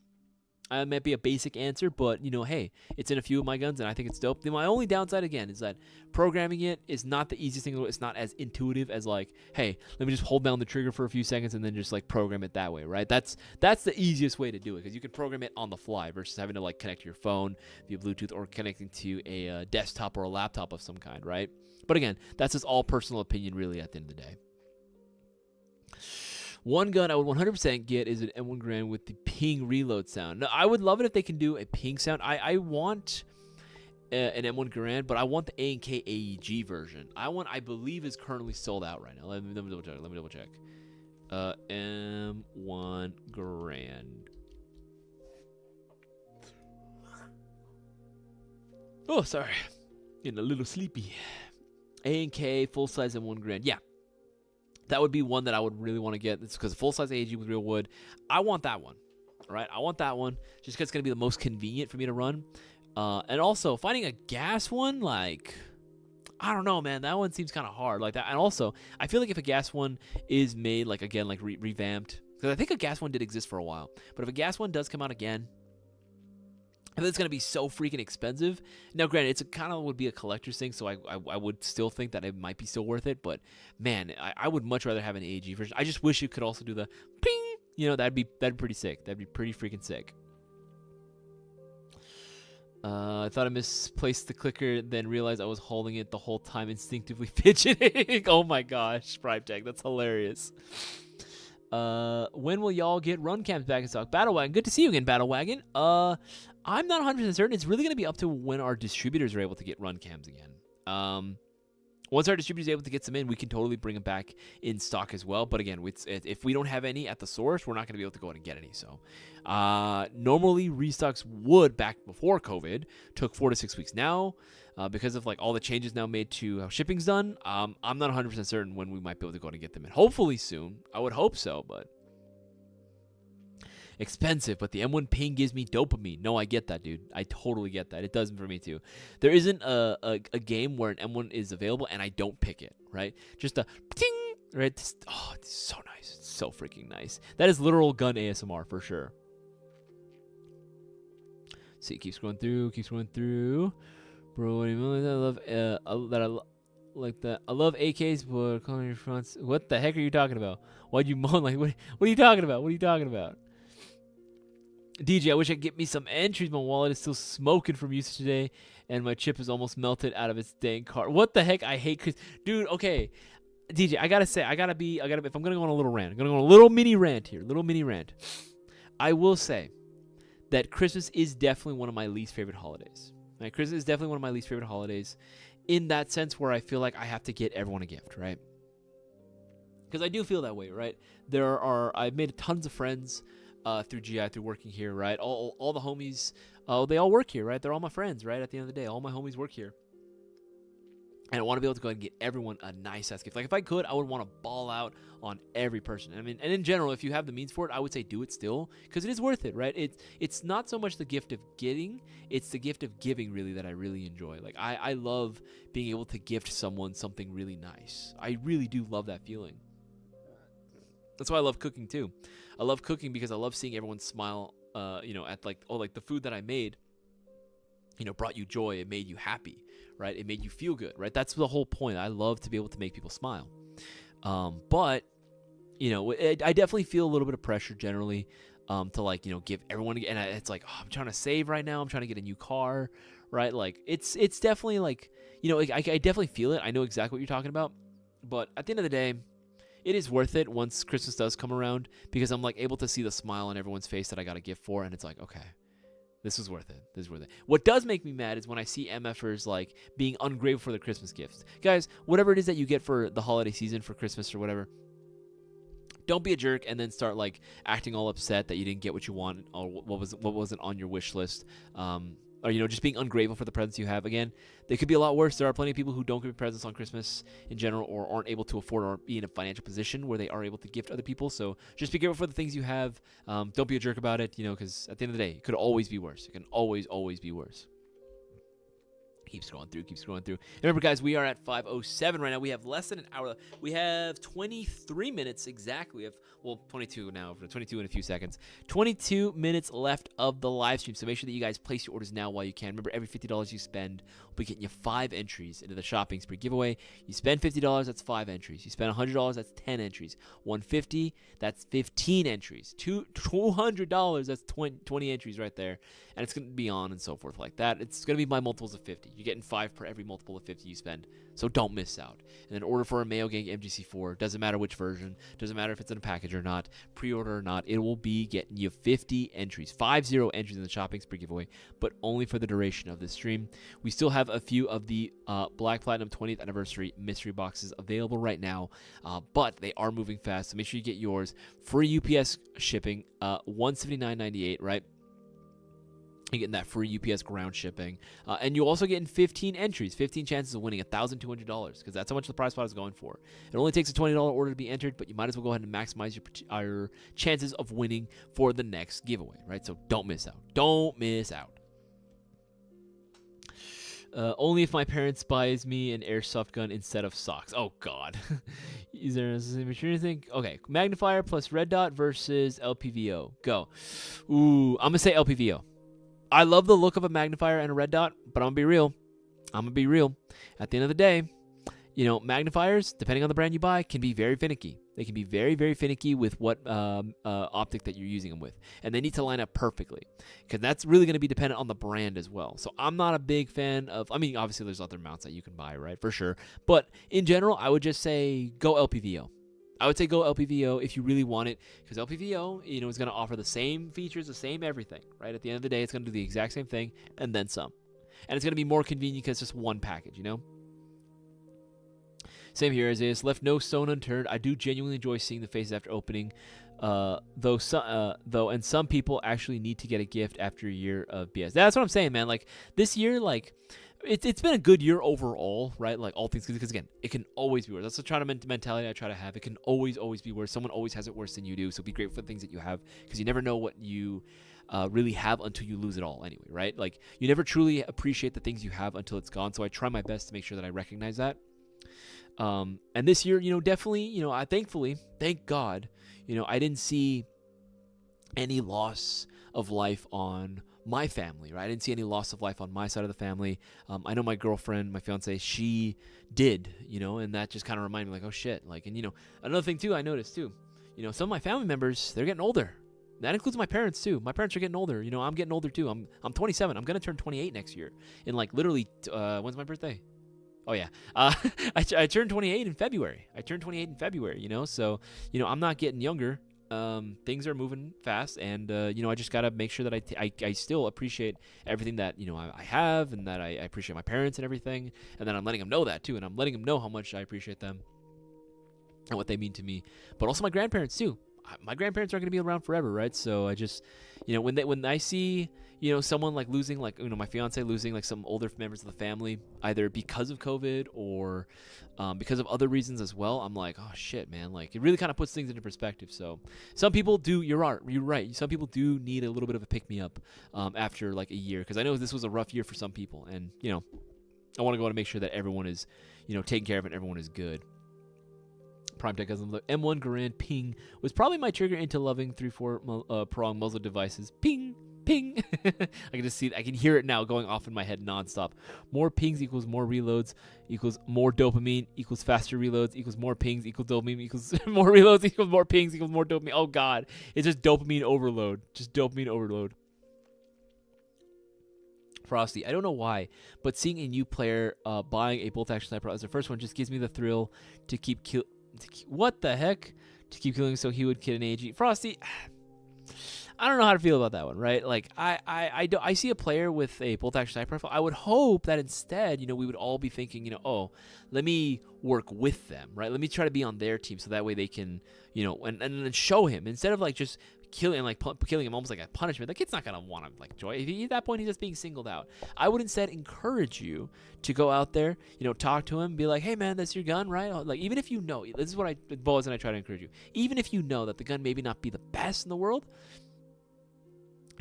It might be a basic answer, but hey, it's in a few of my guns, and I think it's dope. My only downside again is that programming it is not the easiest thing. It's not as intuitive as like, hey, let me just hold down the trigger for a few seconds and then just like program it that way, right? That's the easiest way to do it because you can program it on the fly versus having to like connect to your phone via Bluetooth or connecting to a desktop or a laptop of some kind, right? But again, that's just all personal opinion, really, at the end of the day. One gun I would 100% get is an M1 Garand with the ping reload sound. Now, I would love it if they can do a ping sound. I want an M1 Garand, but I want the A&K AEG version. I believe is currently sold out right now. Let me double check. M1 Garand. Oh, sorry. Getting a little sleepy. A&K full-size M1 Garand. Yeah. That would be one that I would really want to get. It's because full-size AEG with real wood. I want that one, right? I want that one just because it's going to be the most convenient for me to run. And also, finding a gas one, like, I don't know, man. That one seems kind of hard like that. And also, I feel like if a gas one is made, like, again, like revamped, because I think a gas one did exist for a while. But if a gas one does come out again, I think it's going to be so freaking expensive. Now, granted, it's kind of would be a collector's thing, so I would still think that it might be still worth it. But, man, I would much rather have an AEG version. I just wish you could also do the ping. That'd be pretty sick. That'd be pretty freaking sick. I thought I misplaced the clicker, then realized I was holding it the whole time, instinctively fidgeting. Oh, my gosh, PrimeTech, that's hilarious. When will y'all get run cams back in stock? Battlewagon, good to see you again, Battlewagon. I'm not 100% certain. It's really going to be up to when our distributors are able to get run cams again. Once our distributor is able to get some in, we can totally bring them back in stock as well. But again, if we don't have any at the source, we're not going to be able to go out and get any. So normally restocks would, back before COVID, took 4 to 6 weeks. Now, because of like all the changes now made to how shipping's done, I'm not 100% certain when we might be able to go out and get them in. Hopefully soon. I would hope so, but expensive, but the M1 ping gives me dopamine. No, I get that, dude. I totally get that. It does for me too. There isn't a game where an M1 is available and I don't pick it, right? Just a ting, right? It's so nice. It's so freaking nice. That is literal gun ASMR for sure. See, keeps going through. Bro, what do you mean? I love AKs, but calling your fronts. What the heck are you talking about? Why'd you moan? Like, what are you talking about? What are you talking about? DJ, I wish I could get me some entries. My wallet is still smoking from usage today, and my chip is almost melted out of its dang card. What the heck? I hate dude. Okay, DJ, I gotta say, if I'm gonna go on a little rant, I'm gonna go on a little mini rant here. Little mini rant. I will say that Christmas is definitely one of my least favorite holidays. Right? Christmas is definitely one of my least favorite holidays, in that sense where I feel like I have to get everyone a gift, right? Because I do feel that way, right? I've made tons of friends through GI, through working here, right? All the homies, they all work here, right? They're all my friends, right? At the end of the day, all my homies work here. And I want to be able to go ahead and get everyone a nice-ass gift. Like, if I could, I would want to ball out on every person. I mean, and in general, if you have the means for it, I would say do it still, because it is worth it, right? It's not so much the gift of getting, it's the gift of giving, really, that I really enjoy. Like, I love being able to gift someone something really nice. I really do love that feeling. That's why I love cooking, too. I love cooking because I love seeing everyone smile, at the food that I made, brought you joy. It made you happy, right? It made you feel good, right? That's the whole point. I love to be able to make people smile. But, I definitely feel a little bit of pressure generally to, give everyone, and it's like, oh, I'm trying to save right now. I'm trying to get a new car, right? Like, it's definitely like, I definitely feel it. I know exactly what you're talking about. But at the end of the day, it is worth it once Christmas does come around, because I'm like able to see the smile on everyone's face that I got a gift for, and it's like, okay, this is worth it. This is worth it. What does make me mad is when I see MFers like being ungrateful for their Christmas gifts. Guys, whatever it is that you get for the holiday season, for Christmas or whatever, don't be a jerk and then start like acting all upset that you didn't get what you want or what wasn't on your wish list. Or just being ungrateful for the presents you have. Again, they could be a lot worse. There are plenty of people who don't give presents on Christmas in general, or aren't able to afford, or be in a financial position where they are able to gift other people. So just be grateful for the things you have. Don't be a jerk about it, because at the end of the day, it could always be worse. It can always be worse. Keep scrolling through. Remember, guys, we are at 5:07 right now. We have less than an hour. We have 23 minutes exactly. We have 22 now, 22 in a few seconds. 22 minutes left of the live stream. So make sure that you guys place your orders now while you can. Remember, every $50 you spend will be getting you 5 entries into the shopping spree giveaway. You spend $50, that's 5 entries. You spend $100, that's 10 entries. $150, that's 15 entries. $200, that's 20 entries right there. And it's going to be on and so forth like that. It's going to be by multiples of 50. You're getting 5 per every multiple of 50 you spend. So don't miss out. And then order for a Mayo Gang MGC4. Doesn't matter which version. Doesn't matter if it's in a package or not. Pre-order or not. It will be getting you 50 entries. 50 entries in the shopping spree giveaway. But only for the duration of this stream. We still have a few of the Black Platinum 20th Anniversary mystery boxes available right now. But they are moving fast. So make sure you get yours. Free UPS shipping. $179.98, right? You're getting that free UPS ground shipping. And you're also getting 15 entries, 15 chances of winning $1,200, because that's how much the prize pot is going for. It only takes a $20 order to be entered, but you might as well go ahead and maximize your chances of winning for the next giveaway, right? So don't miss out. Don't miss out. Only if my parents buys me an airsoft gun instead of socks. Oh, God. Is there anything? Okay. Magnifier plus red dot versus LPVO. Go. Ooh, I'm going to say LPVO. I love the look of a magnifier and a red dot, but I'm going to be real. At the end of the day, magnifiers, depending on the brand you buy, can be very finicky. They can be very, very finicky with what optic that you're using them with. And they need to line up perfectly, because that's really going to be dependent on the brand as well. So I'm not a big fan of, obviously there's other mounts that you can buy, right, for sure. But in general, I would just say go LPVO. I would say go LPVO if you really want it, because LPVO, is going to offer the same features, the same everything, right? At the end of the day, it's going to do the exact same thing and then some. And it's going to be more convenient because it's just one package, Same here, Isaias. Left no stone unturned. I do genuinely enjoy seeing the faces after opening, though some people actually need to get a gift after a year of BS. That's what I'm saying, man. Like, this year, it's been a good year overall, right? Like, all things, because again, it can always be worse. That's the try to mentality I try to have. It can always be worse. Someone always has it worse than you do. So be grateful for the things that you have, because you never know what you really have until you lose it all anyway, right? Like, you never truly appreciate the things you have until it's gone. So I try my best to make sure that I recognize that. And this year, definitely, I thankfully, thank God, I didn't see any loss of life on my family, right? I didn't see any loss of life on my side of the family. I know my girlfriend, my fiance, she did, and that just kind of reminded me, like, oh shit, like, and another thing too, I noticed too, some of my family members, they're getting older, That includes my parents too. My parents are getting older. I'm getting older too. I'm 27. I'm gonna turn 28 next year. In like literally, when's my birthday? Oh yeah, I turned 28 in February. So I'm not getting younger. Things are moving fast, and I just gotta make sure that I still appreciate everything that I have, and that I appreciate my parents and everything, and then I'm letting them know that too, and I'm letting them know how much I appreciate them and what they mean to me, but also my grandparents too. My grandparents aren't going to be around forever, right? So I just, when I see, someone like losing, like, my fiance losing like some older members of the family, either because of COVID or because of other reasons as well, I'm like, oh shit, man. Like, it really kind of puts things into perspective. So some people do, you're right. Some people do need a little bit of a pick me up after like a year, because I know this was a rough year for some people, and I want to go and make sure that everyone is, taken care of and everyone is good. Prime Tech Cousins. M1 Garand ping was probably my trigger into loving 3-4 prong muzzle devices. Ping, ping. I can hear it now going off in my head nonstop. More pings equals more reloads equals more dopamine equals faster reloads equals more pings equals dopamine equals more reloads equals more pings equals more dopamine. Oh god, it's just dopamine overload. Frosty, I don't know why, but seeing a new player buying a bolt action sniper as the first one just gives me the thrill to keep what the heck? To keep killing so he would kid an AG. Frosty, I don't know how to feel about that one, right? Like, I see a player with a bolt action sniper rifle. I would hope that instead, we would all be thinking, oh, let me work with them, right? Let me try to be on their team so that way they can, and then show him, instead of like just killing him almost like a punishment. The kid's not gonna want to like joy. At that point, he's just being singled out. I would instead encourage you to go out there, talk to him, be like, hey man, that's your gun, right? Like, even if this is what Boaz and I try to encourage you. Even if you know that the gun maybe not be the best in the world,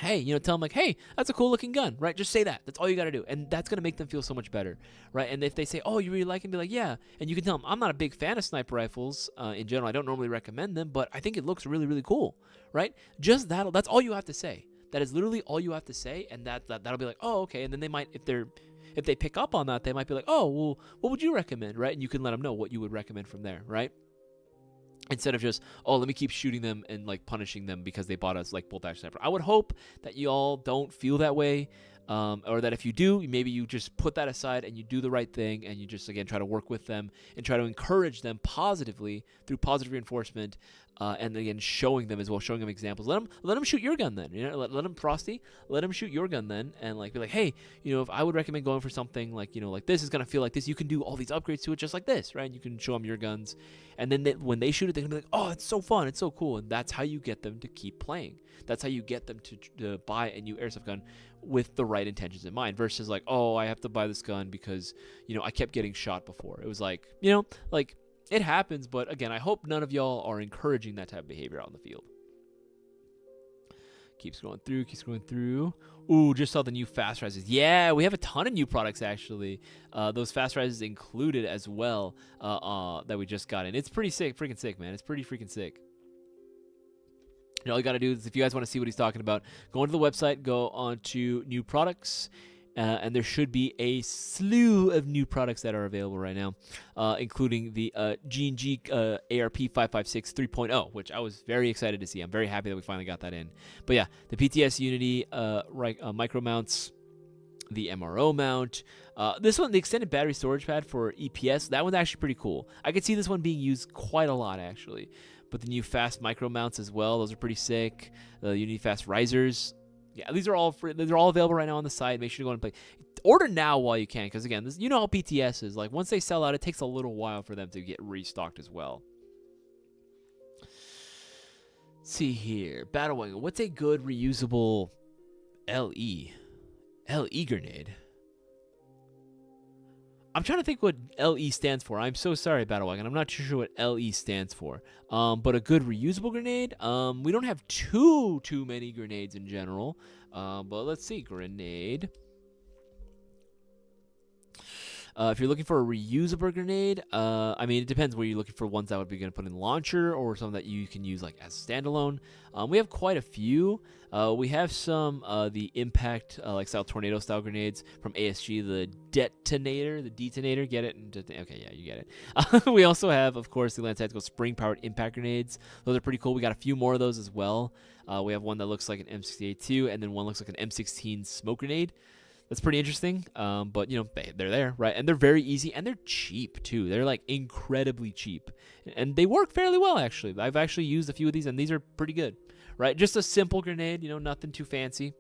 hey, tell them like, hey, that's a cool looking gun, right? Just say that. That's all you got to do. And that's going to make them feel so much better, right? And if they say, oh, you really like it, be like, yeah. And you can tell them, I'm not a big fan of sniper rifles in general. I don't normally recommend them, but I think it looks really, really cool, right? Just that's all you have to say. That is literally all you have to say. And that'll be like, oh, okay. And then they might, if they pick up on that, they might be like, oh, well, what would you recommend, right? And you can let them know what you would recommend from there, right? Instead of just, oh, let me keep shooting them and like punishing them because they bought us like bolt action sniper. I would hope that you all don't feel that way, or that if you do, maybe you just put that aside and you do the right thing, and you just again try to work with them and try to encourage them positively through positive reinforcement, and again showing them examples. Let them shoot your gun then. Let them Frosty, let them shoot your gun then, and like be like, hey, if I would recommend going for something like like this is gonna feel like this. You can do all these upgrades to it just like this, right? And you can show them your guns, and then when they shoot it, they're gonna be like, oh, it's so fun, it's so cool, and that's how you get them to keep playing. That's how you get them to buy a new airsoft gun with the right intentions in mind, versus like, oh, I have to buy this gun because I kept getting shot before. It was like, like it happens, but again, I hope none of y'all are encouraging that type of behavior out in the field. Keep scrolling through. Ooh, just saw the new fast rises. Yeah, we have a ton of new products actually. Those fast rises included as well that we just got in. It's pretty sick, freaking sick, man. It's pretty freaking sick. All you got to do is, if you guys want to see what he's talking about, go onto the website, go on to new products, and there should be a slew of new products that are available right now, including the G&G ARP 556 3.0, which I was very excited to see. I'm very happy that we finally got that in. But yeah, the PTS Unity micro mounts, the MRO mount. This one, the extended battery storage pad for EPS, that one's actually pretty cool. I could see this one being used quite a lot, actually. But the new fast micro mounts as well, those are pretty sick. The Unity fast risers. Yeah, these are all free. They're all available right now on the site. Make sure to go and play. Order now while you can, because again, you know how PTS is. Like, once they sell out, it takes a little while for them to get restocked as well. Let's see here. Battle Wagon. What's a good reusable LE grenade? I'm trying to think what LE stands for. I'm so sorry, Battle Wagon. I'm not too sure what LE stands for. But a good reusable grenade? We don't have too many grenades in general. But let's see. Grenade. If you're looking for a reusable grenade, I mean, it depends where you're looking for ones that would be going to put in launcher or some that you can use like as standalone. We have quite a few. We have some the impact like style tornado style grenades from ASG, the detonator, get it? Okay, yeah, you get it. We also have, of course, the Land Tactical spring powered impact grenades. Those are pretty cool. We got a few more of those as well. We have one that looks like an M68-2, and then one looks like an M16 smoke grenade. That's pretty interesting, but, you know, they're there, right? And they're very easy, and they're cheap, too. They're, like, incredibly cheap. And they work fairly well, actually. I've actually used a few of these, and these are pretty good, right? Just a simple grenade, you know, nothing too fancy.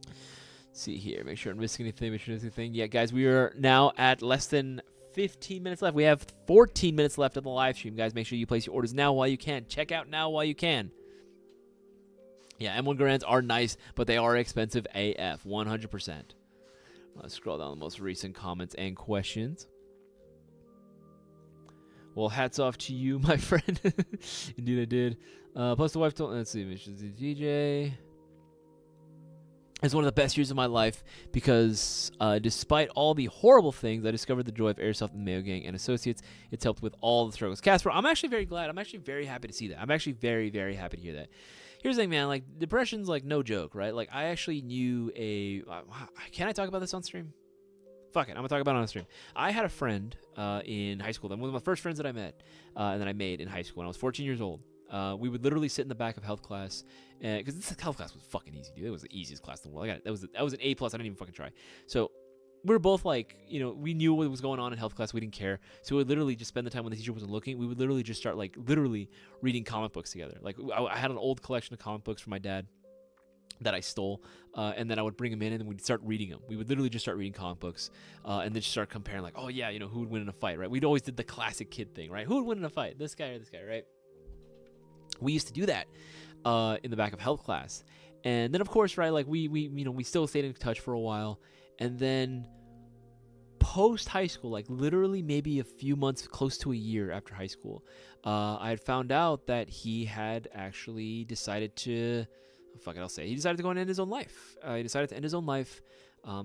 Let's see here. Make sure I'm missing anything. Yeah, guys, we are now at less than 15 minutes left. We have 14 minutes left of the live stream, guys. Make sure you place your orders now while you can. Check out now while you can. Yeah, M1 Garands are nice, but they are expensive AF, 100%. Let's scroll down the most recent comments and questions. Well, hats off to you, my friend. Indeed, I did. Plus, the wife told... Let's see. DJ. It's one of the best years of my life because despite all the horrible things, I discovered the joy of Airsoft and Mayo Gang and Associates. It's helped with all the struggles. Casper, I'm actually very glad. I'm actually very happy to see that. I'm actually very, very happy to hear that. Here's the thing, man. Like, depression's, like, no joke, right? Like, I actually knew a... can I talk about this on stream? Fuck it. I'm going to talk about it on stream. I had a friend in high school. One of my first friends that I met and that I made in high school when I was 14 years old. We would literally sit in the back of health class, because this health class was fucking easy, dude. It was the easiest class in the world. That was an A+. I didn't even fucking try. So we were both like, you know, we knew what was going on in health class. We didn't care. So we would literally just spend the time when the teacher wasn't looking. We would literally just start, like, literally reading comic books together. Like, I had an old collection of comic books from my dad that I stole, and then I would bring them in, and then we'd start reading them. We would literally just start reading comic books, and then just start comparing, like, oh, yeah, you know, who would win in a fight, right? We'd always did the classic kid thing, right? Who would win in a fight? This guy or this guy, right? We used to do that in the back of health class. And then, of course, right, like, we still stayed in touch for a while. And then post high school, like literally maybe a few months, close to a year after high school, I had found out that he had actually decided to, he decided to go and end his own life. He decided to end his own life.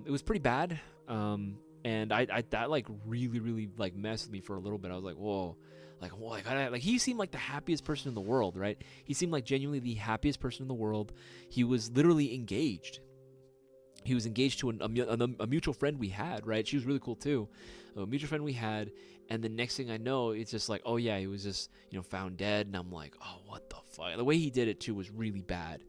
It was pretty bad. And that like really like messed with me for a little bit. I was like, whoa. Like he seemed like the happiest person in the world, right? He seemed like genuinely the happiest person in the world. He was literally engaged. He was engaged to a mutual friend we had, right? She was really cool too. A mutual friend we had, and the next thing I know, it's just like, oh yeah, he was just, you know, found dead, and I'm like, oh, what the fuck? The way he did it too was really bad.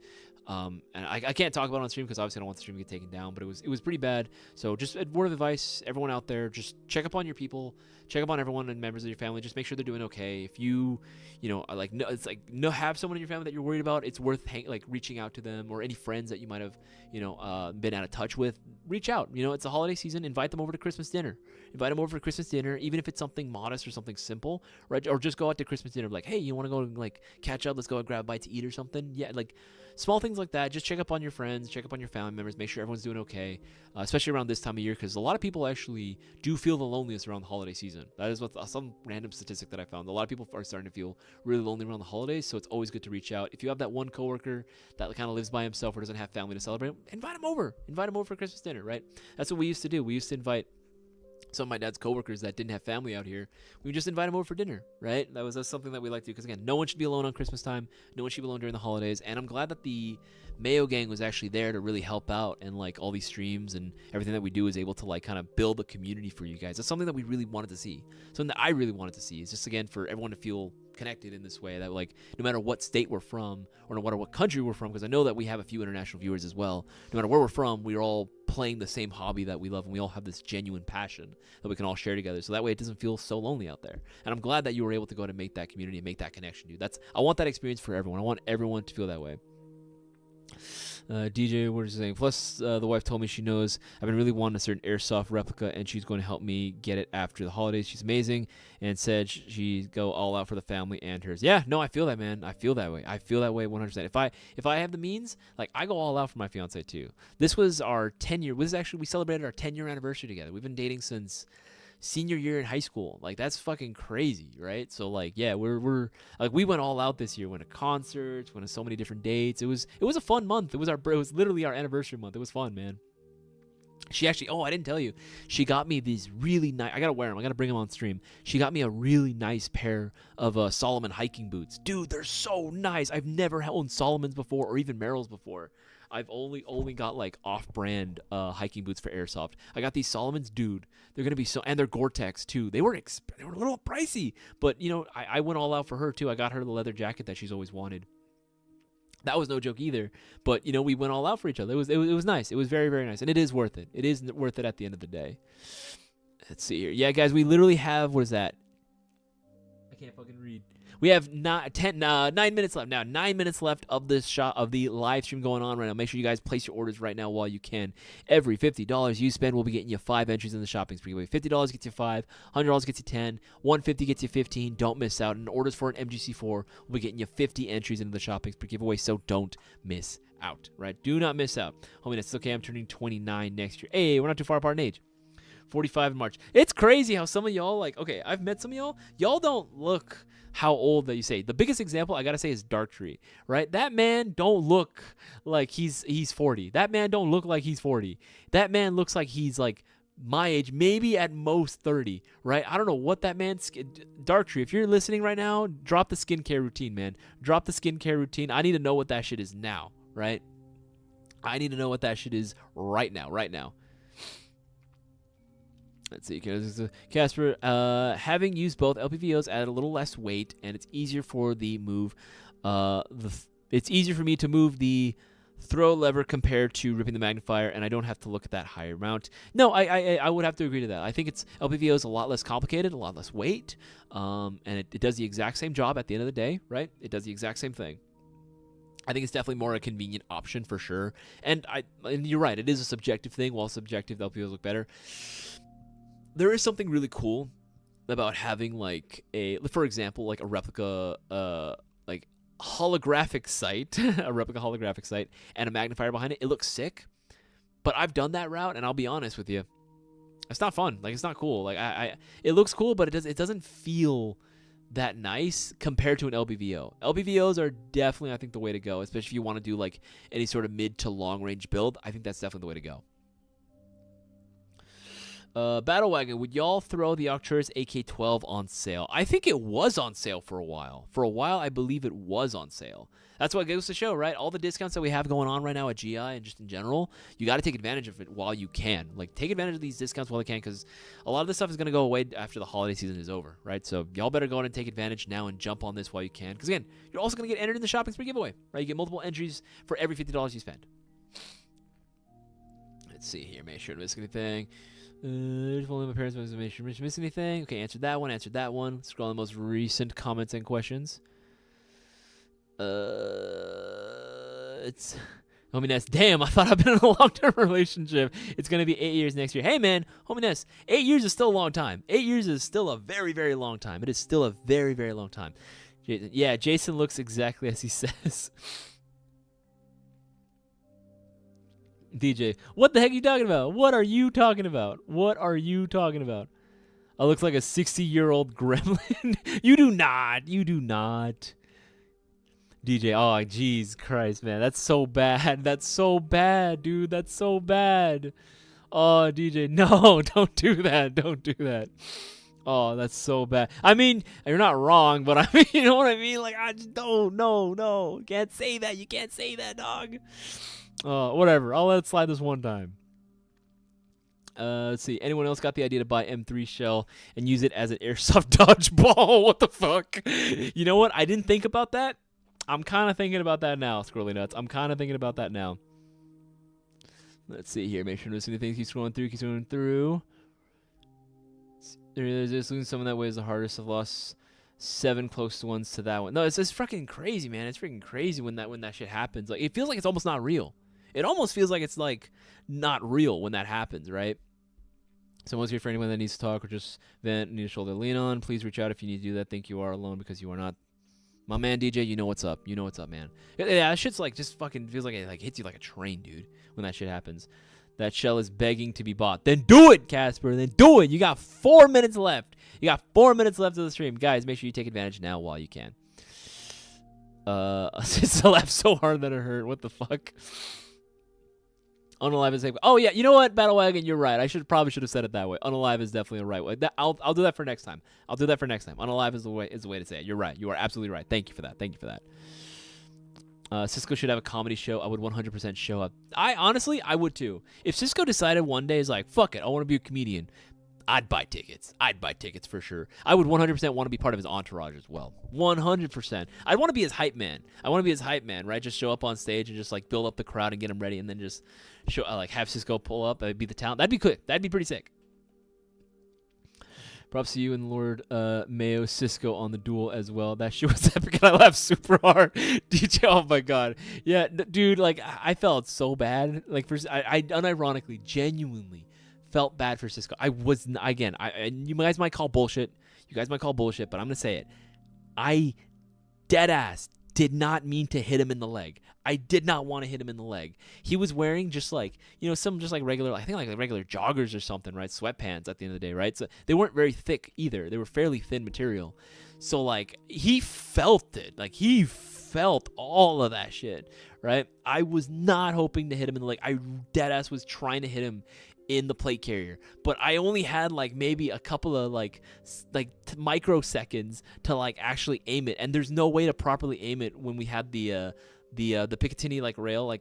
And I can't talk about it on stream because obviously I don't want the stream to get taken down, but it was pretty bad. So just a word of advice, everyone out there, just check up on your people, check up on everyone and members of your family. Just make sure they're doing okay. If you have someone in your family that you're worried about, it's worth reaching out to them, or any friends that you might have, been out of touch with. Reach out. You know, it's a holiday season. Invite them over to Christmas dinner. Invite them over for Christmas dinner, even if it's something modest or something simple, right? Or just go out to Christmas dinner, like, hey, you want to go like catch up? Let's go and grab a bite to eat or something. Yeah, like small things like that. Just check up on your friends, check up on your family members, make sure everyone's doing okay, especially around this time of year, because a lot of people actually do feel the loneliness around the holiday season. That is what some random statistic that I found. A lot of people are starting to feel really lonely around the holidays, so it's always good to reach out. If you have that one coworker that kind of lives by himself or doesn't have family to celebrate, invite him over. Invite him over for Christmas dinner, right? That's what we used to do. We used to invite some of my dad's coworkers that didn't have family out here. We would just invite them over for dinner, right? That's something that we like to do, because again, no one should be alone on Christmas time. No one should be alone during the holidays. And I'm glad that the Mayo Gang was actually there to really help out, and like all these streams and everything that we do is able to like kind of build a community for you guys. That's something that we really wanted to see. Something that I really wanted to see is just, again, for everyone to feel connected in this way, that like no matter what state we're from, or no matter what country we're from, because I know that we have a few international viewers as well, no matter where we're from, we're all playing the same hobby that we love, and we all have this genuine passion that we can all share together, so that way it doesn't feel so lonely out there. And I'm glad that you were able to go to make that community and make that connection, dude. I want that experience for everyone. I want everyone to feel that way. DJ, what are you saying? Plus, the wife told me she knows I've been really wanting a certain Airsoft replica, and she's going to help me get it after the holidays. She's amazing, and said she'd go all out for the family and hers. Yeah, no, I feel that, man. I feel that way. I feel that way 100%. If I have the means, like, I go all out for my fiance too. This was our 10-year. We celebrated our 10-year anniversary together. We've been dating since senior year in high school. Like, that's fucking crazy, right? So like, yeah, we're like, we went all out this year. Went to concerts, went to so many different dates. It was a fun month. It was literally our anniversary month. It was fun, man. She actually, I didn't tell you. She got me these really nice, I gotta wear them. I gotta bring them on stream. She got me a really nice pair of Solomon hiking boots. Dude, they're so nice. I've never owned Solomon's before or even Merrell's before. I've only got like off-brand hiking boots for Airsoft. I got these Solomon's, dude. They're gonna be and they're Gore-Tex too. They were a little pricey, but you know, I went all out for her too. I got her the leather jacket that she's always wanted. That was no joke either, but you know, we went all out for each other. It was nice. It was very, very nice, and it is worth it. It is worth it at the end of the day. Let's see here. Yeah, guys, we literally have, what is that? I can't fucking read. We have 9 minutes left now. 9 minutes left of this of the live stream going on right now. Make sure you guys place your orders right now while you can. Every $50 you spend will be getting you 5 entries in the shopping spree. $50 gets you 5, $100 gets you 10, $150 gets you 15. Don't miss out. And orders for an MGC4 will be getting you 50 entries into the shopping spree giveaway. So don't miss out. Right? Do not miss out. Homie, that's okay. I'm turning 29 next year. Hey, we're not too far apart in age. 45 in March. It's crazy how some of y'all, like, okay, I've met some of y'all. Y'all don't look how old that you say. The biggest example I gotta say is Darktree, right? That man don't look like he's 40. That man don't look like he's 40. That man looks like he's like my age, maybe at most 30, right? I don't know what that man's... Darktree, if you're listening right now, drop the skincare routine, man. Drop the skincare routine. I need to know what that shit is now, right? I need to know what that shit is right now. Let's see, Casper, having used both LPVOs added a little less weight, and it's easier for the move. It's easier for me to move the throw lever compared to ripping the magnifier, and I don't have to look at that higher mount. No, I would have to agree to that. I think LPVO is a lot less complicated, a lot less weight, and it does the exact same job at the end of the day, right? It does the exact same thing. I think it's definitely more a convenient option for sure. And you're right, it is a subjective thing. While subjective, the LPVOs look better. There is something really cool about having for example, like a replica, like holographic sight, a replica holographic sight, and a magnifier behind it. It looks sick, but I've done that route, and I'll be honest with you, it's not fun. Like, it's not cool. Like, it looks cool, but it doesn't feel that nice compared to an LBVO. LBVOs are definitely, I think, the way to go, especially if you want to do like any sort of mid to long range build. I think that's definitely the way to go. Battle Wagon, would y'all throw the Arcturus AK-12 on sale? I think it was on sale for a while. For a while, I believe it was on sale. That's what goes to show, right? All the discounts that we have going on right now at GI and just in general, you got to take advantage of it while you can. Like, take advantage of these discounts while you can, because a lot of this stuff is going to go away after the holiday season is over, right? So y'all better go on and take advantage now and jump on this while you can. Because again, you're also going to get entered in the shopping spree giveaway, right? You get multiple entries for every $50 you spend. Let's see here. Make sure to miss anything. If only my parents make sure to miss anything. Okay, answered that one. Let's scroll on the most recent comments and questions. It's Homie Ness. Damn, I thought I've been in a long-term relationship. It's gonna be 8 years next year. Hey man, Homie Ness, 8 years is still a long time. 8 years is still a very, very long time. It is still a very, very long time. Yeah, Jason looks exactly as he says. DJ, what the heck are you talking about? What are you talking about? What are you talking about? I look like a 60-year-old gremlin. You do not. You do not. DJ, oh, jeez Christ, man. That's so bad. That's so bad, dude. That's so bad. Oh, DJ, no, don't do that. Don't do that. Oh, that's so bad. I mean, you're not wrong, but I mean, you know what I mean? Like, I just don't, no. Can't say that. You can't say that, dog. Whatever. I'll let it slide this one time. Let's see. Anyone else got the idea to buy M3 shell and use it as an airsoft dodgeball? What the fuck? You know what? I didn't think about that. I'm kind of thinking about that now, Squirrely Nuts. I'm kind of thinking about that now. Let's see here. Make sure to listen to things. Keep scrolling through. There's just losing someone that way is the hardest. I've lost 7 close ones to that one. No, it's freaking crazy, man. It's freaking crazy when that shit happens. Like, it feels like it's almost not real. It almost feels like it's like not real when that happens, right? Someone's here for anyone that needs to talk or just vent, need a shoulder to lean on. Please reach out if you need to do that. Think you are alone because you are not. My man DJ, you know what's up. You know what's up, man. Yeah, that shit's like just fucking feels like it like hits you like a train, dude, when that shit happens. That shell is begging to be bought. Then do it, Casper. Then do it. You got 4 minutes left. You got 4 minutes left of the stream. Guys, make sure you take advantage now while you can. It's laughed so hard that it hurt. What the fuck? Unalive is oh yeah, you know what, Battle Wagon, you're right. I probably should have said it that way. Unalive is definitely the right way. I'll do that for next time. I'll do that for next time. Unalive is the way to say it. You're right. You are absolutely right. Thank you for that. Cisco should have a comedy show. I would 100% show up. I would too. If Cisco decided one day is like, fuck it, I want to be a comedian, I'd buy tickets. I'd buy tickets for sure. I would 100% want to be part of his entourage as well. 100%. I'd want to be his hype man. Right? Just show up on stage and just like build up the crowd and get him ready, and then just show like have Cisco pull up and be the talent. That'd be quick. That'd be pretty sick. Props to you and Lord Mayo Cisco on the duel as well. That shit was epic, and I laughed super hard. DJ, oh my god, yeah, dude. Like I felt so bad. Like I unironically, genuinely felt bad for Cisco. I was again. You guys might call bullshit. But I'm gonna say it. I dead ass did not mean to hit him in the leg. I did not want to hit him in the leg. He was wearing just like some just like regular, I think like regular joggers or something, right? Sweatpants at the end of the day, right? So they weren't very thick either. They were fairly thin material. So like he felt it. Like he felt all of that shit, right? I was not hoping to hit him in the leg. I dead ass was trying to hit him in the plate carrier, but I only had like maybe a couple of like microseconds to like actually aim it, and there's no way to properly aim it when we had the Picatinny like rail or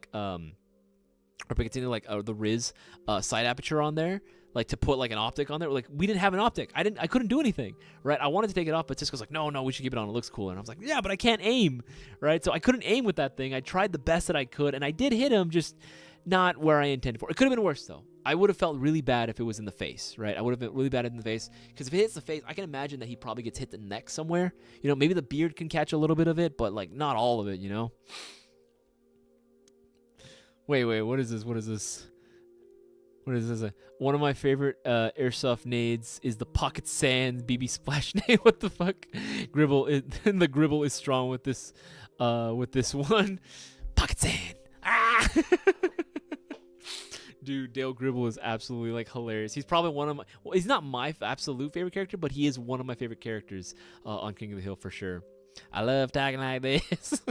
Picatinny like the Riz side aperture on there, like to put like an optic on there. Like we didn't have an optic. I couldn't do anything, right? I wanted to take it off, but Cisco's like, no, we should keep it on. It looks cooler. And I was like, yeah, but I can't aim, right? So I couldn't aim with that thing. I tried the best that I could, and I did hit him, just not where I intended for. It could have been worse though. I would have felt really bad if it was in the face, right? I would have been really bad in the face, because if it hits the face, I can imagine that he probably gets hit the neck somewhere. Maybe the beard can catch a little bit of it, but like not all of it, Wait, what is this? What is this? One of my favorite airsoft nades is the Pocket Sand BB Splash nade. What the fuck? The Gribble is strong with this one. Pocket Sand. Ah! Dude, Dale Gribble is absolutely like hilarious. He's probably one of my, well, he's not my absolute favorite character, but he is one of my favorite characters on King of the Hill for sure. I love talking like this.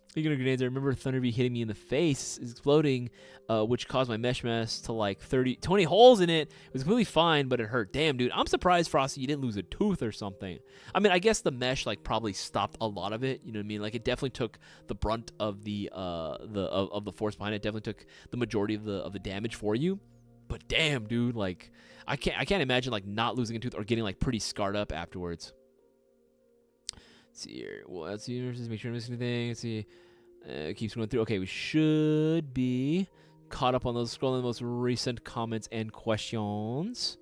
Speaking of grenades, I remember Thunderbee hitting me in the face, exploding, which caused my mesh mask to like 20 holes in it. It was completely fine, but it hurt. Damn, dude, I'm surprised, Frosty, you didn't lose a tooth or something. I mean, I guess the mesh like probably stopped a lot of it. You know what I mean? Like it definitely took the brunt of the force behind it. Definitely took the majority of the damage for you. But damn, dude, like I can't imagine like not losing a tooth or getting like pretty scarred up afterwards. Let's see here. Well, let's see. Make sure I'm missing anything. Let's see. Keeps going through. Okay, we should be caught up on those. Scrolling the most recent comments and questions.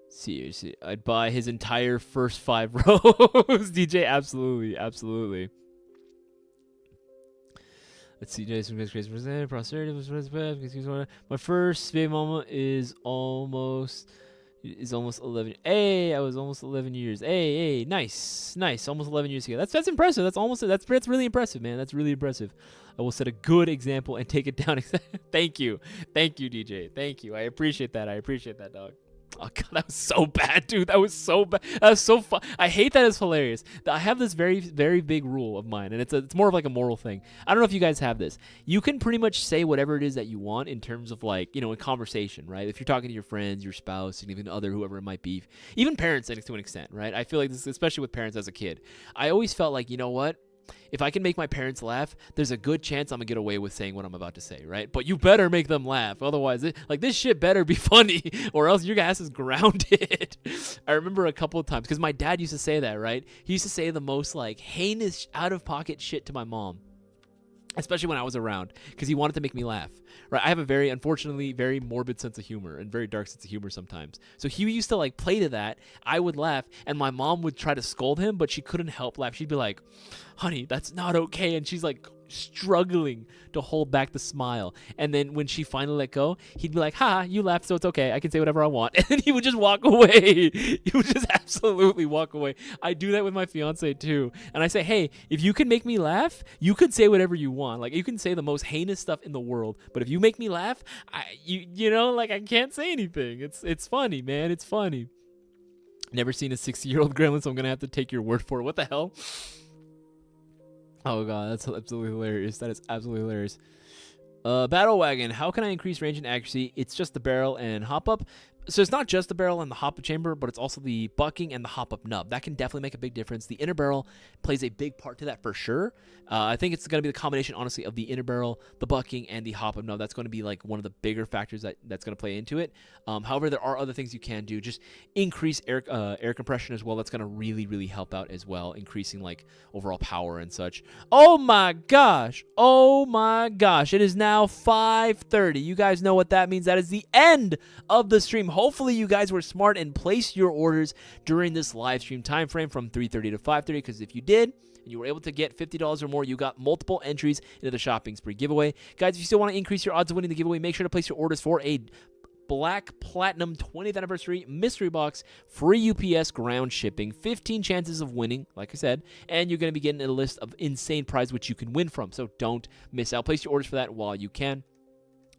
Let's see. I'd buy his entire first 5 rows. DJ, absolutely. Let's see. Jason, my first baby mama is almost 11. Hey, I was almost 11 years. Hey, nice. Almost 11 years ago. That's impressive. That's really impressive, man. That's really impressive. I will set a good example and take it down. Thank you, DJ. Thank you. I appreciate that, dog. Oh god, that was so bad, dude. That was so bad. That was so fun. I hate that it's hilarious. I have this very, very big rule of mine, and it's more of like a moral thing. I don't know if you guys have this. You can pretty much say whatever it is that you want in terms of like, in conversation, right? If you're talking to your friends, your spouse, significant other, whoever it might be, even parents to an extent, right? I feel like this, especially with parents as a kid, I always felt like, you know what? If I can make my parents laugh, there's a good chance I'm going to get away with saying what I'm about to say, right? But you better make them laugh. Otherwise, this shit better be funny or else your ass is grounded. I remember a couple of times, because my dad used to say that, right? He used to say the most, like, heinous, out-of-pocket shit to my mom, especially when I was around, because he wanted to make me laugh, right? I have a unfortunately, very morbid sense of humor and very dark sense of humor sometimes. So he used to, like, play to that. I would laugh, and my mom would try to scold him, but she couldn't help laugh. She'd be like, honey, that's not okay. And she's, like, struggling to hold back the smile. And then when she finally let go, he'd be like, ha, you laughed, so it's okay. I can say whatever I want. And then he would just walk away. He would just absolutely walk away. I do that with my fiance too. And I say, hey, if you can make me laugh, you could say whatever you want. Like, you can say the most heinous stuff in the world, but if you make me laugh, I can't say anything. It's funny, man. It's funny. Never seen a 60-year-old gremlin, so I'm gonna have to take your word for it. What the hell? Oh god, that's absolutely hilarious. That is absolutely hilarious. Battle wagon. How can I increase range and accuracy? It's just the barrel and hop up. So it's not just the barrel and the hop up chamber, but it's also the bucking and the hop up nub. That can definitely make a big difference. The inner barrel plays a big part to that for sure. I think it's going to be the combination, honestly, of the inner barrel, the bucking, and the hop up nub. That's going to be like one of the bigger factors that's going to play into it. However, there are other things you can do. Just increase air compression as well. That's going to really, really help out as well, increasing like overall power and such. Oh my gosh! Oh my gosh! It is now 5:30. You guys know what that means. That is the end of the stream. Hopefully you guys were smart and placed your orders during this live stream time frame from 3:30 to 5:30, because if you did and you were able to get $50 or more, you got multiple entries into the shopping spree giveaway. Guys, if you still want to increase your odds of winning the giveaway, make sure to place your orders for a Black Platinum 20th Anniversary Mystery Box, free UPS ground shipping, 15 chances of winning, like I said, and you're going to be getting a list of insane prizes which you can win from, so don't miss out. Place your orders for that while you can.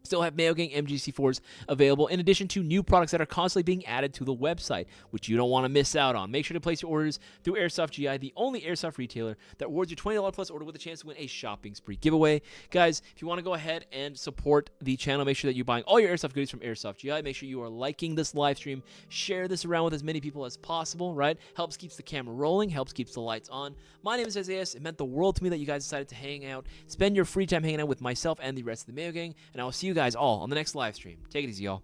Still have Mayo Gang MGC4s available, in addition to new products that are constantly being added to the website, which you don't want to miss out on. Make sure to place your orders through Airsoft GI, the only airsoft retailer that awards your $20 plus order with a chance to win a shopping spree giveaway. Guys, if you want to go ahead and support the channel, make sure that you're buying all your airsoft goodies from Airsoft GI. Make sure you are liking this live stream. Share this around with as many people as possible, right? Helps keeps the camera rolling, helps keeps the lights on. My name is Isaias. It meant the world to me that you guys decided to hang out, spend your free time hanging out with myself and the rest of the Mayo Gang, and I will see you guys all on the next live stream. Take it easy, y'all.